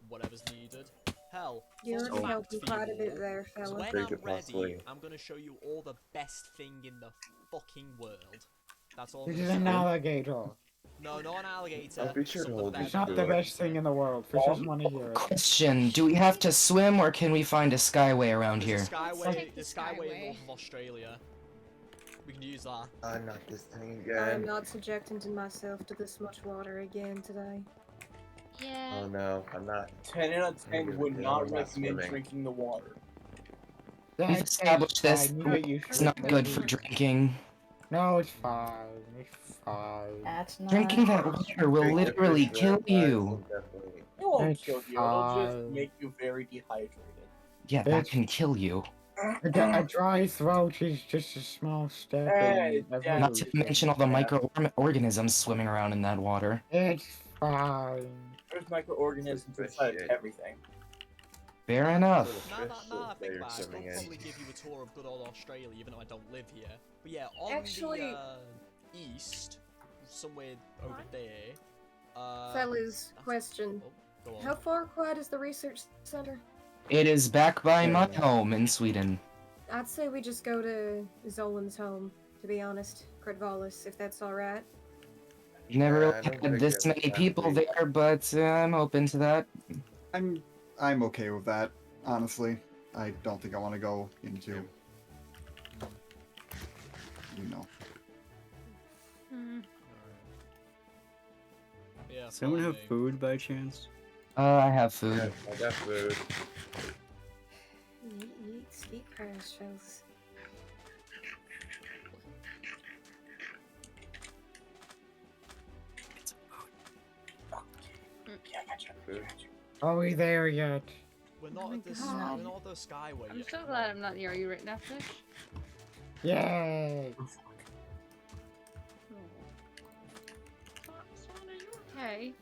[SPEAKER 2] whatever's needed. Hell,
[SPEAKER 5] You're
[SPEAKER 2] fun fact
[SPEAKER 5] helping
[SPEAKER 2] for
[SPEAKER 5] quite a
[SPEAKER 2] you
[SPEAKER 5] bit
[SPEAKER 2] all,
[SPEAKER 5] there, fella.
[SPEAKER 2] when
[SPEAKER 15] Create
[SPEAKER 2] I'm
[SPEAKER 15] it possibly.
[SPEAKER 2] ready, I'm gonna show you all the best thing in the fucking world. That's all I'm
[SPEAKER 4] This
[SPEAKER 2] gonna
[SPEAKER 4] is an
[SPEAKER 2] say.
[SPEAKER 4] alligator.
[SPEAKER 2] No, not an alligator.
[SPEAKER 15] I'll be sure to hold you
[SPEAKER 4] It's not
[SPEAKER 15] to
[SPEAKER 4] the
[SPEAKER 15] it.
[SPEAKER 4] best thing in the world. Fishes want to hear it.
[SPEAKER 17] Question: do we have to swim, or can we find a skyway around
[SPEAKER 2] There's
[SPEAKER 17] here?
[SPEAKER 2] a skyway, the skyway north of Australia. We can use that.
[SPEAKER 15] Not this thing
[SPEAKER 5] I'm
[SPEAKER 15] again.
[SPEAKER 5] not subjecting myself to this much water again today.
[SPEAKER 8] Yeah.
[SPEAKER 15] Oh no, I'm not.
[SPEAKER 11] 10 out of 10 would not recommend
[SPEAKER 15] swimming.
[SPEAKER 11] drinking the water.
[SPEAKER 17] We've established this. It's not good for drinking.
[SPEAKER 4] No, it's fine. It's fine.
[SPEAKER 3] That's not.
[SPEAKER 17] Drinking that water will literally kill you.
[SPEAKER 11] It won't
[SPEAKER 4] It's
[SPEAKER 11] kill you, it'll just
[SPEAKER 4] fine.
[SPEAKER 11] make you very dehydrated.
[SPEAKER 17] Yeah, that can kill you.
[SPEAKER 4] A dry throat is just a small step.
[SPEAKER 11] Hey,
[SPEAKER 4] in
[SPEAKER 11] yeah.
[SPEAKER 17] Not to mention all the microorganisms swimming around in that water.
[SPEAKER 4] It's fine.
[SPEAKER 11] There's microorganisms inside of everything.
[SPEAKER 17] Fair enough.
[SPEAKER 2] Now that I think about it, I'll probably give you a tour of good old Australia, even though I don't live here. But yeah, on
[SPEAKER 5] Actually-
[SPEAKER 2] the east, somewhere over there.
[SPEAKER 5] Fellas, question.
[SPEAKER 2] Go on.
[SPEAKER 5] How far quite is the research center?
[SPEAKER 17] It is back by my home in Sweden.
[SPEAKER 5] I'd say we just go to Zolan's home, to be honest. Kredvalis, if that's alright.
[SPEAKER 17] Never
[SPEAKER 15] I
[SPEAKER 17] really
[SPEAKER 15] don't
[SPEAKER 17] had
[SPEAKER 15] think
[SPEAKER 17] this
[SPEAKER 15] it's
[SPEAKER 17] many
[SPEAKER 15] that
[SPEAKER 17] people
[SPEAKER 15] big.
[SPEAKER 17] there, but I'm open to that.
[SPEAKER 1] I'm okay with that, honestly. I don't think I want to go into, you know.
[SPEAKER 2] Yeah,
[SPEAKER 13] Does anyone
[SPEAKER 2] follow
[SPEAKER 13] have
[SPEAKER 2] me.
[SPEAKER 13] food by chance?
[SPEAKER 17] I have food.
[SPEAKER 15] I got food.
[SPEAKER 5] Yeet, skeet crash, fellas.
[SPEAKER 4] Are we there yet?
[SPEAKER 2] We're not at this.
[SPEAKER 8] God.
[SPEAKER 2] We're not at the skyway
[SPEAKER 8] I'm
[SPEAKER 2] yet.
[SPEAKER 8] so glad I'm not near you right now, Fish.
[SPEAKER 4] Yay!
[SPEAKER 8] Swan, are you okay?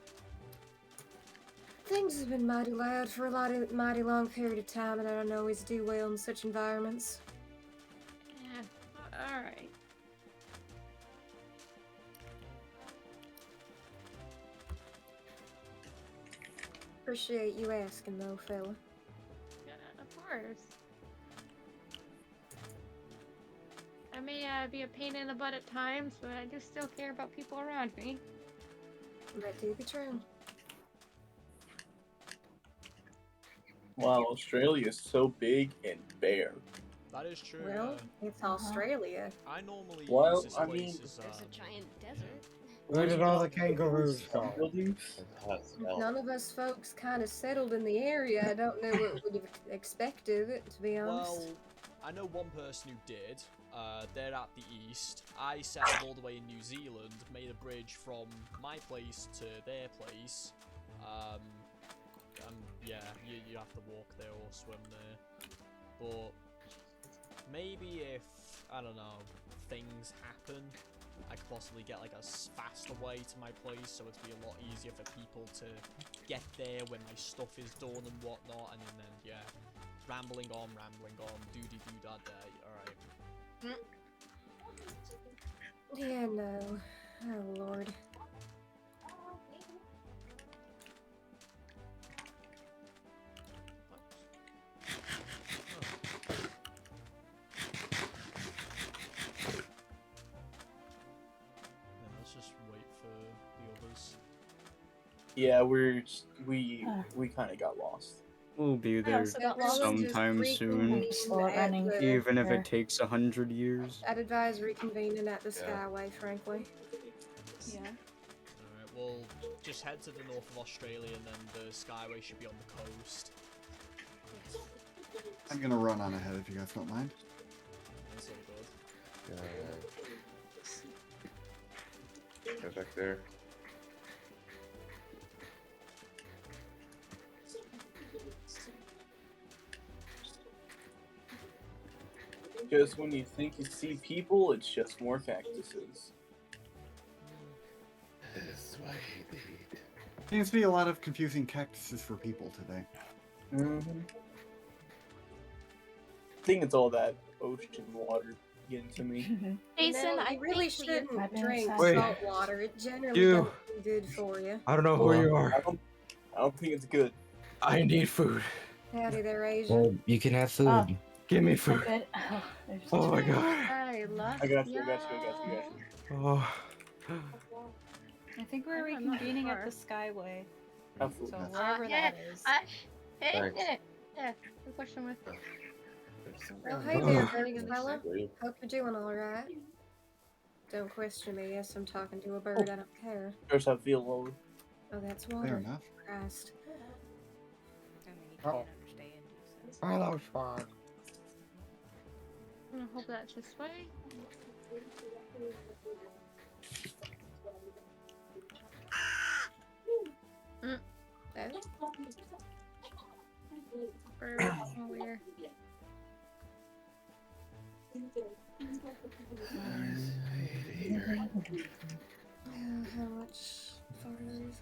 [SPEAKER 5] Things have been mighty loud for a mighty long period of time, and I don't always do well in such environments.
[SPEAKER 8] Yeah. Alright.
[SPEAKER 5] Appreciate you asking, though, fella.
[SPEAKER 8] Yeah, of course. I may be a pain in the butt at times, but I do still care about people around me.
[SPEAKER 5] That do be true.
[SPEAKER 11] Wow, Australia is so big and bare.
[SPEAKER 2] That is true.
[SPEAKER 5] Well, it's Australia.
[SPEAKER 2] I normally
[SPEAKER 11] Well,
[SPEAKER 2] use this
[SPEAKER 11] I
[SPEAKER 2] place
[SPEAKER 11] mean-
[SPEAKER 2] as
[SPEAKER 6] There's a giant desert.
[SPEAKER 4] Where did all the kangaroos go?
[SPEAKER 5] None of us folks kind of settled in the area. I don't know what we'd have expected, to be honest.
[SPEAKER 2] Well, I know one person who did. They're at the east. I settled all the way in New Zealand, made a bridge from my place to their place. Yeah, you have to walk there or swim there. But maybe if, I don't know, things happen, I could possibly get like a faster way to my place, so it'd be a lot easier for people to get there when my stuff is done and whatnot, and then yeah, rambling on, doody doo da da. Alright.
[SPEAKER 5] Yeah, no. Oh, Lord.
[SPEAKER 2] Then let's just wait for the others.
[SPEAKER 11] Yeah, we kind of got lost.
[SPEAKER 13] We'll be there
[SPEAKER 9] also got lost.
[SPEAKER 13] sometime soon,
[SPEAKER 3] running.
[SPEAKER 13] even if it takes 100 years.
[SPEAKER 5] I'd advise reconvening at the Skyway, frankly.
[SPEAKER 9] Yeah.
[SPEAKER 2] Alright, we'll just head to the north of Australia and then the Skyway should be on the coast.
[SPEAKER 1] I'm gonna run on ahead if you guys don't mind.
[SPEAKER 2] That's all good.
[SPEAKER 15] Go back there.
[SPEAKER 11] Just when you think you see people, it's just more cactuses.
[SPEAKER 15] This way, indeed.
[SPEAKER 1] Seems to be a lot of confusing cactuses for people today.
[SPEAKER 11] Mm-hmm. I think it's all that ocean water getting to me.
[SPEAKER 16] Jason,
[SPEAKER 5] I really shouldn't drink
[SPEAKER 15] Wait.
[SPEAKER 5] salt water. It generally
[SPEAKER 15] You-
[SPEAKER 5] doesn't do good for you.
[SPEAKER 15] I don't know who you are.
[SPEAKER 11] I don't think it's good.
[SPEAKER 15] I need food.
[SPEAKER 5] Howdy there, Asian.
[SPEAKER 17] Well, you can have food.
[SPEAKER 3] Oh.
[SPEAKER 15] Give me food.
[SPEAKER 3] Good.
[SPEAKER 15] Oh my god.
[SPEAKER 8] I love
[SPEAKER 11] I got you.
[SPEAKER 15] Oh.
[SPEAKER 9] I think we're reconvening at the Skyway.
[SPEAKER 11] Absolutely.
[SPEAKER 9] So wherever
[SPEAKER 8] yeah,
[SPEAKER 9] that is.
[SPEAKER 15] Thanks.
[SPEAKER 8] Yeah, good question with.
[SPEAKER 5] Well, hey there, birdie fella. Hope you're doing alright. Don't question me. Yes, I'm talking to a bird. I don't care.
[SPEAKER 11] There's a feel low.
[SPEAKER 5] Oh, that's
[SPEAKER 1] Fair
[SPEAKER 5] water.
[SPEAKER 1] enough.
[SPEAKER 5] Christ.
[SPEAKER 10] I mean, you can't understand. So.
[SPEAKER 4] Hello, Spot.
[SPEAKER 8] I'm gonna hope that's this way. Bird over here.
[SPEAKER 5] How much farther is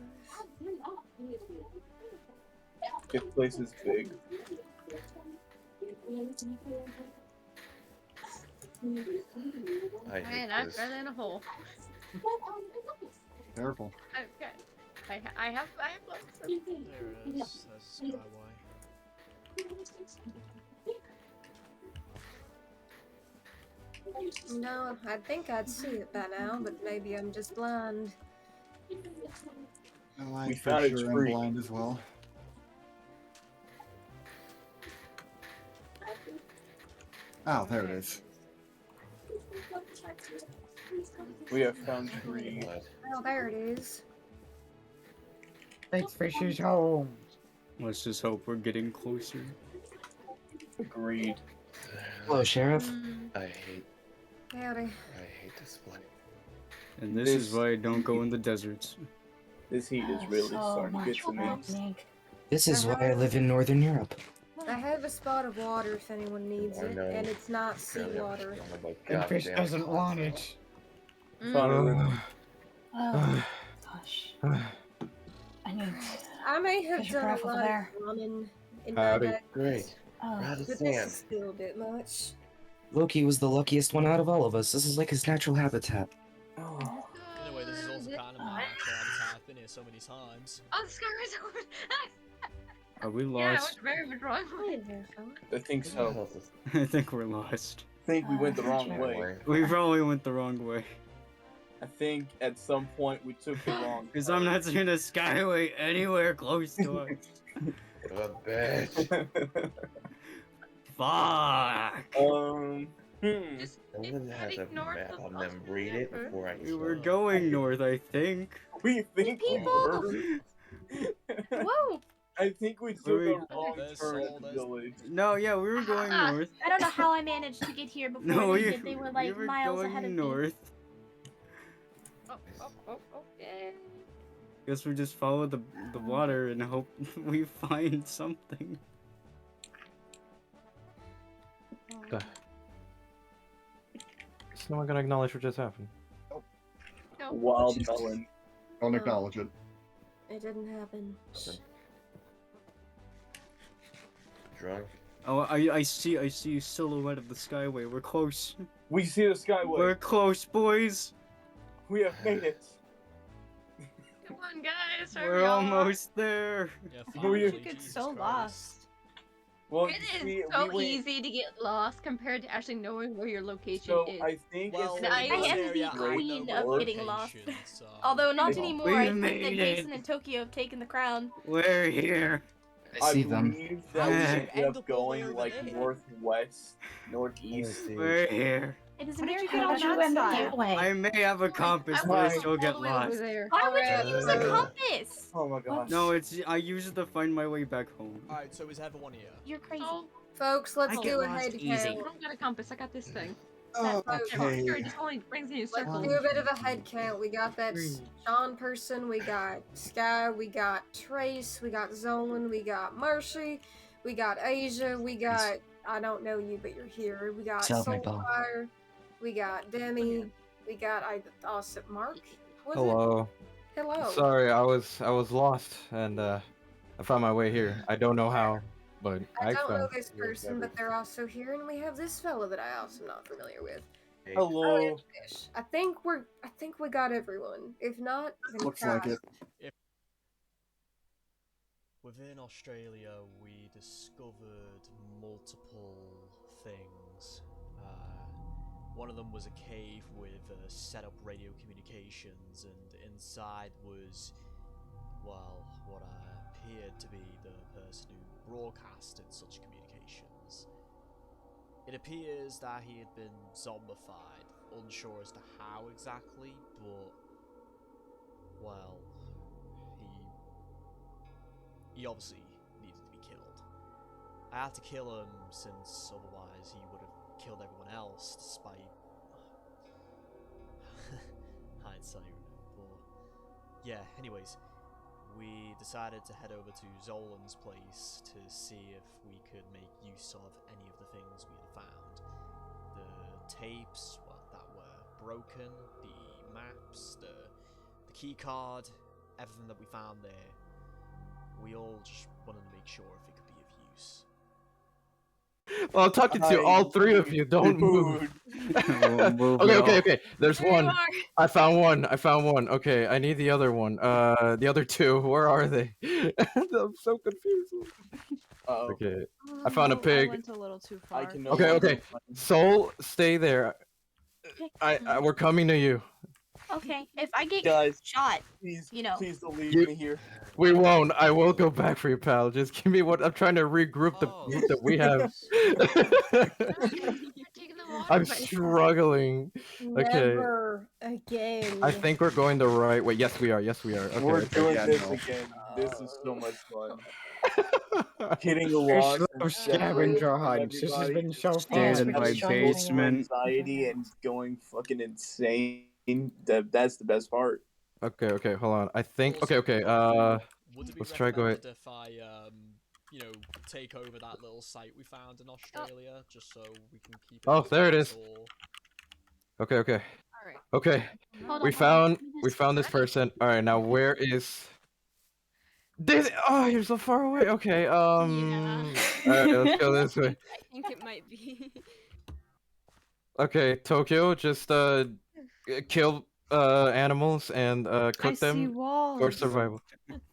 [SPEAKER 11] This place is big.
[SPEAKER 15] I
[SPEAKER 8] Man, I fell in a hole.
[SPEAKER 1] Careful.
[SPEAKER 8] Okay. I have lots of.
[SPEAKER 2] There it is. That's Skyway.
[SPEAKER 5] No, I think I'd see it by now, but maybe I'm just blind.
[SPEAKER 1] No, I
[SPEAKER 11] We
[SPEAKER 1] for
[SPEAKER 11] found a
[SPEAKER 1] sure am
[SPEAKER 11] tree.
[SPEAKER 1] blind as well. Oh, there it is.
[SPEAKER 11] We have found trees.
[SPEAKER 5] Oh, there it is.
[SPEAKER 4] Big fish is home.
[SPEAKER 13] Let's just hope we're getting closer.
[SPEAKER 11] Agreed.
[SPEAKER 17] Hello, Sheriff.
[SPEAKER 15] I hate
[SPEAKER 5] Howdy.
[SPEAKER 15] this place.
[SPEAKER 13] And this is why I don't go in the deserts.
[SPEAKER 11] This heat is really starting to get to me.
[SPEAKER 17] This is why I live in Northern Europe.
[SPEAKER 5] I have a spot of water if anyone needs it, and it's not seawater.
[SPEAKER 4] And fish doesn't want it.
[SPEAKER 3] Oh, gosh. I need.
[SPEAKER 5] I may have
[SPEAKER 3] There's your
[SPEAKER 5] done a
[SPEAKER 3] grapple
[SPEAKER 5] lot
[SPEAKER 3] there.
[SPEAKER 5] of running in my
[SPEAKER 15] Howdy.
[SPEAKER 5] day,
[SPEAKER 15] Great.
[SPEAKER 3] Oh.
[SPEAKER 5] but this is still a bit much.
[SPEAKER 17] Loki was the luckiest one out of all of us. This is like his natural habitat.
[SPEAKER 2] Anyway, this is also kind of my natural habitat. I've been here so many times.
[SPEAKER 8] Oh, the Skyway's over.
[SPEAKER 13] Are we
[SPEAKER 8] Yeah, I went
[SPEAKER 13] lost?
[SPEAKER 8] very much wrong way.
[SPEAKER 11] I think so.
[SPEAKER 13] I think we're lost.
[SPEAKER 11] I think we went the wrong way.
[SPEAKER 13] We probably went the wrong way.
[SPEAKER 11] I think at some point we took the wrong.
[SPEAKER 13] Because I'm not seeing a Skyway anywhere close to us.
[SPEAKER 15] A bitch.
[SPEAKER 13] Fuck.
[SPEAKER 15] Someone has a map on them. Read it before I.
[SPEAKER 13] We were going north, I think.
[SPEAKER 11] We think we were.
[SPEAKER 8] Whoa!
[SPEAKER 11] I think we took
[SPEAKER 13] Wait.
[SPEAKER 11] a wrong turn at the village.
[SPEAKER 13] No, yeah, we were going north.
[SPEAKER 16] I don't know how I managed to get here before
[SPEAKER 13] No,
[SPEAKER 16] they
[SPEAKER 13] we,
[SPEAKER 16] did. They were
[SPEAKER 13] we
[SPEAKER 16] like
[SPEAKER 13] were
[SPEAKER 16] miles
[SPEAKER 13] going
[SPEAKER 16] ahead of me.
[SPEAKER 13] north.
[SPEAKER 8] Okay.
[SPEAKER 13] Guess we just follow the water and hope we find something.
[SPEAKER 18] Is no one gonna acknowledge what just happened?
[SPEAKER 11] Wild melon.
[SPEAKER 1] Don't acknowledge it.
[SPEAKER 5] It didn't happen.
[SPEAKER 15] Drunk.
[SPEAKER 13] Oh, I see a silhouette of the Skyway. We're close.
[SPEAKER 11] We see the Skyway.
[SPEAKER 13] We're close, boys.
[SPEAKER 11] We have made it.
[SPEAKER 8] Come on, guys.
[SPEAKER 13] We're almost there.
[SPEAKER 2] Yeah,
[SPEAKER 11] Who are you?
[SPEAKER 9] I get so lost.
[SPEAKER 11] Well,
[SPEAKER 8] It is
[SPEAKER 11] see,
[SPEAKER 8] so
[SPEAKER 11] we went-
[SPEAKER 8] easy to get lost compared to actually knowing where your location
[SPEAKER 11] So
[SPEAKER 8] is.
[SPEAKER 11] I think
[SPEAKER 2] Well,
[SPEAKER 8] And I
[SPEAKER 2] in this
[SPEAKER 8] am
[SPEAKER 2] area,
[SPEAKER 8] the
[SPEAKER 2] I
[SPEAKER 8] queen
[SPEAKER 2] know
[SPEAKER 8] of
[SPEAKER 2] my
[SPEAKER 8] getting lost.
[SPEAKER 2] location, so...
[SPEAKER 16] Although not
[SPEAKER 11] We
[SPEAKER 16] anymore. I think
[SPEAKER 13] made
[SPEAKER 16] that
[SPEAKER 13] it.
[SPEAKER 16] Jason and Tokyo have taken the crown.
[SPEAKER 13] We're here.
[SPEAKER 17] I see them.
[SPEAKER 11] believe that we
[SPEAKER 2] How'd you
[SPEAKER 11] ended
[SPEAKER 2] end
[SPEAKER 11] up
[SPEAKER 2] up all the way
[SPEAKER 11] going
[SPEAKER 2] over
[SPEAKER 11] like
[SPEAKER 2] there?
[SPEAKER 11] northwest, northeast.
[SPEAKER 13] We're here.
[SPEAKER 16] It is
[SPEAKER 9] How
[SPEAKER 16] a
[SPEAKER 9] did you
[SPEAKER 16] miracle
[SPEAKER 9] get on
[SPEAKER 16] that you
[SPEAKER 9] that
[SPEAKER 16] ended
[SPEAKER 9] side?
[SPEAKER 16] that way.
[SPEAKER 13] I may have a compass, but I still get lost.
[SPEAKER 16] Why would you use a compass?
[SPEAKER 11] Oh my gosh.
[SPEAKER 13] No, I use it to find my way back home.
[SPEAKER 2] Alright, so is everyone here?
[SPEAKER 16] You're crazy.
[SPEAKER 10] Folks, let's
[SPEAKER 13] I get
[SPEAKER 10] do a
[SPEAKER 13] lost
[SPEAKER 10] head
[SPEAKER 13] easy.
[SPEAKER 8] I
[SPEAKER 10] count.
[SPEAKER 8] don't got a compass. I got this thing.
[SPEAKER 1] Okay.
[SPEAKER 8] Sure, it just only brings me in
[SPEAKER 10] Let's
[SPEAKER 8] circles.
[SPEAKER 10] do a bit of a head count. We got that Sean person, we got Sky, we got Trace, we got Zolan, we got Mercy, we got Asia, we got, I don't know you, but you're here. We got
[SPEAKER 17] Tell me, Bob.
[SPEAKER 10] Soulfire, we got Demi, we got Mark. Was
[SPEAKER 18] Hello.
[SPEAKER 10] It? Hello.
[SPEAKER 18] Sorry, I was lost and I found my way here. I don't know how, but
[SPEAKER 10] I don't know
[SPEAKER 18] found.
[SPEAKER 10] this person, but they're also here, and we have this fellow that I also am not familiar with.
[SPEAKER 11] Hello.
[SPEAKER 10] Oh, and Fish. I think we got everyone. If not, then
[SPEAKER 1] Looks like it.
[SPEAKER 2] Within Australia, we discovered multiple things. One of them was a cave with set up radio communications, and inside was, well, what appeared to be the person who broadcasted such communications. It appears that he had been zombified, unsure as to how exactly, but, well, he obviously needed to be killed. I had to kill him since otherwise he would have killed everyone else, despite hindsight. But yeah, anyways, we decided to head over to Zolan's place to see if we could make use of any of the things we had found. The tapes, well, that were broken, the maps, the key card, everything that we found there. We all just wanted to make sure if it could be of use.
[SPEAKER 18] Well, I'm talking to all three of you. Don't move. Okay. There's one. I found one. Okay, I need the other one. The other two. Where are they? I'm so confused. Okay, I found a
[SPEAKER 9] I
[SPEAKER 18] pig.
[SPEAKER 9] went a little too far.
[SPEAKER 18] Okay. Soul, stay there. We're coming to you.
[SPEAKER 16] Okay, if I get
[SPEAKER 11] Guys,
[SPEAKER 16] shot,
[SPEAKER 11] please,
[SPEAKER 16] you know.
[SPEAKER 11] please don't leave me here.
[SPEAKER 18] We won't. I will go back for you, pal. Just give me what I'm trying to regroup the group that we have. I'm struggling. Okay.
[SPEAKER 5] Never again.
[SPEAKER 18] I think we're going the right way. Yes, we are. Okay.
[SPEAKER 11] We're doing
[SPEAKER 18] Yeah,
[SPEAKER 11] this
[SPEAKER 18] no.
[SPEAKER 11] again. This is so much fun. Getting
[SPEAKER 4] Fish
[SPEAKER 11] lost
[SPEAKER 4] love
[SPEAKER 11] and
[SPEAKER 4] scavenger
[SPEAKER 11] separated from
[SPEAKER 4] hunts. This has
[SPEAKER 11] everybody,
[SPEAKER 4] been so
[SPEAKER 13] Stand
[SPEAKER 4] fun.
[SPEAKER 13] in my basement.
[SPEAKER 11] Anxiety and going fucking insane. That's the best part.
[SPEAKER 18] Okay. Hold on. I think. Okay.
[SPEAKER 2] Would it be
[SPEAKER 18] Let's try going.
[SPEAKER 2] recommended if I, you know, take over that little site we found in Australia, just so we can keep it?
[SPEAKER 18] Oh, there it is.
[SPEAKER 2] Or...
[SPEAKER 18] Okay.
[SPEAKER 2] Alright.
[SPEAKER 18] Okay.
[SPEAKER 16] Hold
[SPEAKER 18] We
[SPEAKER 16] on.
[SPEAKER 18] found this person. All right. Now where is? This. Oh, you're so far away. Okay. All right. Let's go this way.
[SPEAKER 6] I think it might be.
[SPEAKER 18] Okay, Tokyo, just kill animals and cook them
[SPEAKER 9] walls.
[SPEAKER 18] for survival.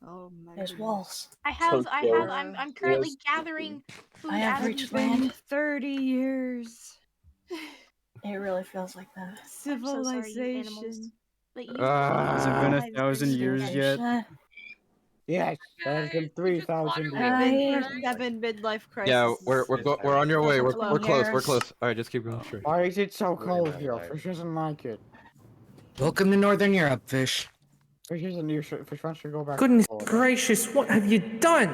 [SPEAKER 9] Oh my.
[SPEAKER 3] There's walls.
[SPEAKER 16] I'm currently
[SPEAKER 11] Yes.
[SPEAKER 16] gathering food.
[SPEAKER 3] I have
[SPEAKER 16] as we
[SPEAKER 3] reached
[SPEAKER 16] speak.
[SPEAKER 3] land.
[SPEAKER 9] 30 years.
[SPEAKER 3] It really feels like that.
[SPEAKER 16] I'm so sorry, you animals.
[SPEAKER 9] Civilization.
[SPEAKER 16] But you
[SPEAKER 13] Has it been
[SPEAKER 18] Ah.
[SPEAKER 13] 1,000 years yet?
[SPEAKER 4] Yes, there's been 3,000
[SPEAKER 9] We've
[SPEAKER 4] years.
[SPEAKER 9] been through 7 midlife crises.
[SPEAKER 18] Yeah, we're on your way. We're close. We're
[SPEAKER 3] years.
[SPEAKER 18] close. All right, just keep going straight.
[SPEAKER 4] Why is it so cold here? Fish doesn't like it.
[SPEAKER 17] Welcome to Northern Europe, Fish.
[SPEAKER 4] Fish isn't new. Fish wants to go back.
[SPEAKER 14] Goodness
[SPEAKER 4] to Florida.
[SPEAKER 14] gracious, what have you done?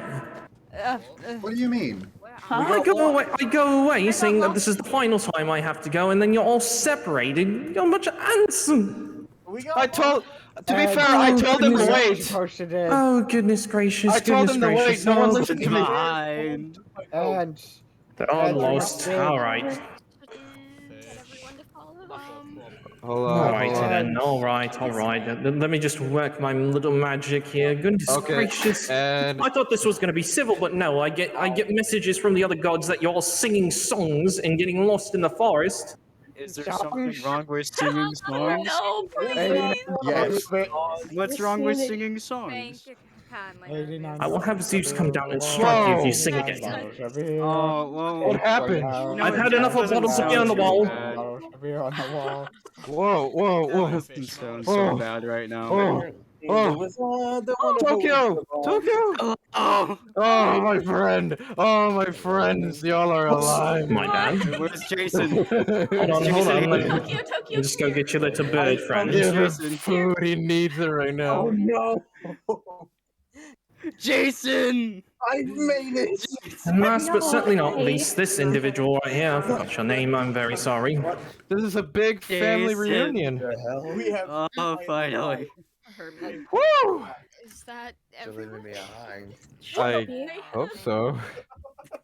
[SPEAKER 1] What do you mean?
[SPEAKER 14] I go away saying that this is the final time I have to go, and then you're all separated. You're a bunch of ants.
[SPEAKER 18] I told. To be fair, I told them to wait.
[SPEAKER 14] Oh goodness gracious!
[SPEAKER 18] I told them to wait.
[SPEAKER 14] gracious.
[SPEAKER 18] No one
[SPEAKER 14] Oh,
[SPEAKER 18] listened to me.
[SPEAKER 13] Mind.
[SPEAKER 4] And
[SPEAKER 14] They're all lost. All right.
[SPEAKER 18] Hold
[SPEAKER 14] All
[SPEAKER 18] on.
[SPEAKER 14] right
[SPEAKER 18] hold on.
[SPEAKER 14] then. All right. Let me just work my little magic here. Goodness
[SPEAKER 18] Okay,
[SPEAKER 14] gracious!
[SPEAKER 18] and-
[SPEAKER 14] I thought this was going to be civil, but no. I get messages from the other gods that you're all singing songs and getting lost in the forest.
[SPEAKER 13] Is there something wrong with singing songs?
[SPEAKER 16] No,
[SPEAKER 4] Hey,
[SPEAKER 16] please.
[SPEAKER 4] yes, but
[SPEAKER 13] What's wrong with singing songs?
[SPEAKER 10] kindly.
[SPEAKER 14] I will have Zeus come down and strike you if you sing again.
[SPEAKER 13] Oh, well.
[SPEAKER 18] What happened?
[SPEAKER 13] You know
[SPEAKER 14] I've
[SPEAKER 13] what,
[SPEAKER 14] had
[SPEAKER 13] that
[SPEAKER 14] enough of
[SPEAKER 13] doesn't
[SPEAKER 14] bottles of beer on
[SPEAKER 13] sound
[SPEAKER 14] the
[SPEAKER 13] too
[SPEAKER 14] wall.
[SPEAKER 13] bad.
[SPEAKER 4] On the wall.
[SPEAKER 18] Whoa, whoa, whoa.
[SPEAKER 13] Doesn't sound so
[SPEAKER 18] Oh.
[SPEAKER 13] bad right now.
[SPEAKER 18] Oh, Tokyo! Tokyo! Oh, my friend! Oh, my friends! Y'all are alive!
[SPEAKER 14] My bad.
[SPEAKER 13] Where's Jason?
[SPEAKER 14] Hold on, hold on. Let me just go get your little bird friend.
[SPEAKER 18] Give him food, he needs it right now.
[SPEAKER 11] Oh no!
[SPEAKER 13] Jason!
[SPEAKER 11] I made it!
[SPEAKER 14] And last but certainly not least, this individual right here. I forgot your name, I'm very sorry.
[SPEAKER 18] This is a big family
[SPEAKER 13] Jason.
[SPEAKER 18] reunion.
[SPEAKER 15] The hell?
[SPEAKER 11] We have
[SPEAKER 13] Oh, finally.
[SPEAKER 18] Woo!
[SPEAKER 6] Is that
[SPEAKER 15] You're leaving
[SPEAKER 6] everyone?
[SPEAKER 15] me behind.
[SPEAKER 18] I hope so.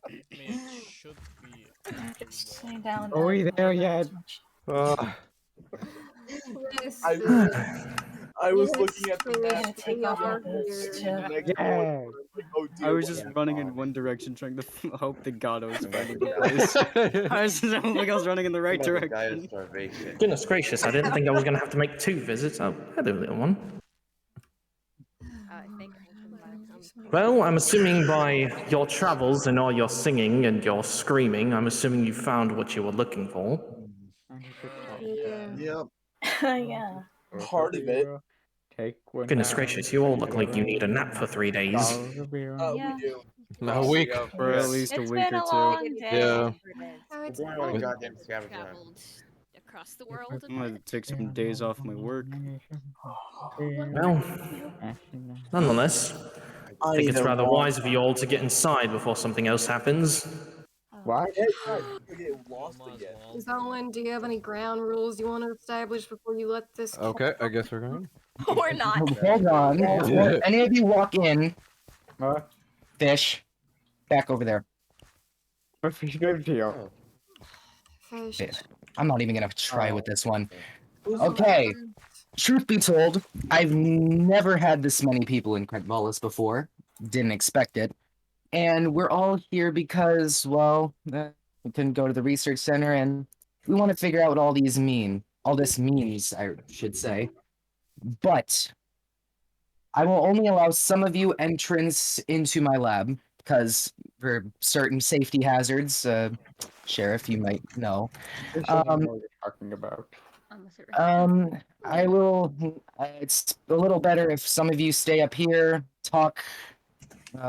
[SPEAKER 2] I mean, it should be.
[SPEAKER 3] Just lay down.
[SPEAKER 4] Are we there yet?
[SPEAKER 11] I was looking at the
[SPEAKER 3] Gonna
[SPEAKER 11] map.
[SPEAKER 3] take off my boots too.
[SPEAKER 4] Yeah.
[SPEAKER 11] Oh,
[SPEAKER 13] I was
[SPEAKER 11] dear.
[SPEAKER 13] just running in one direction trying to hope the Gatos find the place. I was just hoping I was running in the right direction.
[SPEAKER 14] Goodness gracious, I didn't think I was going to have to make 2 visits. Oh, hello, little one.
[SPEAKER 10] I think.
[SPEAKER 14] Well, I'm assuming by your travels and all your singing and your screaming, I'm assuming you found what you were looking for.
[SPEAKER 1] Yep.
[SPEAKER 3] Yeah.
[SPEAKER 11] Part of it.
[SPEAKER 4] Take one.
[SPEAKER 14] Goodness gracious, you all look like you need a nap for 3 days.
[SPEAKER 11] We do.
[SPEAKER 18] A week.
[SPEAKER 13] For at least a
[SPEAKER 9] It's
[SPEAKER 13] week
[SPEAKER 9] been
[SPEAKER 13] or
[SPEAKER 9] a
[SPEAKER 13] two.
[SPEAKER 9] long day.
[SPEAKER 18] Yeah.
[SPEAKER 15] We're going on a goddamn scavenger hunt.
[SPEAKER 6] Traveled across the world.
[SPEAKER 13] I'm gonna take some days off my work.
[SPEAKER 14] Well, nonetheless, I think it's rather wise of you all to get inside before something else happens.
[SPEAKER 4] What?
[SPEAKER 11] Get lost again.
[SPEAKER 5] Zolan, do you have any ground rules you want to establish before you let this?
[SPEAKER 18] Okay, I guess we're going.
[SPEAKER 16] Or not.
[SPEAKER 17] Hold on. Before any of you walk in, fish, back over there.
[SPEAKER 4] What fish good to you?
[SPEAKER 5] Fish.
[SPEAKER 17] I'm not even gonna try with this one. Okay. Truth be told, I've never had this many people in Krentvalis before. Didn't expect it. And we're all here because, well, we couldn't go to the research center and we want to figure out what all these mean. All this means, I should say. But I will only allow some of you entrance into my lab because for certain safety hazards, Sheriff, you might know.
[SPEAKER 4] Fish doesn't know what you're talking about.
[SPEAKER 17] I will. It's a little better if some of you stay up here, talk.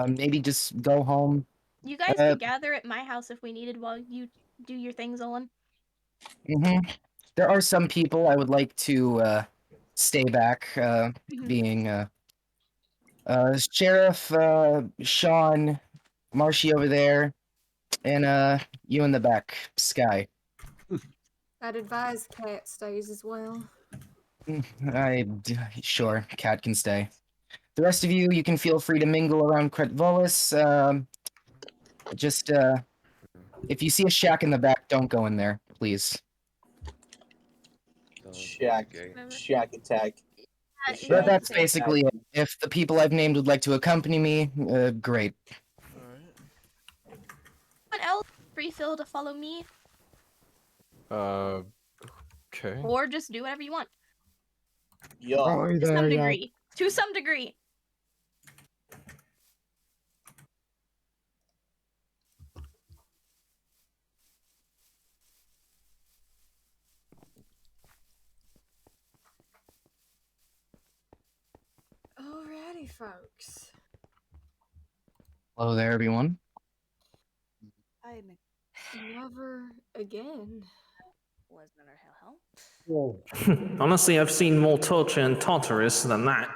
[SPEAKER 17] Maybe just go home.
[SPEAKER 16] You guys could gather at my house if we needed while you do your things, Owen.
[SPEAKER 17] There are some people I would like to stay back, being Sheriff Sean, Marshy over there, and you in the back, Sky.
[SPEAKER 5] I'd advise Cat stays as well.
[SPEAKER 17] Sure, Cat can stay. The rest of you, you can feel free to mingle around Krentvalis. Just if you see a shack in the back, don't go in there, please.
[SPEAKER 11] Shack attack.
[SPEAKER 17] But that's basically it. If the people I've named would like to accompany me, great.
[SPEAKER 16] Anyone else free feel to follow me,
[SPEAKER 18] Okay.
[SPEAKER 16] or just do whatever you want.
[SPEAKER 11] Yeah.
[SPEAKER 16] To some degree. To some degree.
[SPEAKER 5] Alrighty, folks.
[SPEAKER 17] Hello there, everyone.
[SPEAKER 5] Never again.
[SPEAKER 10] Was better hell.
[SPEAKER 14] Honestly, I've seen more torture in Tartarus than that.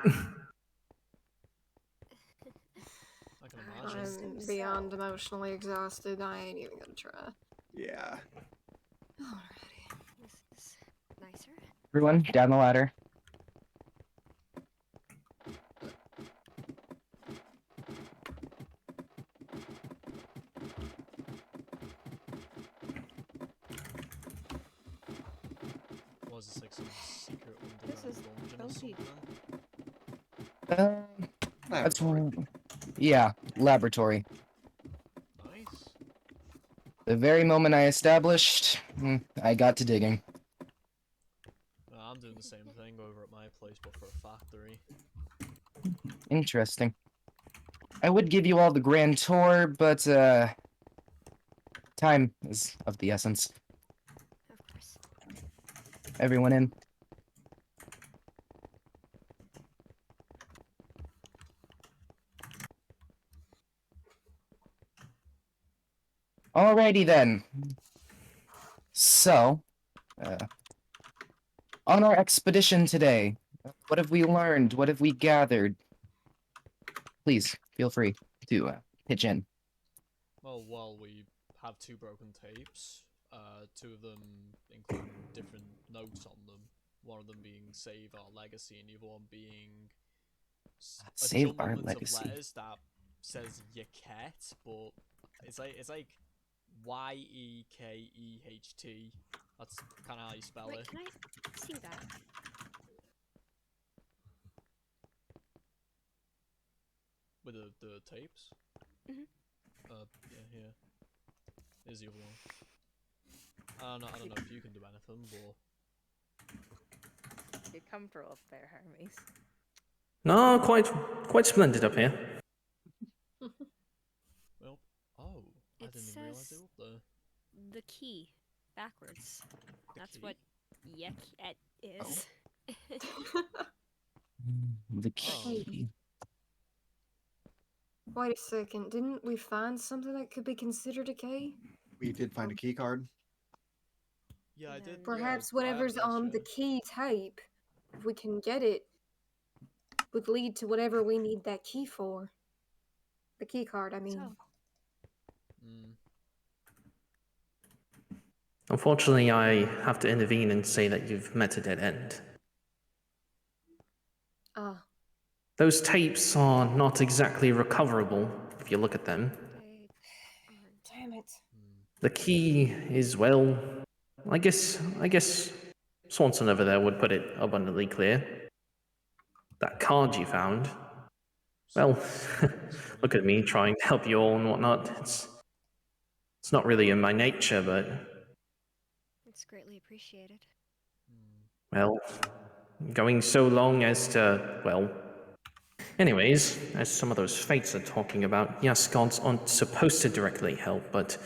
[SPEAKER 5] I'm beyond emotionally exhausted. I ain't even gonna try.
[SPEAKER 1] Yeah.
[SPEAKER 6] This is nicer.
[SPEAKER 17] Everyone, down the ladder.
[SPEAKER 2] Was this like some secret
[SPEAKER 9] This is
[SPEAKER 2] dungeon or
[SPEAKER 9] cozy.
[SPEAKER 2] something?
[SPEAKER 17] That's yeah, laboratory.
[SPEAKER 2] Nice.
[SPEAKER 17] The very moment I established, I got to digging.
[SPEAKER 2] I'm doing the same thing over at my place, but for a factory.
[SPEAKER 17] Interesting. I would give you all the grand tour, but time is of the essence.
[SPEAKER 6] Of course.
[SPEAKER 17] Everyone in. Alrighty then. So, on our expedition today, what have we learned? What have we gathered? Please, feel free to pitch in.
[SPEAKER 2] Well, we have 2 broken tapes. 2 of them include different notes on them. One of them being "Save Our Legacy," and the other one being a
[SPEAKER 17] Save Our
[SPEAKER 2] jumblement of
[SPEAKER 17] Legacy.
[SPEAKER 2] letters that says Yaket, but it's like Yekeht. That's kind of how you spell
[SPEAKER 6] Wait,
[SPEAKER 2] it.
[SPEAKER 6] can I see that?
[SPEAKER 2] With the tapes?
[SPEAKER 6] Mhm.
[SPEAKER 2] Yeah, here. Here's the other one. I don't know if you can do anything, but...
[SPEAKER 10] You're comfortable up there, Hermes.
[SPEAKER 14] No, quite splendid up here.
[SPEAKER 2] Well, oh, I didn't even realize they were up there.
[SPEAKER 6] The key backwards. That's
[SPEAKER 2] key?
[SPEAKER 6] what Yek is.
[SPEAKER 17] The key.
[SPEAKER 5] Wait a second, didn't we find something that could be considered a key?
[SPEAKER 1] We did find a key card.
[SPEAKER 2] Yeah, I did.
[SPEAKER 5] Perhaps
[SPEAKER 2] I have
[SPEAKER 5] whatever's
[SPEAKER 2] this,
[SPEAKER 5] on the key tape, if we can get it, would lead to whatever we need that key for. The key card, I mean.
[SPEAKER 14] Unfortunately, I have to intervene and say that you've met a dead end.
[SPEAKER 5] Ah.
[SPEAKER 14] Those tapes are not exactly recoverable if you look at them.
[SPEAKER 5] Damn it.
[SPEAKER 14] The key is, well, I guess Swanson over there would put it abundantly clear. That card you found, well, look at me trying to help you all and whatnot. It's not really in my nature, but,
[SPEAKER 6] It's greatly appreciated.
[SPEAKER 14] well, going so long as to, well... Anyways, as some of those fates are talking about, yes, gods aren't supposed to directly help, but,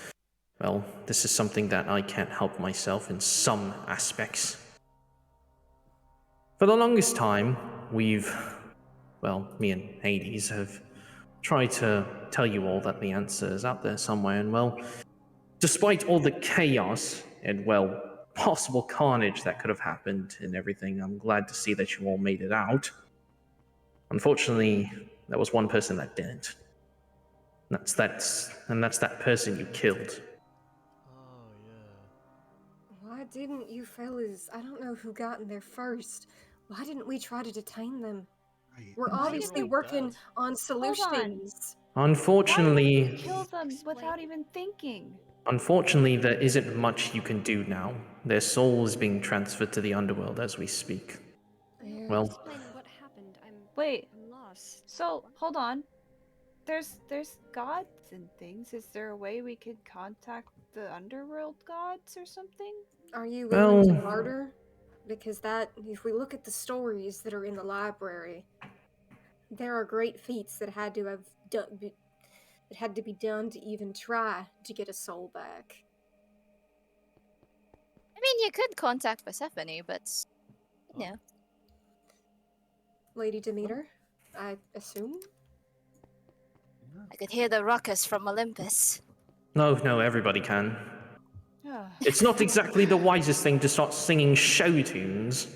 [SPEAKER 14] well, this is something that I can't help myself in some aspects. For the longest time, me and Hades have tried to tell you all that the answer is out there somewhere, and well, despite all the chaos and, well, possible carnage that could have happened and everything, I'm glad to see that you all made it out. Unfortunately, there was one person that didn't. That's that person you killed.
[SPEAKER 5] Why didn't you fellas, I don't know who got in there first, why didn't we try to detain them? We're obviously working on solutions.
[SPEAKER 14] Unfortunately,
[SPEAKER 9] Why would you kill them without even thinking?
[SPEAKER 14] Unfortunately, there isn't much you can do now. Their soul is being transferred to the underworld as we speak. Well,
[SPEAKER 6] Explain what happened.
[SPEAKER 9] Wait.
[SPEAKER 6] I'm lost.
[SPEAKER 9] So, hold on. There's gods and things. Is there a way we could contact the underworld gods or something?
[SPEAKER 5] Are you willing to
[SPEAKER 14] Well-
[SPEAKER 5] barter? Because if we look at the stories that are in the library, there are great feats that had to be done to even try to get a soul back.
[SPEAKER 19] I mean, you could contact Persephone, but you know.
[SPEAKER 5] Lady Demeter, I assume?
[SPEAKER 19] I could hear the ruckus from Olympus.
[SPEAKER 14] no, everybody can. It's not exactly the wisest thing to start singing show tunes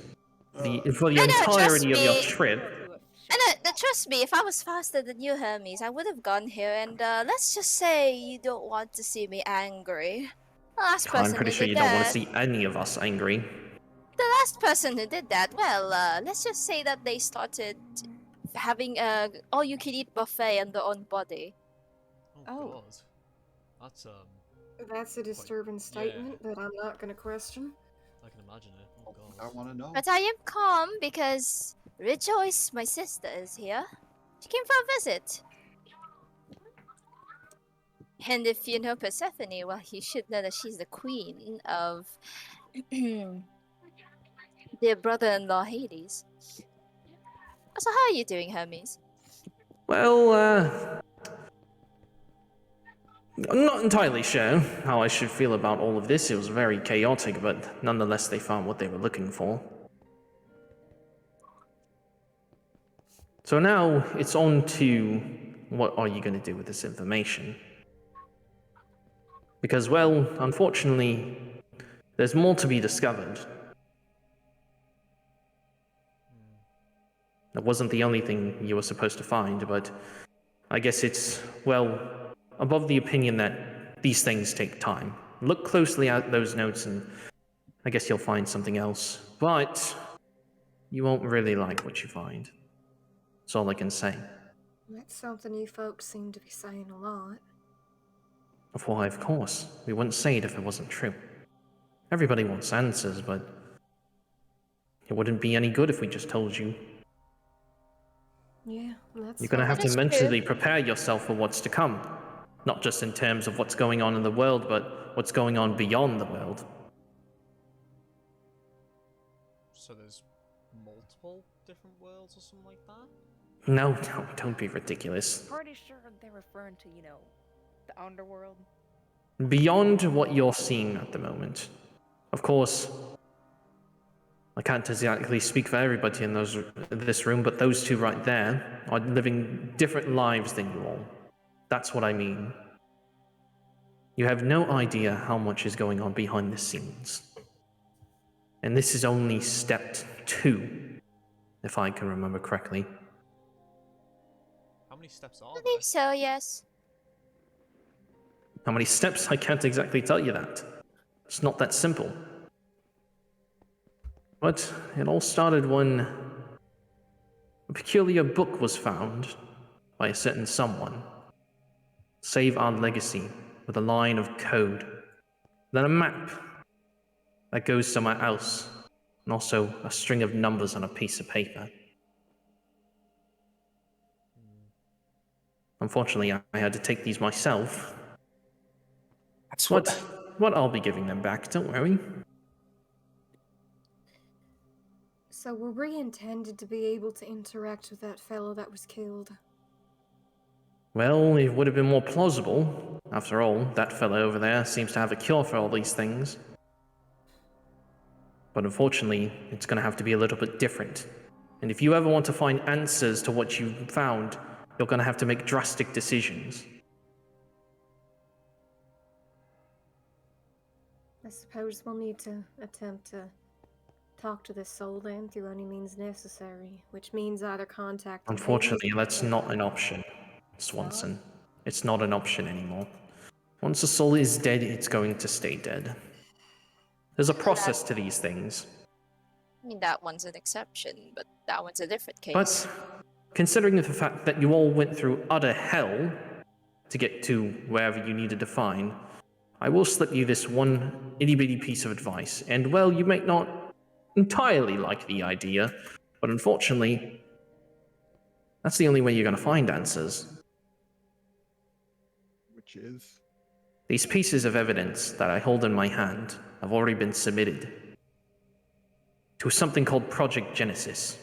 [SPEAKER 14] for the entirety of your trip.
[SPEAKER 19] And trust me, if I was faster than you, Hermes, I would have gone here. And let's just say you don't want to see me angry. The last person
[SPEAKER 14] I'm pretty
[SPEAKER 19] who
[SPEAKER 14] sure
[SPEAKER 19] did
[SPEAKER 14] you don't want
[SPEAKER 19] that-
[SPEAKER 14] to see any of us angry.
[SPEAKER 19] The last person who did that, well, let's just say that they started having a all-you-can-eat buffet on their own body.
[SPEAKER 2] Oh. God.
[SPEAKER 5] That's a disturbing statement that I'm not going to question.
[SPEAKER 2] I can imagine it. Oh god.
[SPEAKER 1] I want to know.
[SPEAKER 19] But I am calm because Rejoice, my sister, is here. She came for a visit. And if you know Persephone, well, you should know that she's the queen of their brother-in-law Hades. So how are you doing, Hermes?
[SPEAKER 14] Well, I'm not entirely sure how I should feel about all of this. It was very chaotic, but nonetheless they found what they were looking for. So now it's on to what are you going to do with this information? Because, well, unfortunately, there's more to be discovered. That wasn't the only thing you were supposed to find, but I guess it's, well, above the opinion that these things take time. Look closely at those notes and I guess you'll find something else. But you won't really like what you find. That's all I can say.
[SPEAKER 5] That's something you folks seem to be saying a lot.
[SPEAKER 14] Why, of course. We wouldn't say it if it wasn't true. Everybody wants answers, but it wouldn't be any good if we just told you.
[SPEAKER 5] Yeah, that's
[SPEAKER 14] You're gonna have to mentally prepare yourself for what's to come. Not just in terms of what's going on in the world, but what's going on beyond the world.
[SPEAKER 2] So there's multiple different worlds or something like that?
[SPEAKER 14] No, don't be ridiculous.
[SPEAKER 10] Pretty sure they're referring to, the underworld.
[SPEAKER 14] Beyond what you're seeing at the moment. Of course, I can't exactly speak for everybody in this room, but those two right there are living different lives than you all. That's what I mean. You have no idea how much is going on behind the scenes. And this is only step 2, if I can remember correctly.
[SPEAKER 2] How many steps are
[SPEAKER 19] I
[SPEAKER 2] there?
[SPEAKER 19] believe so, yes.
[SPEAKER 14] How many steps? I can't exactly tell you that. It's not that simple. But it all started when a peculiar book was found by a certain someone. Save our legacy with a line of code. Then a map that goes somewhere else. And also a string of numbers on a piece of paper. Unfortunately, I had to take these myself.
[SPEAKER 17] That's
[SPEAKER 14] what I'll be giving them back, don't worry.
[SPEAKER 5] So were we intended to be able to interact with that fellow that was killed?
[SPEAKER 14] Well, it would have been more plausible. After all, that fellow over there seems to have a cure for all these things. But unfortunately, it's going to have to be a little bit different. And if you ever want to find answers to what you found, you're going to have to make drastic decisions.
[SPEAKER 5] I suppose we'll need to attempt to talk to this soul then through any means necessary, which means either contact.
[SPEAKER 14] Unfortunately, that's not an option, Swanson. It's not an option anymore. Once a soul is dead, it's going to stay dead. There's a process to these things.
[SPEAKER 19] I mean, that one's an exception, but that one's a different case.
[SPEAKER 14] But considering the fact that you all went through utter hell to get to wherever you needed to find, I will slip you this one itty-bitty piece of advice. And, well, you may not entirely like the idea, but unfortunately, that's the only way you're going to find answers.
[SPEAKER 1] Which is?
[SPEAKER 14] These pieces of evidence that I hold in my hand have already been submitted to something called Project Genesis.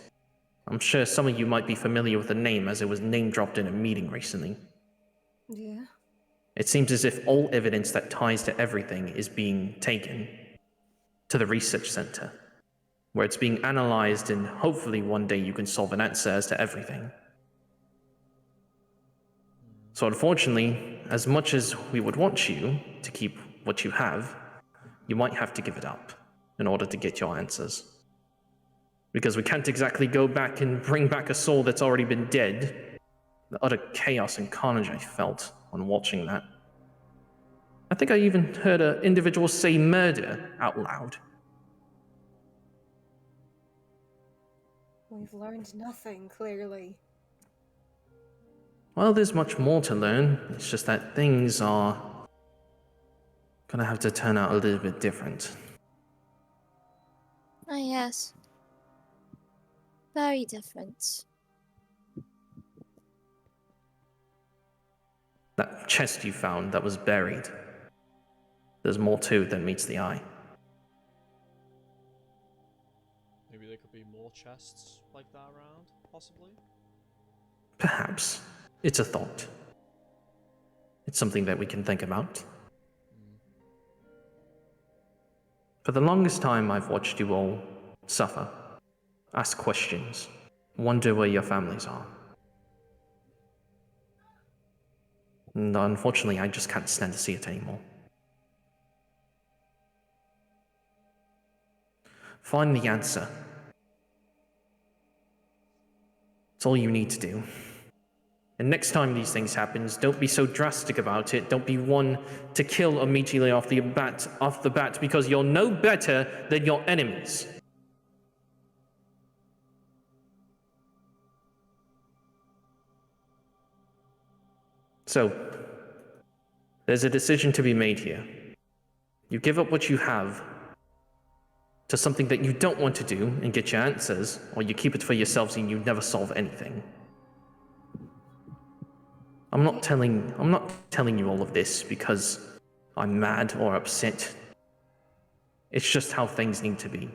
[SPEAKER 14] I'm sure some of you might be familiar with the name as it was name-dropped in a meeting recently.
[SPEAKER 5] Yeah.
[SPEAKER 14] It seems as if all evidence that ties to everything is being taken to the research center, where it's being analyzed and hopefully one day you can solve an answer as to everything. So unfortunately, as much as we would want you to keep what you have, you might have to give it up in order to get your answers. Because we can't exactly go back and bring back a soul that's already been dead. The utter chaos and carnage I felt when watching that. I think I even heard an individual say murder out loud.
[SPEAKER 5] We've learned nothing, clearly.
[SPEAKER 14] Well, there's much more to learn. It's just that things are gonna have to turn out a little bit different.
[SPEAKER 19] Ah, yes. Very different.
[SPEAKER 14] That chest you found that was buried. There's more to it than meets the eye.
[SPEAKER 2] Maybe there could be more chests like that around, possibly?
[SPEAKER 14] Perhaps. It's a thought. It's something that we can think about. For the longest time, I've watched you all suffer, ask questions, wonder where your families are. And unfortunately, I just can't stand to see it anymore. Find the answer. It's all you need to do. And next time these things happen, don't be so drastic about it. Don't be one to kill immediately off the bat because you're no better than your enemies. So, there's a decision to be made here. You give up what you have to something that you don't want to do and get your answers, or you keep it for yourselves and you never solve anything. I'm not telling you all of this because I'm mad or upset. It's just how things need to be.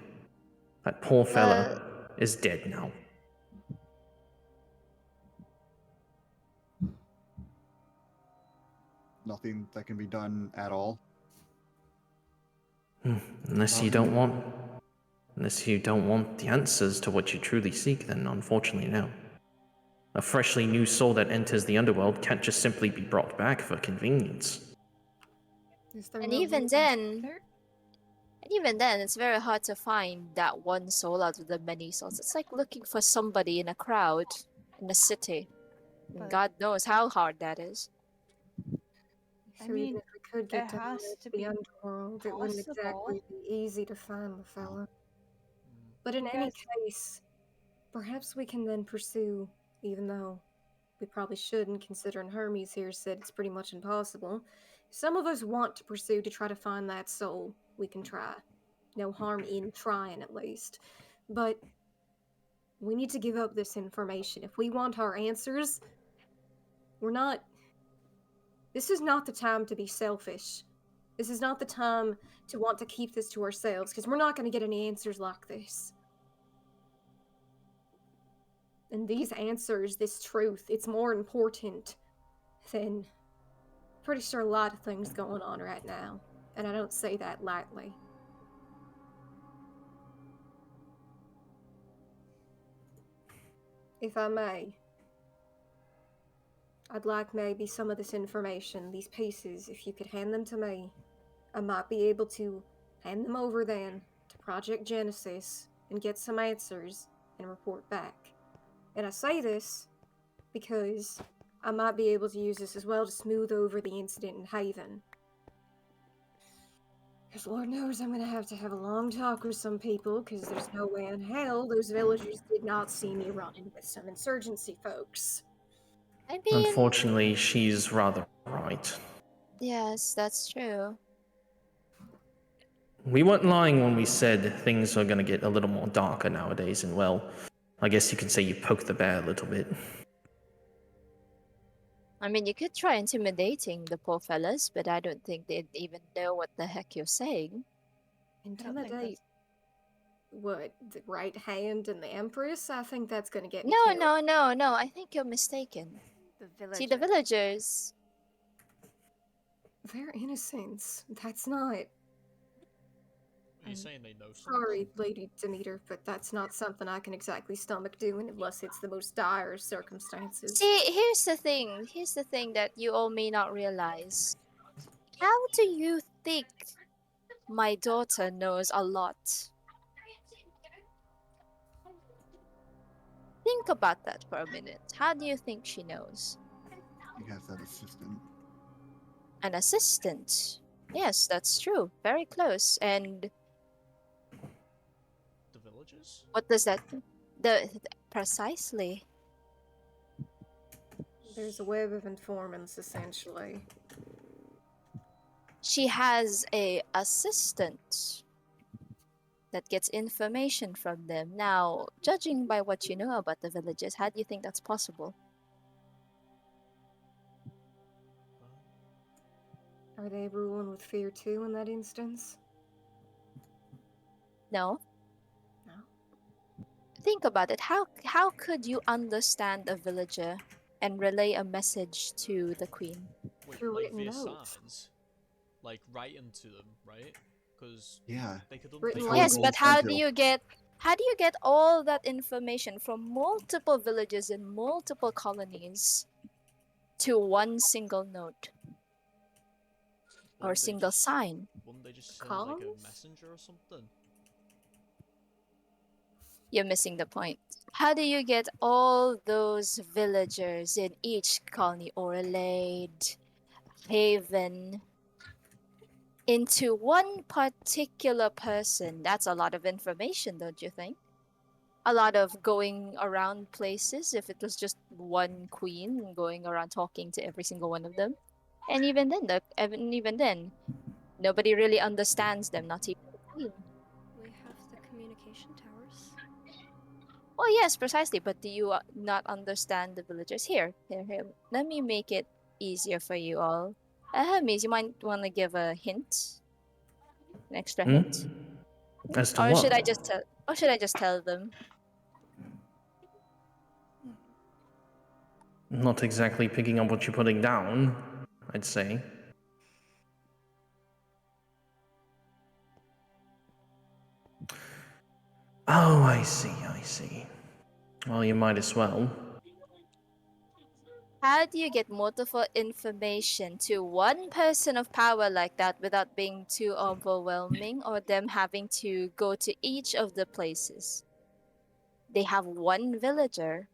[SPEAKER 14] That poor fella is dead now.
[SPEAKER 1] Nothing that can be done at all.
[SPEAKER 14] Unless you don't want the answers to what you truly seek, then unfortunately no. A freshly new soul that enters the underworld can't just simply be brought back for convenience.
[SPEAKER 19] And even then, it's very hard to find that one soul out of the many souls. It's like looking for somebody in a crowd in a city. And God knows how hard that is.
[SPEAKER 5] So even if we could get to the underworld, it wouldn't exactly be easy to find the fella. But in any case, perhaps we can then pursue, even though we probably shouldn't, considering Hermes here said it's pretty much impossible. If some of us want to pursue to try to find that soul, we can try. No harm in trying, at least. But we need to give up this information. If we want our answers, this is not the time to be selfish. This is not the time to want to keep this to ourselves, because we're not going to get any answers like this. And these answers, this truth, it's more important than pretty sure a lot of things going on right now. And I don't say that lightly. If I may, I'd like maybe some of this information, these pieces, if you could hand them to me. I might be able to hand them over then to Project Genesis and get some answers and report back. And I say this because I might be able to use this as well to smooth over the incident in Haven. Because Lord knows I'm going to have a long talk with some people, because there's no way in hell those villagers did not see me running with some insurgency folks.
[SPEAKER 19] I mean,
[SPEAKER 14] Unfortunately, she's rather right.
[SPEAKER 19] yes, that's true.
[SPEAKER 14] We weren't lying when we said things are gonna get a little more darker nowadays, and well, I guess you could say you poked the bear a little bit.
[SPEAKER 19] I mean, you could try intimidating the poor fellas, but I don't think they'd even know what the heck you're saying.
[SPEAKER 5] Intimidate? What, the right hand and the Empress? I think that's gonna get me
[SPEAKER 19] No,
[SPEAKER 5] killed.
[SPEAKER 19] no, I think you're mistaken. See, the villagers...
[SPEAKER 5] They're innocents. That's not...
[SPEAKER 2] Are you saying they know something?
[SPEAKER 5] Sorry, Lady Demeter, but that's not something I can exactly stomach doing unless it's the most dire circumstances.
[SPEAKER 19] See, here's the thing that you all may not realize. How do you think my daughter knows a lot? Think about that for a minute. How do you think she knows?
[SPEAKER 1] He has that assistant.
[SPEAKER 19] An assistant. Yes, that's true. Very close. And
[SPEAKER 2] The villagers?
[SPEAKER 19] what does that... precisely.
[SPEAKER 5] There's a web of informants, essentially.
[SPEAKER 19] She has a assistant that gets information from them. Now, judging by what you know about the villagers, how do you think that's possible?
[SPEAKER 5] Are they ruling with fear too in that instance?
[SPEAKER 19] No?
[SPEAKER 5] No.
[SPEAKER 19] Think about it. How could you understand a villager and relay a message to the queen?
[SPEAKER 2] Wait,
[SPEAKER 5] through
[SPEAKER 2] like
[SPEAKER 5] written
[SPEAKER 2] via
[SPEAKER 5] notes.
[SPEAKER 2] signs? Like writing to them, right? Because
[SPEAKER 1] Yeah.
[SPEAKER 2] they could
[SPEAKER 5] Written
[SPEAKER 2] they
[SPEAKER 19] Yes,
[SPEAKER 2] could-
[SPEAKER 19] but how do you get all that information from multiple villages and multiple colonies to one single note or
[SPEAKER 2] Wouldn't they
[SPEAKER 19] single
[SPEAKER 2] just-
[SPEAKER 19] sign?
[SPEAKER 2] Wouldn't they just send like a
[SPEAKER 5] Comms?
[SPEAKER 2] messenger or something?
[SPEAKER 19] You're missing the point. How do you get all those villagers in each colony, Orlade, Haven, into one particular person? That's a lot of information, don't you think? A lot of going around places if it was just one queen going around talking to every single one of them. And even then, nobody really understands them, not even the queen.
[SPEAKER 6] We have the communication towers.
[SPEAKER 19] Oh yes, precisely. But do you not understand the villagers? Here. Let me make it easier for you all. Miss, you might want to give a hint, an extra hint,
[SPEAKER 14] As to
[SPEAKER 19] or
[SPEAKER 14] what?
[SPEAKER 19] should I just tell? Or should I just tell them?
[SPEAKER 14] Not exactly picking up what you're putting down, I'd say. Oh, I see. Well, you might as well.
[SPEAKER 19] How do you get multiple information to one person of power like that without being too overwhelming or them having to go to each of the places? They have one villager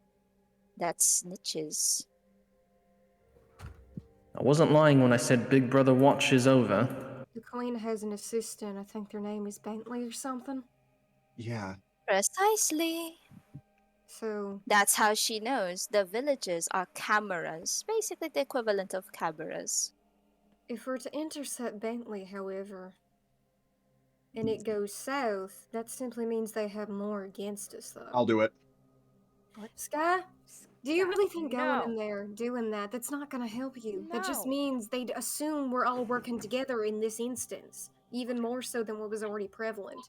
[SPEAKER 19] that snitches.
[SPEAKER 14] I wasn't lying when I said Big Brother watch is over.
[SPEAKER 5] The queen has an assistant. I think their name is Bentley or something.
[SPEAKER 1] Yeah.
[SPEAKER 19] Precisely.
[SPEAKER 5] So
[SPEAKER 19] that's how she knows the villagers are cameras, basically the equivalent of cameras.
[SPEAKER 5] If we're to intercept Bentley, however, and it goes south, that simply means they have more against us, though.
[SPEAKER 1] I'll do it.
[SPEAKER 5] What? Sky? Do you really think going
[SPEAKER 10] no.
[SPEAKER 5] in there, doing that's not gonna help you? That just
[SPEAKER 10] No.
[SPEAKER 5] means they'd assume we're all working together in this instance, even more so than what was already prevalent.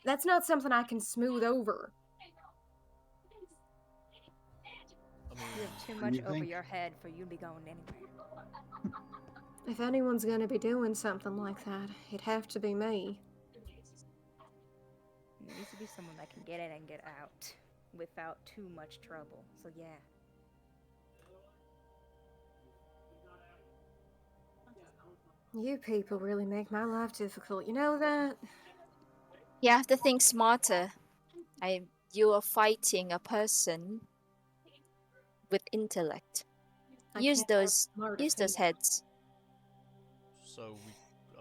[SPEAKER 5] That's not something I can smooth over.
[SPEAKER 10] You have too much over your head for you to be going anywhere.
[SPEAKER 5] If anyone's gonna be doing something like that, it'd have to be me.
[SPEAKER 10] There needs to be someone that can get in and get out without too much trouble. So yeah.
[SPEAKER 5] You people really make my life difficult, you know that?
[SPEAKER 19] You have to think smarter. You are fighting a person with intellect. Use those heads.
[SPEAKER 2] So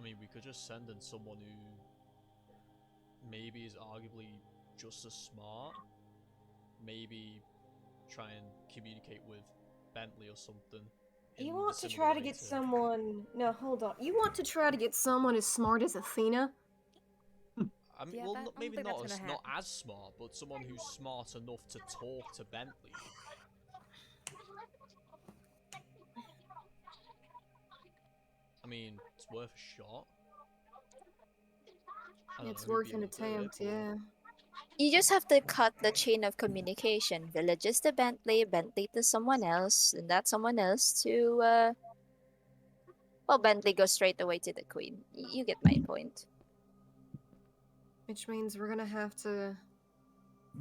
[SPEAKER 2] we could just send in someone who maybe is arguably just as smart. Maybe try and communicate with Bentley or something.
[SPEAKER 5] You want to try to get someone... No, hold on. You want to try to get someone as smart as Athena?
[SPEAKER 2] I mean, well, maybe not as smart, but someone who's smart enough to talk to Bentley. I mean, it's worth a shot.
[SPEAKER 5] It's worth an attempt, yeah.
[SPEAKER 19] You just have to cut the chain of communication. Villages to Bentley, Bentley to someone else, and that someone else to, well, Bentley goes straight away to the queen. You get my point.
[SPEAKER 5] Which means we're gonna have to...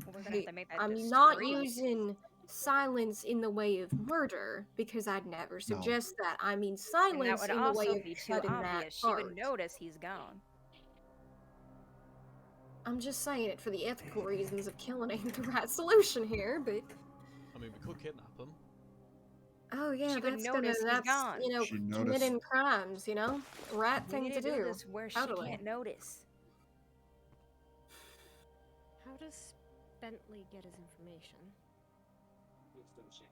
[SPEAKER 10] We're gonna have to make that
[SPEAKER 5] I'm not
[SPEAKER 10] discreet.
[SPEAKER 5] using silence in the way of murder, because I'd never suggest that. I mean
[SPEAKER 10] And that
[SPEAKER 5] silence
[SPEAKER 10] would
[SPEAKER 5] in the way
[SPEAKER 10] also
[SPEAKER 5] of
[SPEAKER 10] be too
[SPEAKER 5] cutting that
[SPEAKER 10] obvious. She
[SPEAKER 5] part.
[SPEAKER 10] would notice he's gone.
[SPEAKER 5] I'm just saying it for the ethical reasons of killing ain't the right solution here, but...
[SPEAKER 2] I mean, we could kidnap him.
[SPEAKER 5] Oh yeah,
[SPEAKER 10] She would
[SPEAKER 5] that's
[SPEAKER 10] notice he's gone.
[SPEAKER 5] you know,
[SPEAKER 10] She'd
[SPEAKER 5] committing crimes, you know? Right
[SPEAKER 10] We
[SPEAKER 5] thing
[SPEAKER 10] need
[SPEAKER 5] to
[SPEAKER 10] to do
[SPEAKER 5] do.
[SPEAKER 10] this where she
[SPEAKER 5] Totally.
[SPEAKER 10] can't notice.
[SPEAKER 6] How does Bentley get his information?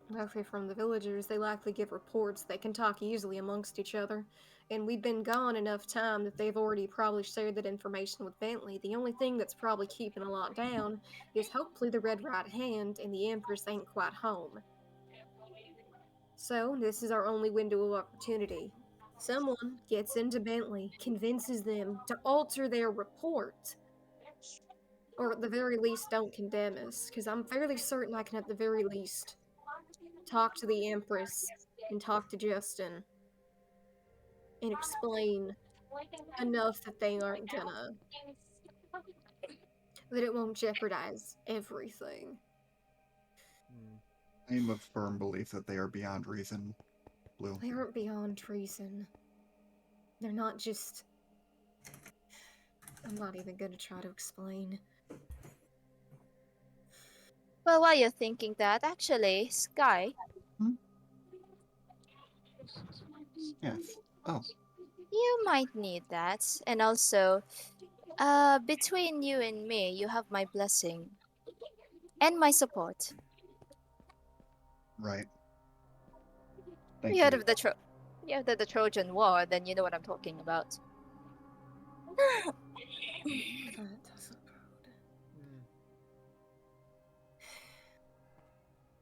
[SPEAKER 5] Likely from the villagers, they likely give reports. They can talk easily amongst each other. And we've been gone enough time that they've already probably shared that information with Bentley. The only thing that's probably keeping a lot down is hopefully the Red Right Hand and the Empress ain't quite home. So, this is our only window of opportunity. Someone gets into Bentley, convinces them to alter their report. Or at the very least, don't condemn us, because I'm fairly certain I can at the very least talk to the Empress and talk to Justin and explain enough that they aren't gonna, that it won't jeopardize everything.
[SPEAKER 1] I am of firm belief that they are beyond reason, Blue.
[SPEAKER 5] They aren't beyond reason. They're not just... I'm not even gonna try to explain.
[SPEAKER 19] Well, while you're thinking that, actually, Sky.
[SPEAKER 1] Yes. Oh.
[SPEAKER 19] You might need that. And also, between you and me, you have my blessing. And my support.
[SPEAKER 1] Right. Thank
[SPEAKER 19] You heard
[SPEAKER 1] you.
[SPEAKER 19] of the Trojan War, then you know what I'm talking about.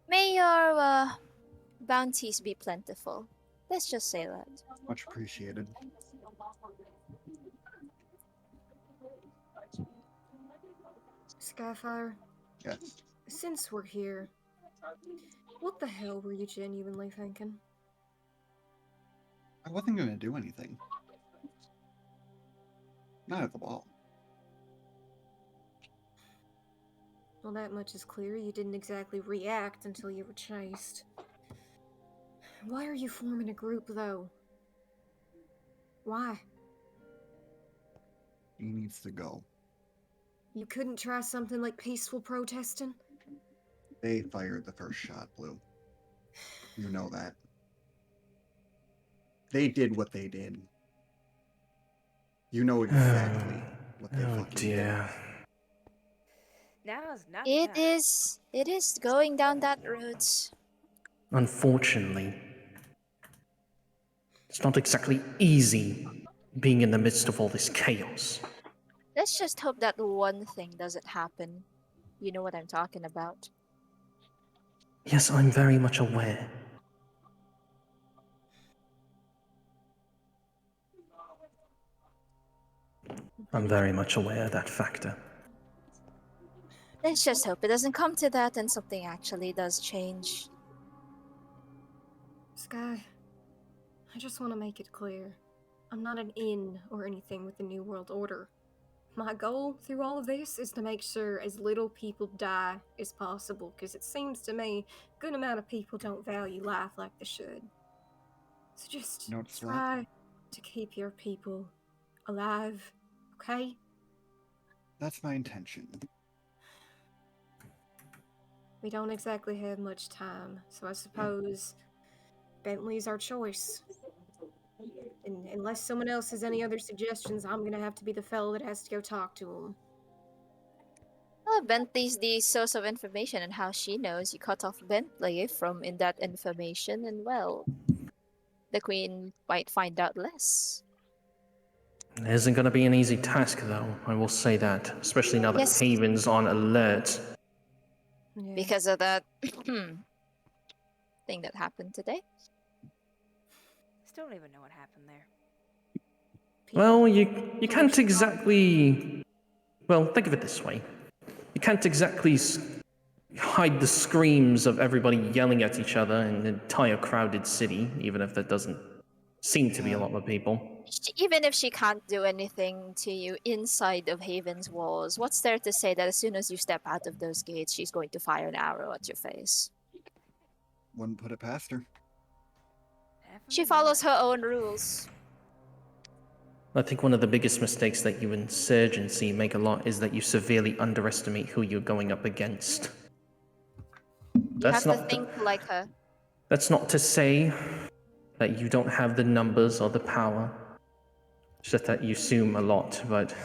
[SPEAKER 19] May your bounties be plentiful. Let's just say that.
[SPEAKER 1] Much appreciated.
[SPEAKER 5] Skyfire?
[SPEAKER 1] Yes.
[SPEAKER 5] Since we're here, what the hell were you genuinely thinking?
[SPEAKER 1] I wasn't going to do anything. Not at the ball.
[SPEAKER 5] Well, that much is clear. You didn't exactly react until you were chased. Why are you forming a group, though? Why?
[SPEAKER 1] He needs to go.
[SPEAKER 5] You couldn't try something like peaceful protesting?
[SPEAKER 1] They fired the first shot, Blue. You know that. They did what they did. You know exactly what they fucking did.
[SPEAKER 10] Now is not the
[SPEAKER 19] It
[SPEAKER 10] time.
[SPEAKER 19] is going down that route.
[SPEAKER 14] Unfortunately, it's not exactly easy being in the midst of all this chaos.
[SPEAKER 19] Let's just hope that one thing doesn't happen. You know what I'm talking about.
[SPEAKER 14] Yes, I'm very much aware. I'm very much aware of that factor.
[SPEAKER 19] Let's just hope it doesn't come to that and something actually does change.
[SPEAKER 5] Sky, I just want to make it clear. I'm not an in or anything with the New World Order. My goal through all of this is to make sure as little people die as possible, because it seems to me a good amount of people don't value life like they should. So just try to keep your people alive, okay?
[SPEAKER 1] That's my intention.
[SPEAKER 5] We don't exactly have much time, so I suppose Bentley's our choice. And unless someone else has any other suggestions, I'm gonna have to be the fellow that has to go talk to him.
[SPEAKER 19] Well, Bentley's the source of information, and how she knows you cut off Bentley from in that information, and well, the Queen might find out less.
[SPEAKER 14] It isn't going to be an easy task, though, I will say that, especially now that
[SPEAKER 19] Yes.
[SPEAKER 14] Haven's on alert.
[SPEAKER 19] Because of that thing that happened today.
[SPEAKER 10] Still don't even know what happened there.
[SPEAKER 14] Well, you can't exactly... Well, think of it this way. You can't exactly hide the screams of everybody yelling at each other in an entire crowded city, even if that doesn't seem to be a lot of people.
[SPEAKER 19] Even if she can't do anything to you inside of Haven's walls, what's there to say that as soon as you step out of those gates, she's going to fire an arrow at your face?
[SPEAKER 1] Wouldn't put it past her.
[SPEAKER 19] She follows her own rules.
[SPEAKER 14] I think one of the biggest mistakes that you insurgency make a lot is that you severely underestimate who you're going up against.
[SPEAKER 19] You have to think like her.
[SPEAKER 14] That's not to say that you don't have the numbers or the power. It's just that you assume a lot, but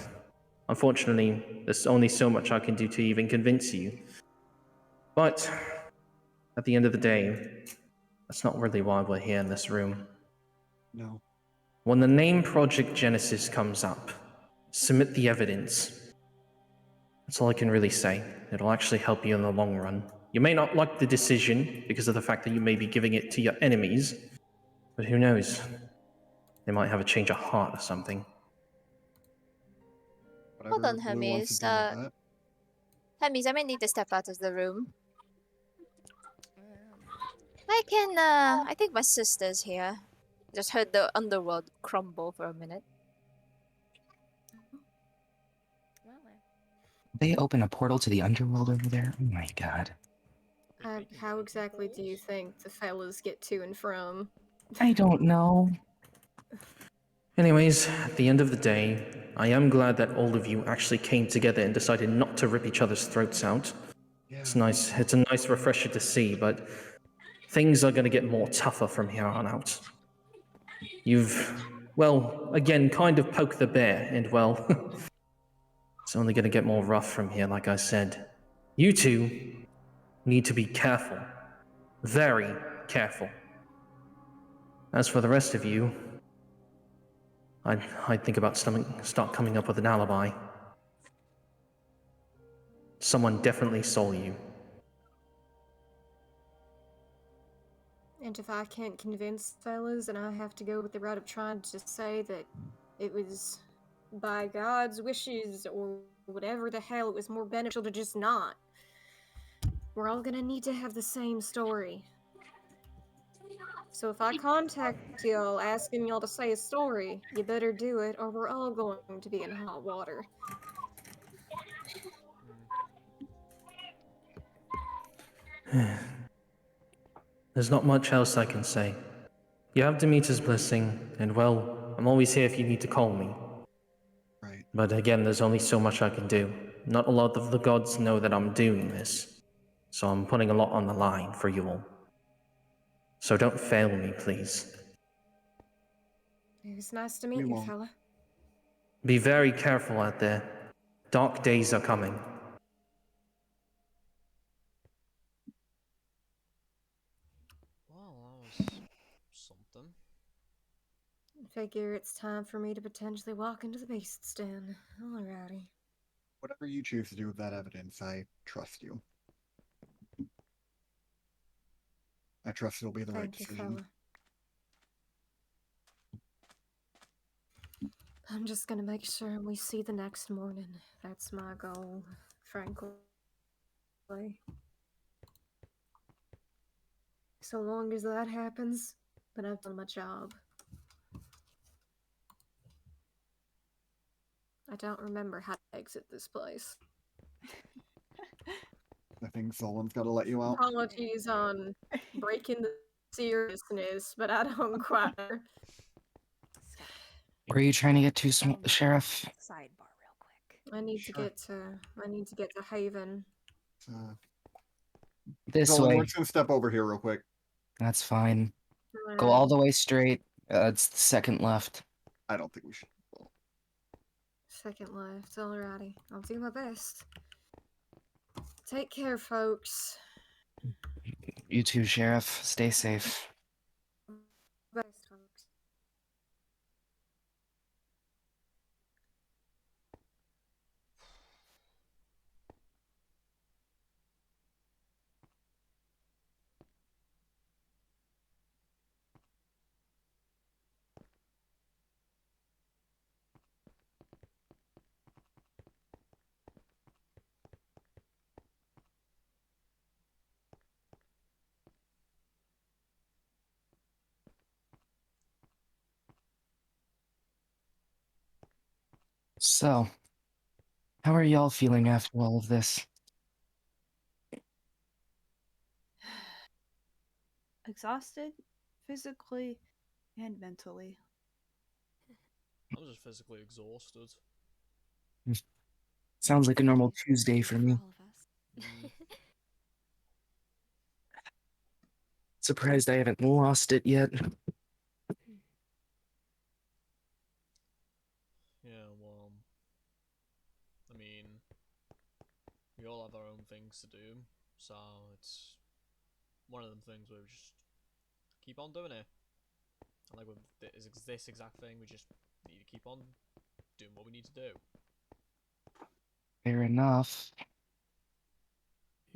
[SPEAKER 14] unfortunately, there's only so much I can do to even convince you. But at the end of the day, that's not really why we're here in this room.
[SPEAKER 1] No.
[SPEAKER 14] When the name Project Genesis comes up, submit the evidence. That's all I can really say. It'll actually help you in the long run. You may not like the decision because of the fact that you may be giving it to your enemies, but who knows? They might have a change of heart or something.
[SPEAKER 19] Hold on, Hermes. Hermes, I might need to step out of the room. I think my sister's here. Just heard the underworld crumble for a minute.
[SPEAKER 17] They open a portal to the underworld over there? Oh my god.
[SPEAKER 5] How exactly do you think the fellas get to and from?
[SPEAKER 17] I don't know.
[SPEAKER 14] Anyways, at the end of the day, I am glad that all of you actually came together and decided not to rip each other's throats out. It's nice. It's a nice refresher to see, but things are going to get more tougher from here on out. You've, well, again, kind of poked the bear, and well, it's only going to get more rough from here, like I said. You two need to be careful. Very careful. As for the rest of you, I'd think about start coming up with an alibi. Someone definitely stole you.
[SPEAKER 5] And if I can't convince fellas, then I have to go with the route of trying to say that it was by God's wishes or whatever the hell, it was more beneficial to just not. We're all gonna need to have the same story. So if I contact y'all asking y'all to say a story, you better do it or we're all going to be in hot water.
[SPEAKER 14] There's not much else I can say. You have Demeter's blessing, and well, I'm always here if you need to call me.
[SPEAKER 1] Right.
[SPEAKER 14] But again, there's only so much I can do. Not a lot of the gods know that I'm doing this, so I'm putting a lot on the line for you all. So don't fail me, please.
[SPEAKER 5] It was nice to meet you, fella.
[SPEAKER 14] Be very careful out there. Dark days are coming.
[SPEAKER 2] Well, that was something.
[SPEAKER 5] I figure it's time for me to potentially walk into the beast's den. Alrighty.
[SPEAKER 1] Whatever you choose to do with that evidence, I trust you. I trust it'll be the right
[SPEAKER 5] Thank you,
[SPEAKER 1] decision.
[SPEAKER 5] fella. I'm just gonna make sure we see the next morning. That's my goal, frankly. So long as that happens, then I've done my job. I don't remember how to exit this place.
[SPEAKER 1] I think someone's got to let you out.
[SPEAKER 5] Apologies on breaking the seriousness, but I don't quite.
[SPEAKER 17] Where are you trying to get to, Sheriff?
[SPEAKER 10] Sidebar real quick.
[SPEAKER 5] I need to get to Haven.
[SPEAKER 17] This
[SPEAKER 1] Zolan,
[SPEAKER 17] way.
[SPEAKER 1] we're just gonna step over here real quick.
[SPEAKER 17] That's fine. Go
[SPEAKER 5] Alright.
[SPEAKER 17] all the way straight. It's the second left.
[SPEAKER 1] I don't think we should.
[SPEAKER 5] Second left. Alrighty. I'll do my best. Take care, folks.
[SPEAKER 17] You too, Sheriff. Stay safe.
[SPEAKER 5] Best, folks.
[SPEAKER 17] So, how are y'all feeling after all of this?
[SPEAKER 9] Exhausted, physically and mentally.
[SPEAKER 2] I'm just physically exhausted.
[SPEAKER 17] Sounds like a normal Tuesday for me. Surprised I haven't lost it yet.
[SPEAKER 2] Yeah, well, I mean, we all have our own things to do, so it's one of them things where we just keep on doing it. And like with this exact thing, we just need to keep on doing what we need to do.
[SPEAKER 17] Fair enough.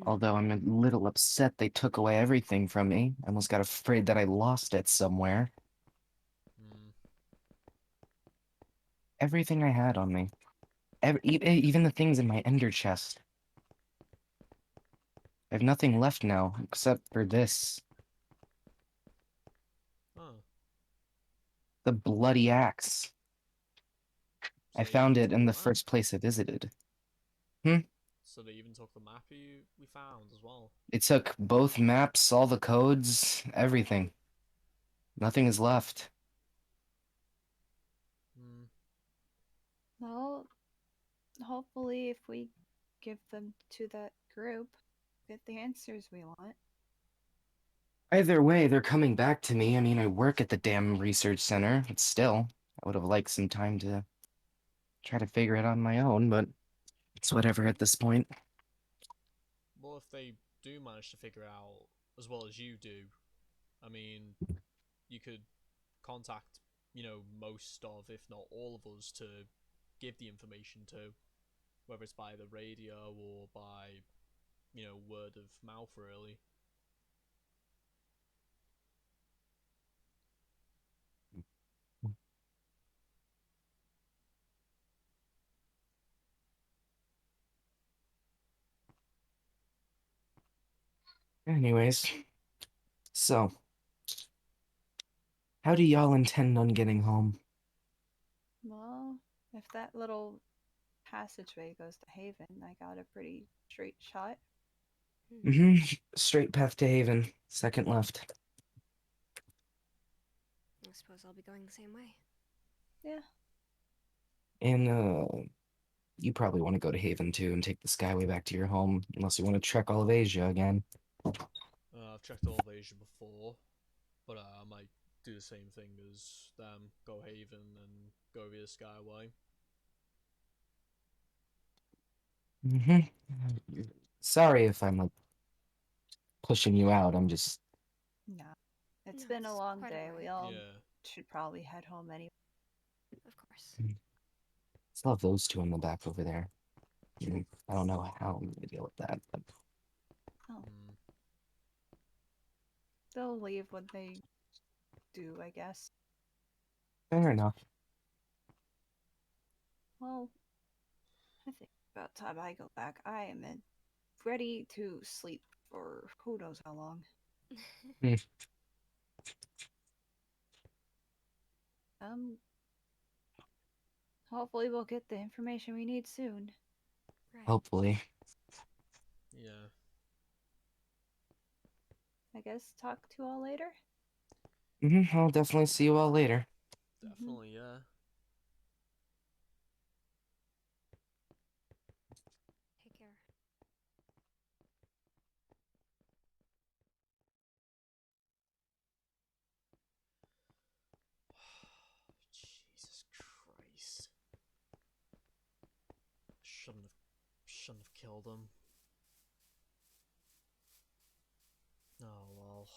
[SPEAKER 17] Although I'm a little upset they took away everything from me. I almost got afraid that I lost it somewhere. Everything I had on me. Even the things in my ender chest. I have nothing left now, except for this.
[SPEAKER 2] Oh.
[SPEAKER 17] The bloody axe. I found it in the first place I visited.
[SPEAKER 2] So they even took the map we found as well.
[SPEAKER 17] It took both maps, all the codes, everything. Nothing is left.
[SPEAKER 9] Well, hopefully if we give them to that group, get the answers we want.
[SPEAKER 17] Either way, they're coming back to me. I mean, I work at the damn research center, but still, I would have liked some time to try to figure it out on my own, but it's whatever at this point.
[SPEAKER 2] Well, if they do manage to figure it out as well as you do, I mean, you could contact, most of, if not all of us, to give the information to, whether it's by the radio or by, word of mouth, really.
[SPEAKER 17] Anyways, so, how do y'all intend on getting home?
[SPEAKER 9] Well, if that little passageway goes to Haven, I got a pretty straight shot.
[SPEAKER 17] Straight path to Haven, second left.
[SPEAKER 6] I suppose I'll be going the same way.
[SPEAKER 9] Yeah.
[SPEAKER 17] And, you probably want to go to Haven too and take the Skyway back to your home, unless you want to trek all of Asia again.
[SPEAKER 2] I've checked all of Asia before, but I might do the same thing as them, go Haven and go via Skyway.
[SPEAKER 17] Sorry if I'm, like, pushing you out, I'm just...
[SPEAKER 9] No. It's been a long day. We all should probably head home anyway.
[SPEAKER 6] Of course.
[SPEAKER 17] Just love those two in the back over there. I don't know how I'm gonna deal with that, but...
[SPEAKER 9] Oh. They'll leave when they do, I guess.
[SPEAKER 17] Fair enough.
[SPEAKER 9] Well, I think about time I go back. I am ready to sleep for who knows how long. Hopefully we'll get the information we need soon.
[SPEAKER 17] Hopefully.
[SPEAKER 2] Yeah.
[SPEAKER 9] I guess talk to you all later?
[SPEAKER 17] I'll definitely see you all later.
[SPEAKER 2] Definitely, yeah.
[SPEAKER 6] Take care.
[SPEAKER 2] Jesus Christ. Shouldn't have killed him. Oh well.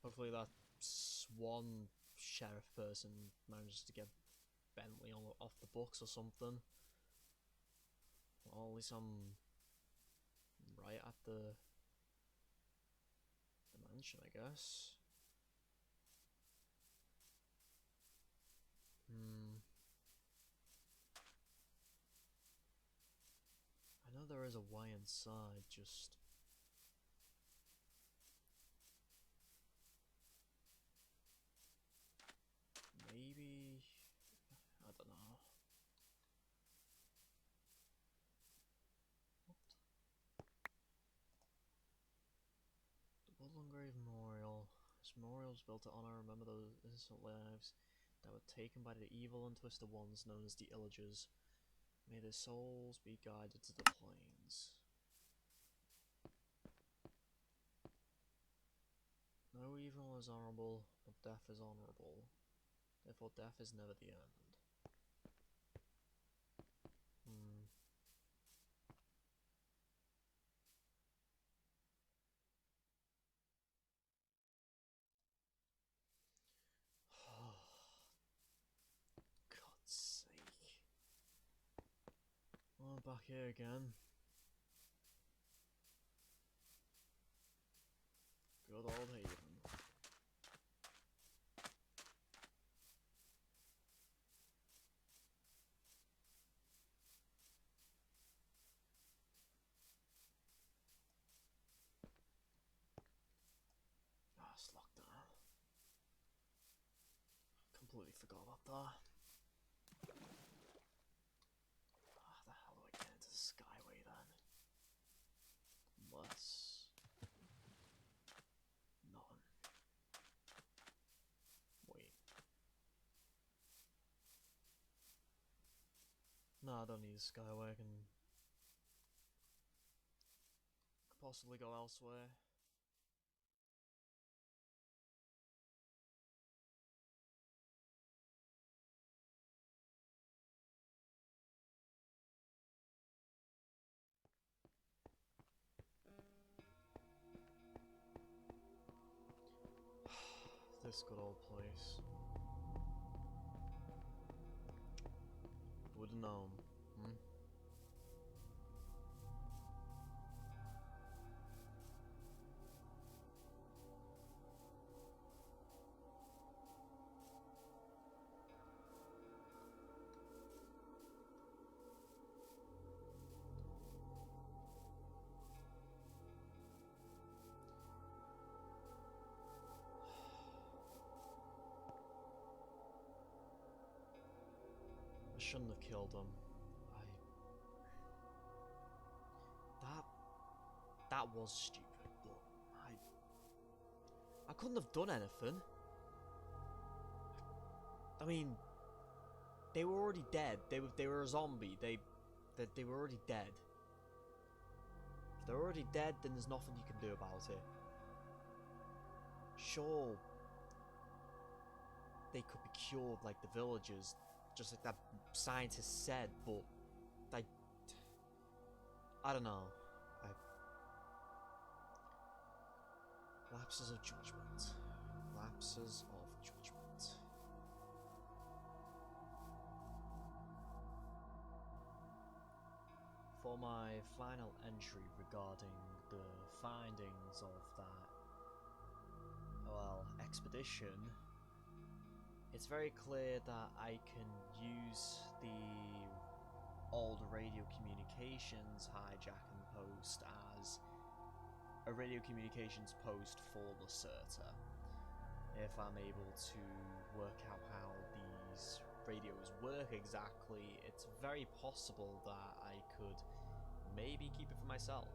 [SPEAKER 2] Hopefully that Swan sheriff person manages to get Bentley off the books or something. Well, at least I'm right at the mansion, I guess. I know there is a way inside, just... maybe... I don't know. What? The Woodland Grave Memorial. This memorial was built to honor and remember those innocent lives that were taken by the evil and twisted ones known as the Illagers. May their souls be guided to the plains. No evil is honorable, but death is honorable. Therefore death is never the end. God's sake. Well, I'm back here again. Good old Haven. Ah, it's locked up. forgot about that. How the hell do I get into the Skyway then? Unless... None. Wait. No, I don't need a Skyway. I can could possibly go elsewhere. This good old place. Would've known, hmm? I shouldn't have killed him. That was stupid, but I couldn't have done anything. I mean, they were already dead. They were a zombie. They were already dead. If they're already dead, then there's nothing you can do about it. Sure, they could be cured like the villagers, just like that scientist said, but I don't know. Lapses of judgment. Lapses of judgment. For my final entry regarding the findings of that, well, expedition, it's very clear that I can use the old radio communications hijacking post as a radio communications post for Lacerta. If I'm able to work out how these radios work exactly, it's very possible that I could maybe keep it for myself.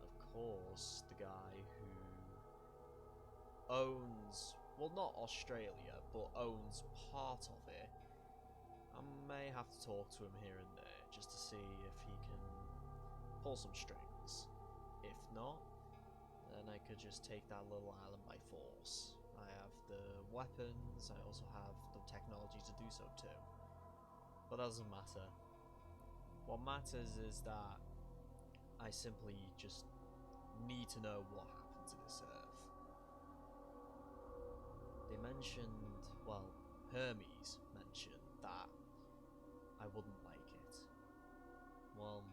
[SPEAKER 2] Of course, the guy who owns, well, not Australia, but owns part of it, I may have to talk to him here and there just to see if he can pull some strings. If not, then I could just take that little island by force. I have the weapons, I also have the technology to do so too. But that doesn't matter. What matters is that I simply just need to know what happened to this Earth. They mentioned, well, Hermes mentioned that I wouldn't like it. Well,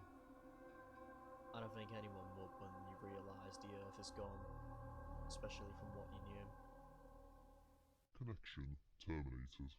[SPEAKER 2] I don't think anyone would when you realise the Earth is gone, especially from what you knew.
[SPEAKER 20] Connection terminated.